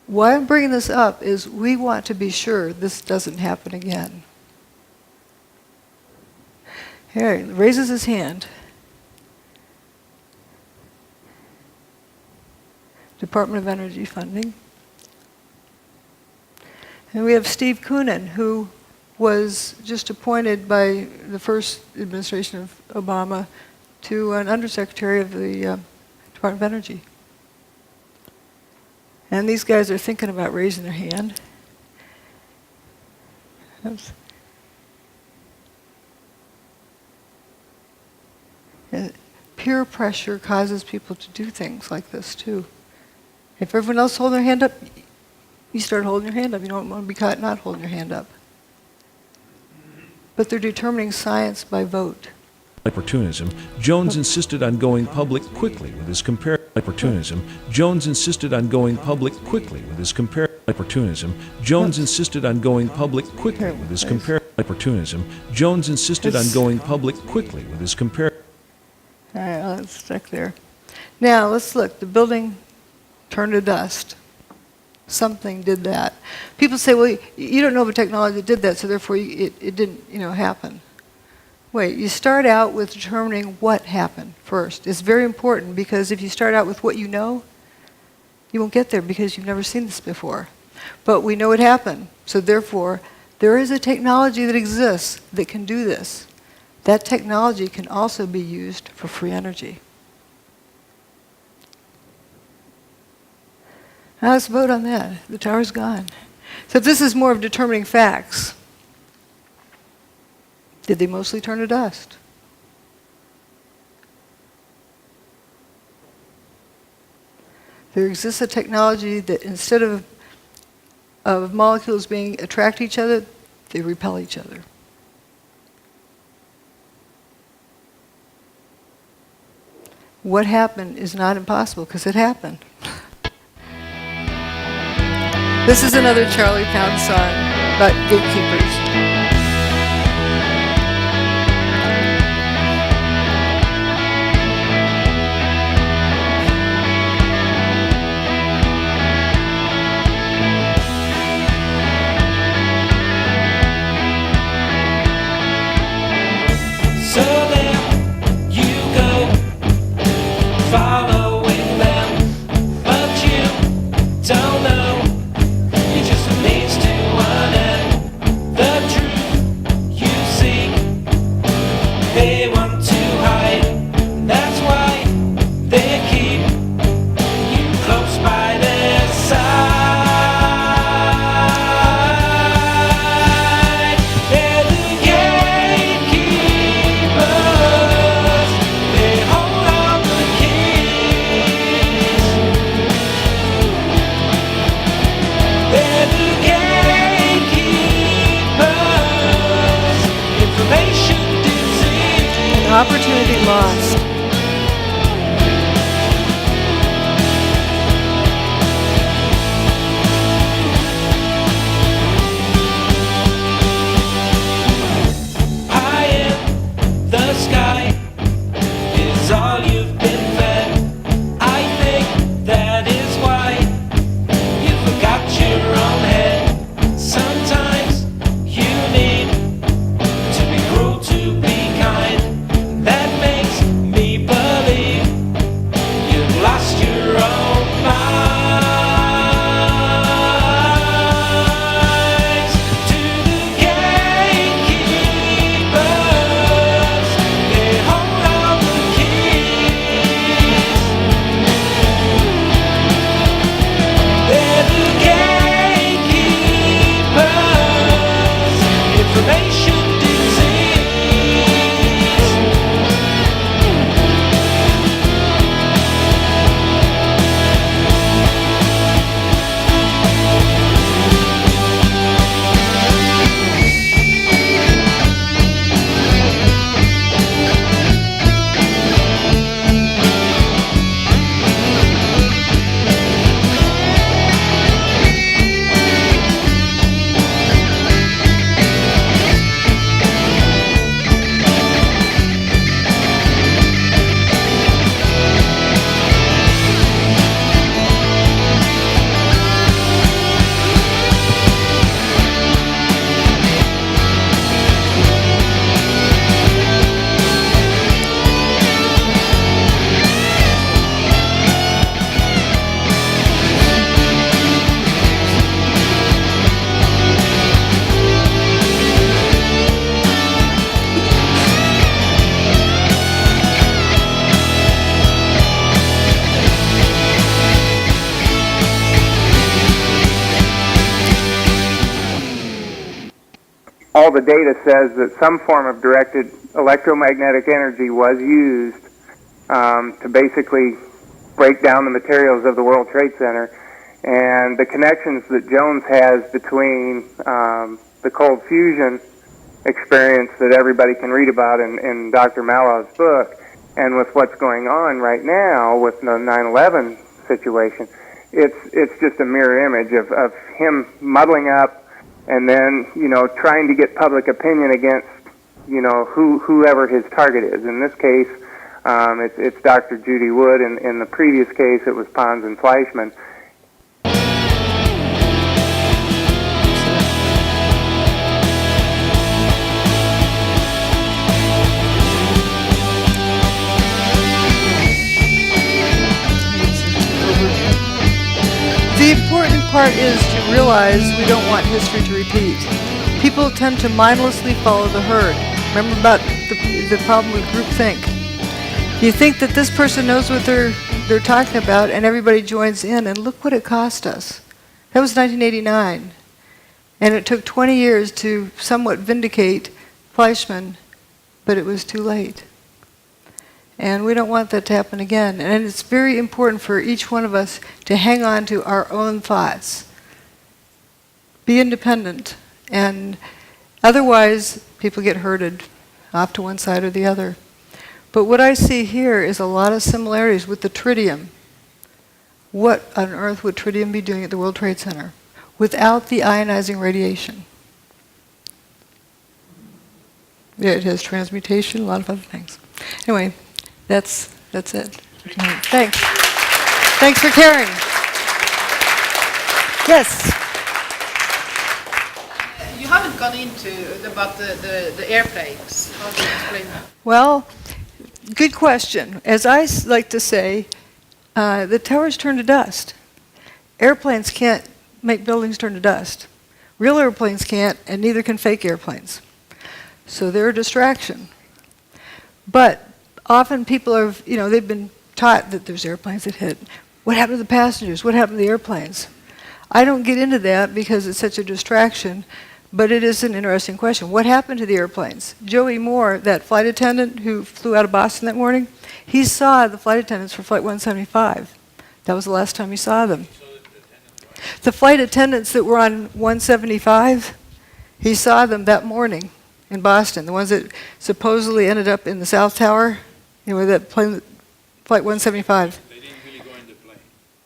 Why I'm bringing this up is we want to be sure this doesn't happen again. Here, he raises his hand. Department of Energy funding. And we have Steve Koonin, who was just appointed by the first administration of Obama to an undersecretary of the Department of Energy. And these guys are thinking about raising their hand. Oops. And peer pressure causes people to do things like this too. If everyone else holds their hand up, you start holding your hand up. You don't want to be caught not holding your hand up. But they're determining science by vote. Opportunism, Jones insisted on going public quickly with his opportunism. Jones insisted on going public quickly with his opportunism. Jones insisted on going public quickly with his opportunism. Jones insisted on going public quickly with his All right, well, it's stuck there. Now let's look. The building turned to dust. Something did that. People say, well, you don't know of a technology that did that, so therefore it didn't, happen. Wait, you start out with determining what happened first. It's very important because if you start out with what you know, you won't get there because you've never seen this before. But we know it happened, so therefore there is a technology that exists that can do this. That technology can also be used for free energy. Now let's vote on that. The tower's gone. So this is more of determining facts. Did they mostly turn to dust? There exists a technology that instead of molecules being attract each other, they repel each other. What happened is not impossible because it happened. This is another Charlie Pound song about gatekeepers. So there you go, following them, but you don't know, it just leads to an end. The truth you seek, they want to hide, that's why they keep you close by their side. They're the gatekeepers, they hold all the keys. They're the gatekeepers, information disease. An opportunity lost. High in the sky is all you've been fed. I think that is why you forgot your own head. Sometimes you need to be cruel to be kind. That makes me believe you've lost your own minds. To the gatekeepers, they hold all the keys. They're the gatekeepers, information disease. All the data says that some form of directed electromagnetic energy was used to basically break down the materials of the World Trade Center. And the connections that Jones has between the cold fusion experience that everybody can read about in Dr. Malov's book and with what's going on right now with the 9/11 situation, it's just a mirror image of him muddling up and then, trying to get public opinion against, whoever his target is. In this case, it's Dr. Judy Wood. In the previous case, it was Pons and Fleischman. The important part is to realize we don't want history to repeat. People tend to mindlessly follow the herd. Remember about the problem with groupthink. You think that this person knows what they're they're talking about, and everybody joins in, and look what it cost us. That was 1989. And it took 20 years to somewhat vindicate Fleischmann, but it was too late. And we don't want that to happen again. And it's very important for each one of us to hang on to our own thoughts. Be independent. And otherwise, people get herded off to one side or the other. But what I see here is a lot of similarities with the tritium. What on earth would tritium be doing at the World Trade Center without the ionizing radiation? Yeah, it has transmutation, a lot of other things. Anyway, that's it. Thanks. Thanks for caring. Yes. You haven't gone into about the airplanes. How do you explain that? Well, good question. As I like to say, the towers turn to dust. Airplanes can't make buildings turn to dust. Real airplanes can't, and neither can fake airplanes. So they're a distraction. But often people are, they've been taught that there's airplanes that hit. What happened to the passengers? What happened to the airplanes? I don't get into that because it's such a distraction, but it is an interesting question. What happened to the airplanes? Joey Moore, that flight attendant who flew out of Boston that morning, he saw the flight attendants for Flight 175. That was the last time he saw them. The flight attendants that were on 175, he saw them that morning in Boston, the ones that supposedly ended up in the South Tower, that plane, Flight 175. They didn't really go in the plane.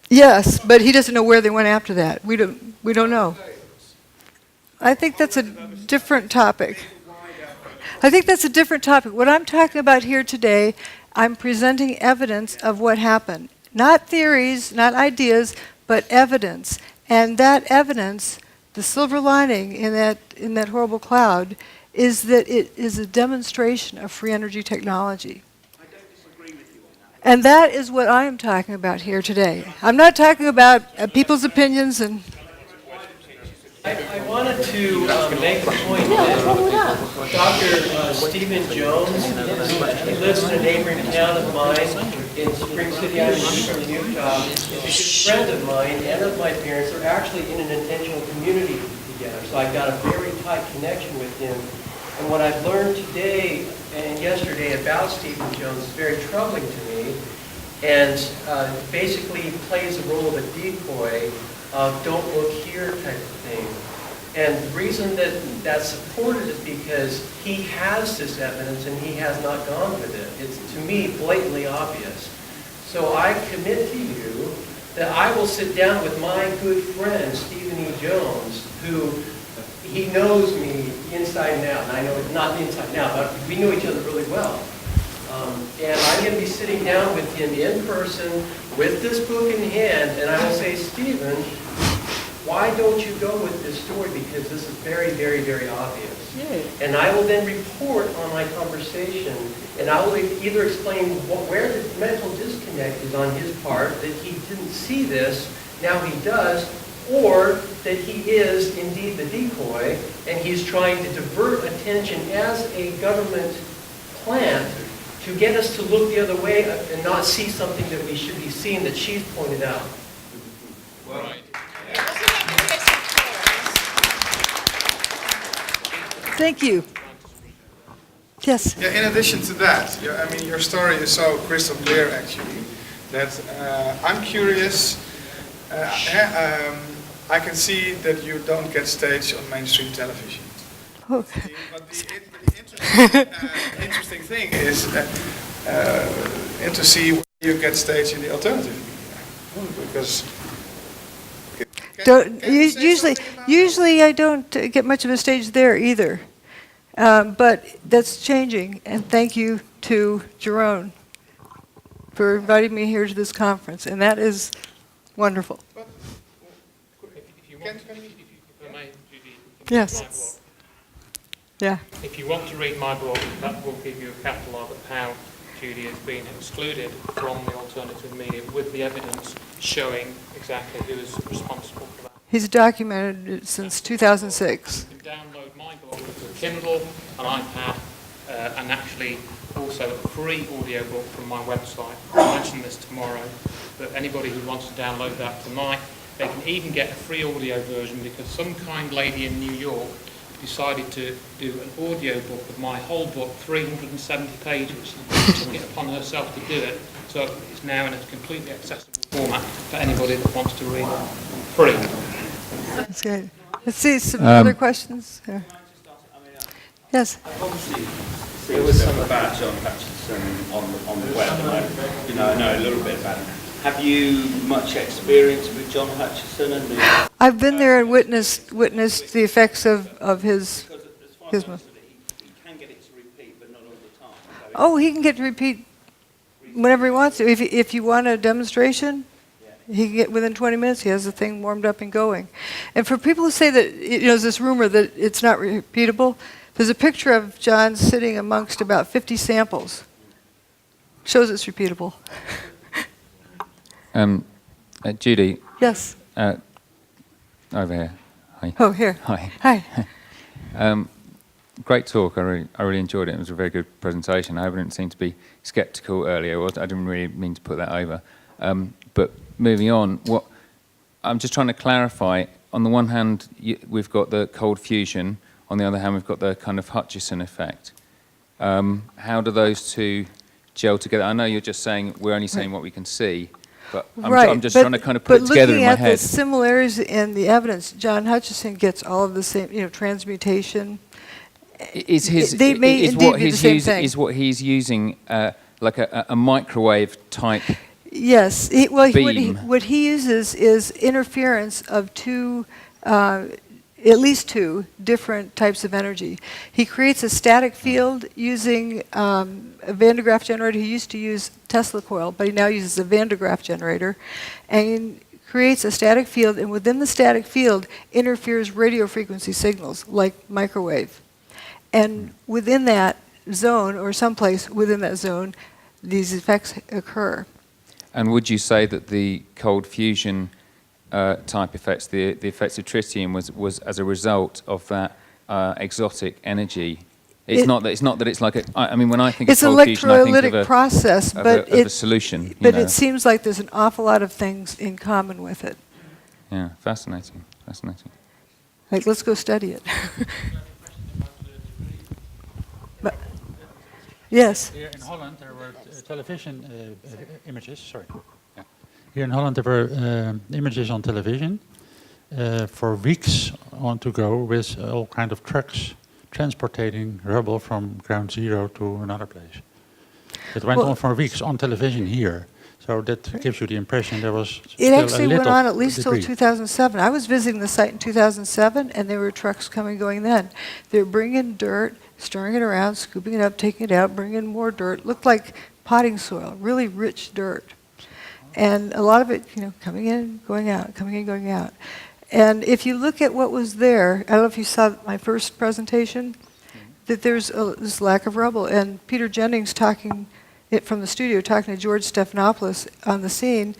Yes, but he doesn't know where they went after that. We don't know. I think that's a different topic. What I'm talking about here today, I'm presenting evidence of what happened. Not theories, not ideas, but evidence. And that evidence, the silver lining in that horrible cloud, is that it is a demonstration of free energy technology. I don't disagree with you on that. And that is what I am talking about here today. I'm not talking about people's opinions and... I wanted to make the point that Dr. Stephen Jones, he lives in a neighboring town of mine in Spring City, Eastern Utah, is a good friend of mine and of my parents. They're actually in an intentional community together, so I got a very tight connection with him. And what I've learned today and yesterday about Stephen Jones is very troubling to me, and basically plays the role of a decoy, don't look here type of thing. And the reason that that's supported is because he has this evidence and he has not gone with it. It's, to me, blatantly obvious. So I commit to you that I will sit down with my good friend, Stephen E. Jones, who he knows me inside and out. And I know it not inside and out, but we know each other really well. And I'm going to be sitting down with him in person with this book in hand, and I will say, Stephen, why don't you go with this story? Because this is very, very, very obvious. Yeah. And I will then report on my conversation, and I will either explain where the mental disconnect is on his part, that he didn't see this, now he does, or that he is indeed the decoy, and he's trying to divert attention as a government plant to get us to look the other way and not see something that we should be seeing that she's pointed out. Right. Thank you. Yes? Yeah, in addition to that, your story is so crystal clear, actually, that I'm curious. I can see that you don't get staged on mainstream television. Oh. But the interesting thing is to see where you get staged in the alternative media. Because usually I don't get much of a stage there either. But that's changing, and thank you to Jerome for inviting me here to this conference, and that is wonderful. Yes. Yeah. If you want to read my book, that will give you a catalogue of how Judy has been excluded from the alternative media with the evidence showing exactly who is responsible for that. He's documented it since 2006. You can download my book to Kindle, an iPad, and actually also a free audiobook from my website. I'll mention this tomorrow. But anybody who wants to download that tonight, they can even get a free audio version because some kind lady in New York decided to do an audio book of my whole book, 370 pages. She took it upon herself to do it, so it's now in a completely accessible format for anybody that wants to read it free. That's good. Let's see some other questions. There. Yes. Obviously, there was some about John Hutchinson on the web, and I know a little bit about him. Have you much experience with John Hutchinson and the? I've been there and witnessed the effects of his. He can get it to repeat, but not all the time. Oh, he can get to repeat whenever he wants to. If you want a demonstration, he can get within 20 minutes. He has the thing warmed up and going. And for people who say that there's this rumor that it's not repeatable, there's a picture of John sitting amongst about 50 samples. Shows it's repeatable. Judy. Yes. Over here. Hi. Oh, here. Hi. Hi. Great talk. I really enjoyed it. It was a very good presentation. I didn't seem to be sceptical earlier. I didn't really mean to put that over. But moving on, I'm just trying to clarify. On the one hand, we've got the cold fusion. On the other hand, we've got the kind of Hutchison effect. How do those two gel together? I know you're just saying we're only saying what we can see. But I'm just trying to kind of put it together in my head. But looking at the similarities in the evidence, John Hutchison gets all of the same, transmutation. They may indeed be the same thing. Is what he's using like a microwave type Yes. beam. What he uses is interference of at least two different types of energy. He creates a static field using a Van de Graaff generator. He used to use Tesla coil, but he now uses a Van de Graaff generator, and creates a static field, and within the static field interferes radio frequency signals like microwave. And within that zone, or someplace within that zone, these effects occur. And would you say that the cold fusion type effects, the effects of tritium, was as a result of that exotic energy? It's not that it's like I mean, when I think of cold fusion, I think of a process, but a solution. But it seems like there's an awful lot of things in common with it. Yeah, fascinating. Like, let's go study it. But, yes. Here in Holland, there were television images. Sorry. Yeah. Here in Holland, there were images on television for weeks on to go with all kind of trucks transporting rubble from ground zero to another place. It went on for weeks on television here. So that gives you the impression there was It actually went on at least debris. till 2007. I was visiting the site in 2007, and there were trucks coming and going then. They were bringing dirt, stirring it around, scooping it up, taking it out, bringing in more dirt. Looked like potting soil, really rich dirt. And a lot of it, coming in, going out, coming in, going out. And if you look at what was there, I don't know if you saw my first presentation, that there's this lack of rubble. And Peter Jennings talking from the studio, talking to George Stephanopoulos on the scene,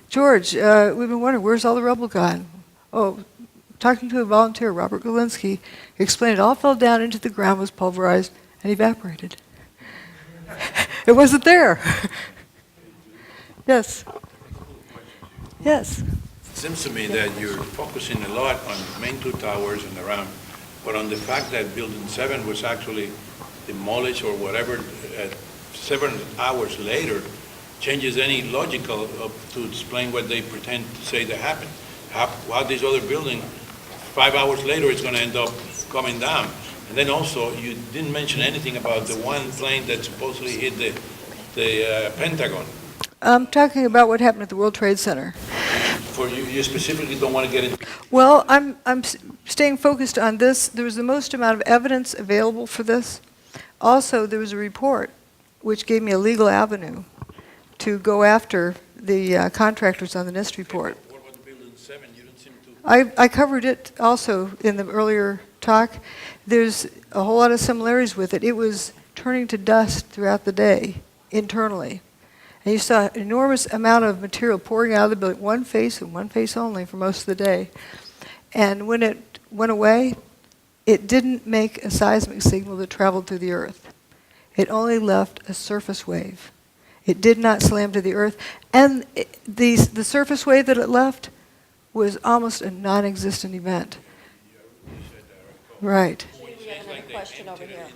George, we've been wondering, where's all the rubble gone? Oh, talking to a volunteer, Robert Galinsky, explained it all fell down into the ground, was pulverized, and evaporated. It wasn't there. Yes. Yes. It seems to me that you're focusing a lot on the main two towers and around, but on the fact that Building 7 was actually demolished or whatever 7 hours later changes any logical to explain what they pretend to say that happened. How this other building, 5 hours later, is going to end up coming down. And then also, you didn't mention anything about the one plane that supposedly hit the Pentagon. I'm talking about what happened at the World Trade Center. For you specifically don't want to get into. Well, I'm staying focused on this. There was the most amount of evidence available for this. Also, there was a report which gave me a legal avenue to go after the contractors on the NIST report. What about the Building 7? You don't seem to. I covered it also in the earlier talk. There's a whole lot of similarities with it. It was turning to dust throughout the day internally. And you saw an enormous amount of material pouring out of the building, one face and one face only for most of the day. And when it went away, it didn't make a seismic signal that traveled through the earth. It only left a surface wave. It did not slam to the earth. And the surface wave that it left was almost a non-existent event. Right. Question over here.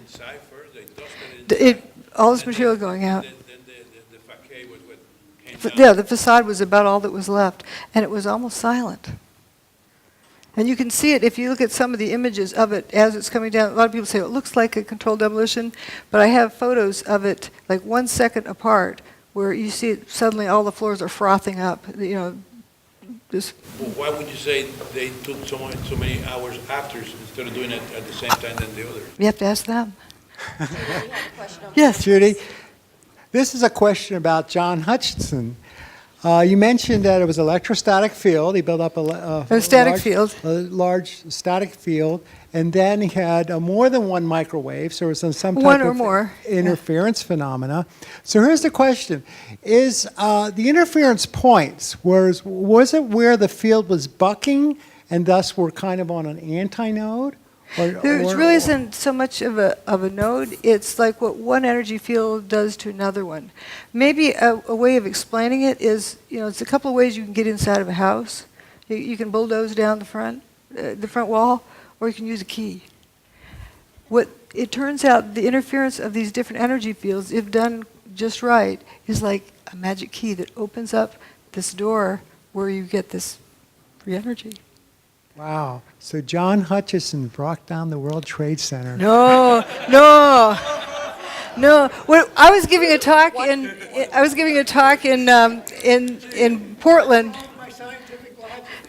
All this material going out. Yeah, the facade was about all that was left, and it was almost silent. And you can see it if you look at some of the images of it as it's coming down. A lot of people say it looks like a controlled demolition, but I have photos of it like 1 second apart where you see it, suddenly all the floors are frothing up. Just. Well, why would you say they took so many hours after instead of doing it at the same time than the other? You have to ask them. Yes, Judy. This is a question about John Hutchinson. You mentioned that it was electrostatic field. He built up a large static field, and then he had more than one microwave, so there was some type of interference phenomena. So here's the question. Is the interference points, was it where the field was bucking and thus we're kind of on an antinode? There really isn't so much of a node. It's like what one energy field does to another one. Maybe a way of explaining it is, it's a couple of ways you can get inside of a house. You can bulldoze down the front wall, or you can use a key. What it turns out, the interference of these different energy fields, if done just right, is like a magic key that opens up this door where you get this free energy. Wow. So John Hutchison brought down the World Trade Center. No. Well, I was giving a talk in Portland.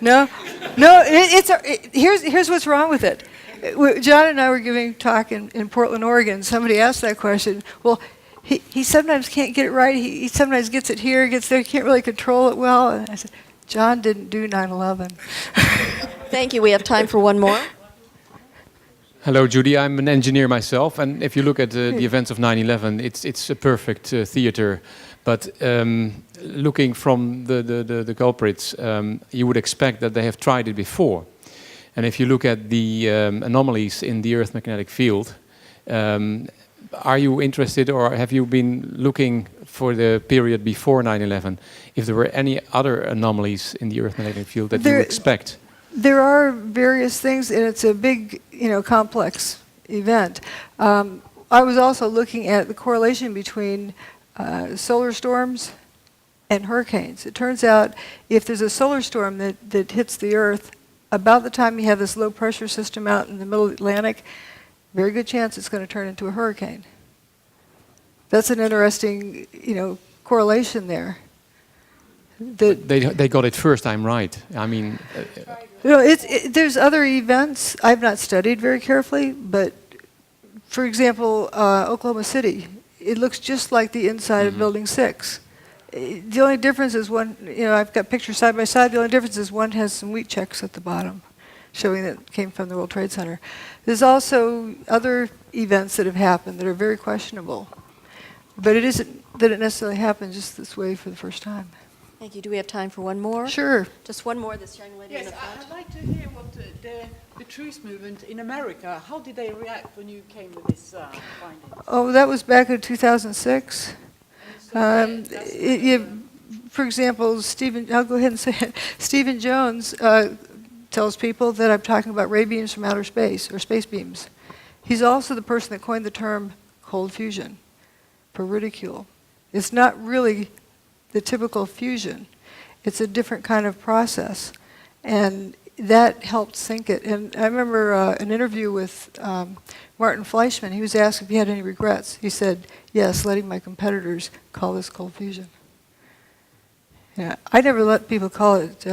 No. Here's what's wrong with it. John and I were giving a talk in Portland, Oregon. Somebody asked that question. Well, he sometimes can't get it right. He sometimes gets it here, gets there. He can't really control it well. And I said, John didn't do 9/11. Thank you. We have time for one more. Hello, Judy. I'm an engineer myself, and if you look at the events of 9/11, it's a perfect theater. But looking from the culprits, you would expect that they have tried it before. And if you look at the anomalies in the Earth magnetic field, are you interested, or have you been looking for the period before 9/11, if there were any other anomalies in the Earth magnetic field that you expect? There are various things, and it's a big, complex event. I was also looking at the correlation between solar storms and hurricanes. It turns out if there's a solar storm that hits the Earth, about the time you have this low pressure system out in the middle of the Atlantic, very good chance it's going to turn into a hurricane. That's an interesting, correlation there. They got it first time right. I mean... there's other events I've not studied very carefully, but for example, Oklahoma City, it looks just like the inside of Building 6. The only difference is one, I've got pictures side by side, the only difference is one has some wheat checks at the bottom, showing that it came from the World Trade Center. There's also other events that have happened that are very questionable, but it isn't that it necessarily happened just this way for the first time. Thank you. Do we have time for one more? Sure. Just one more, this young lady in the front. I'd like to hear what the truth movement in America, how did they react when you came with this finding? Oh, that was back in 2006. For example, I'll go ahead and say it. Stephen Jones tells people that I'm talking about ray beams from outer space, or space beams. He's also the person that coined the term cold fusion for ridicule. It's not really the typical fusion. It's a different kind of process. And that helped sink it. And I remember an interview with Martin Fleischmann. He was asked if he had any regrets. He said, yes, letting my competitors call this cold fusion. Yeah, I never let people call it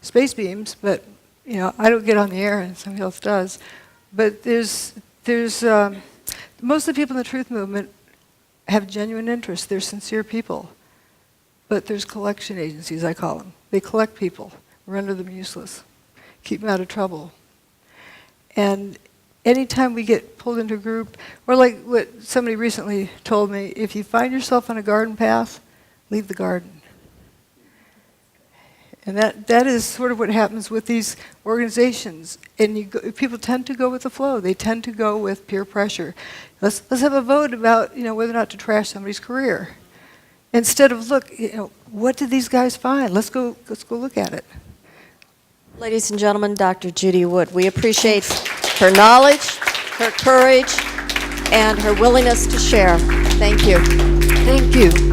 space beams, but I don't get on the air and somebody else does. But there's most of the people in the truth movement have genuine interest. They're sincere people. But there's collection agencies, I call them. They collect people, render them useless, keep them out of trouble. And anytime we get pulled into a group, or like what somebody recently told me, if you find yourself on a garden path, leave the garden. And that is sort of what happens with these organizations. And people tend to go with the flow. They tend to go with peer pressure. Let's have a vote about whether or not to trash somebody's career. instead of look, what did these guys find? Let's go look at it. Ladies and gentlemen, Dr. Judy Wood, we appreciate her knowledge, her courage, and her willingness to share. Thank you. Thank you.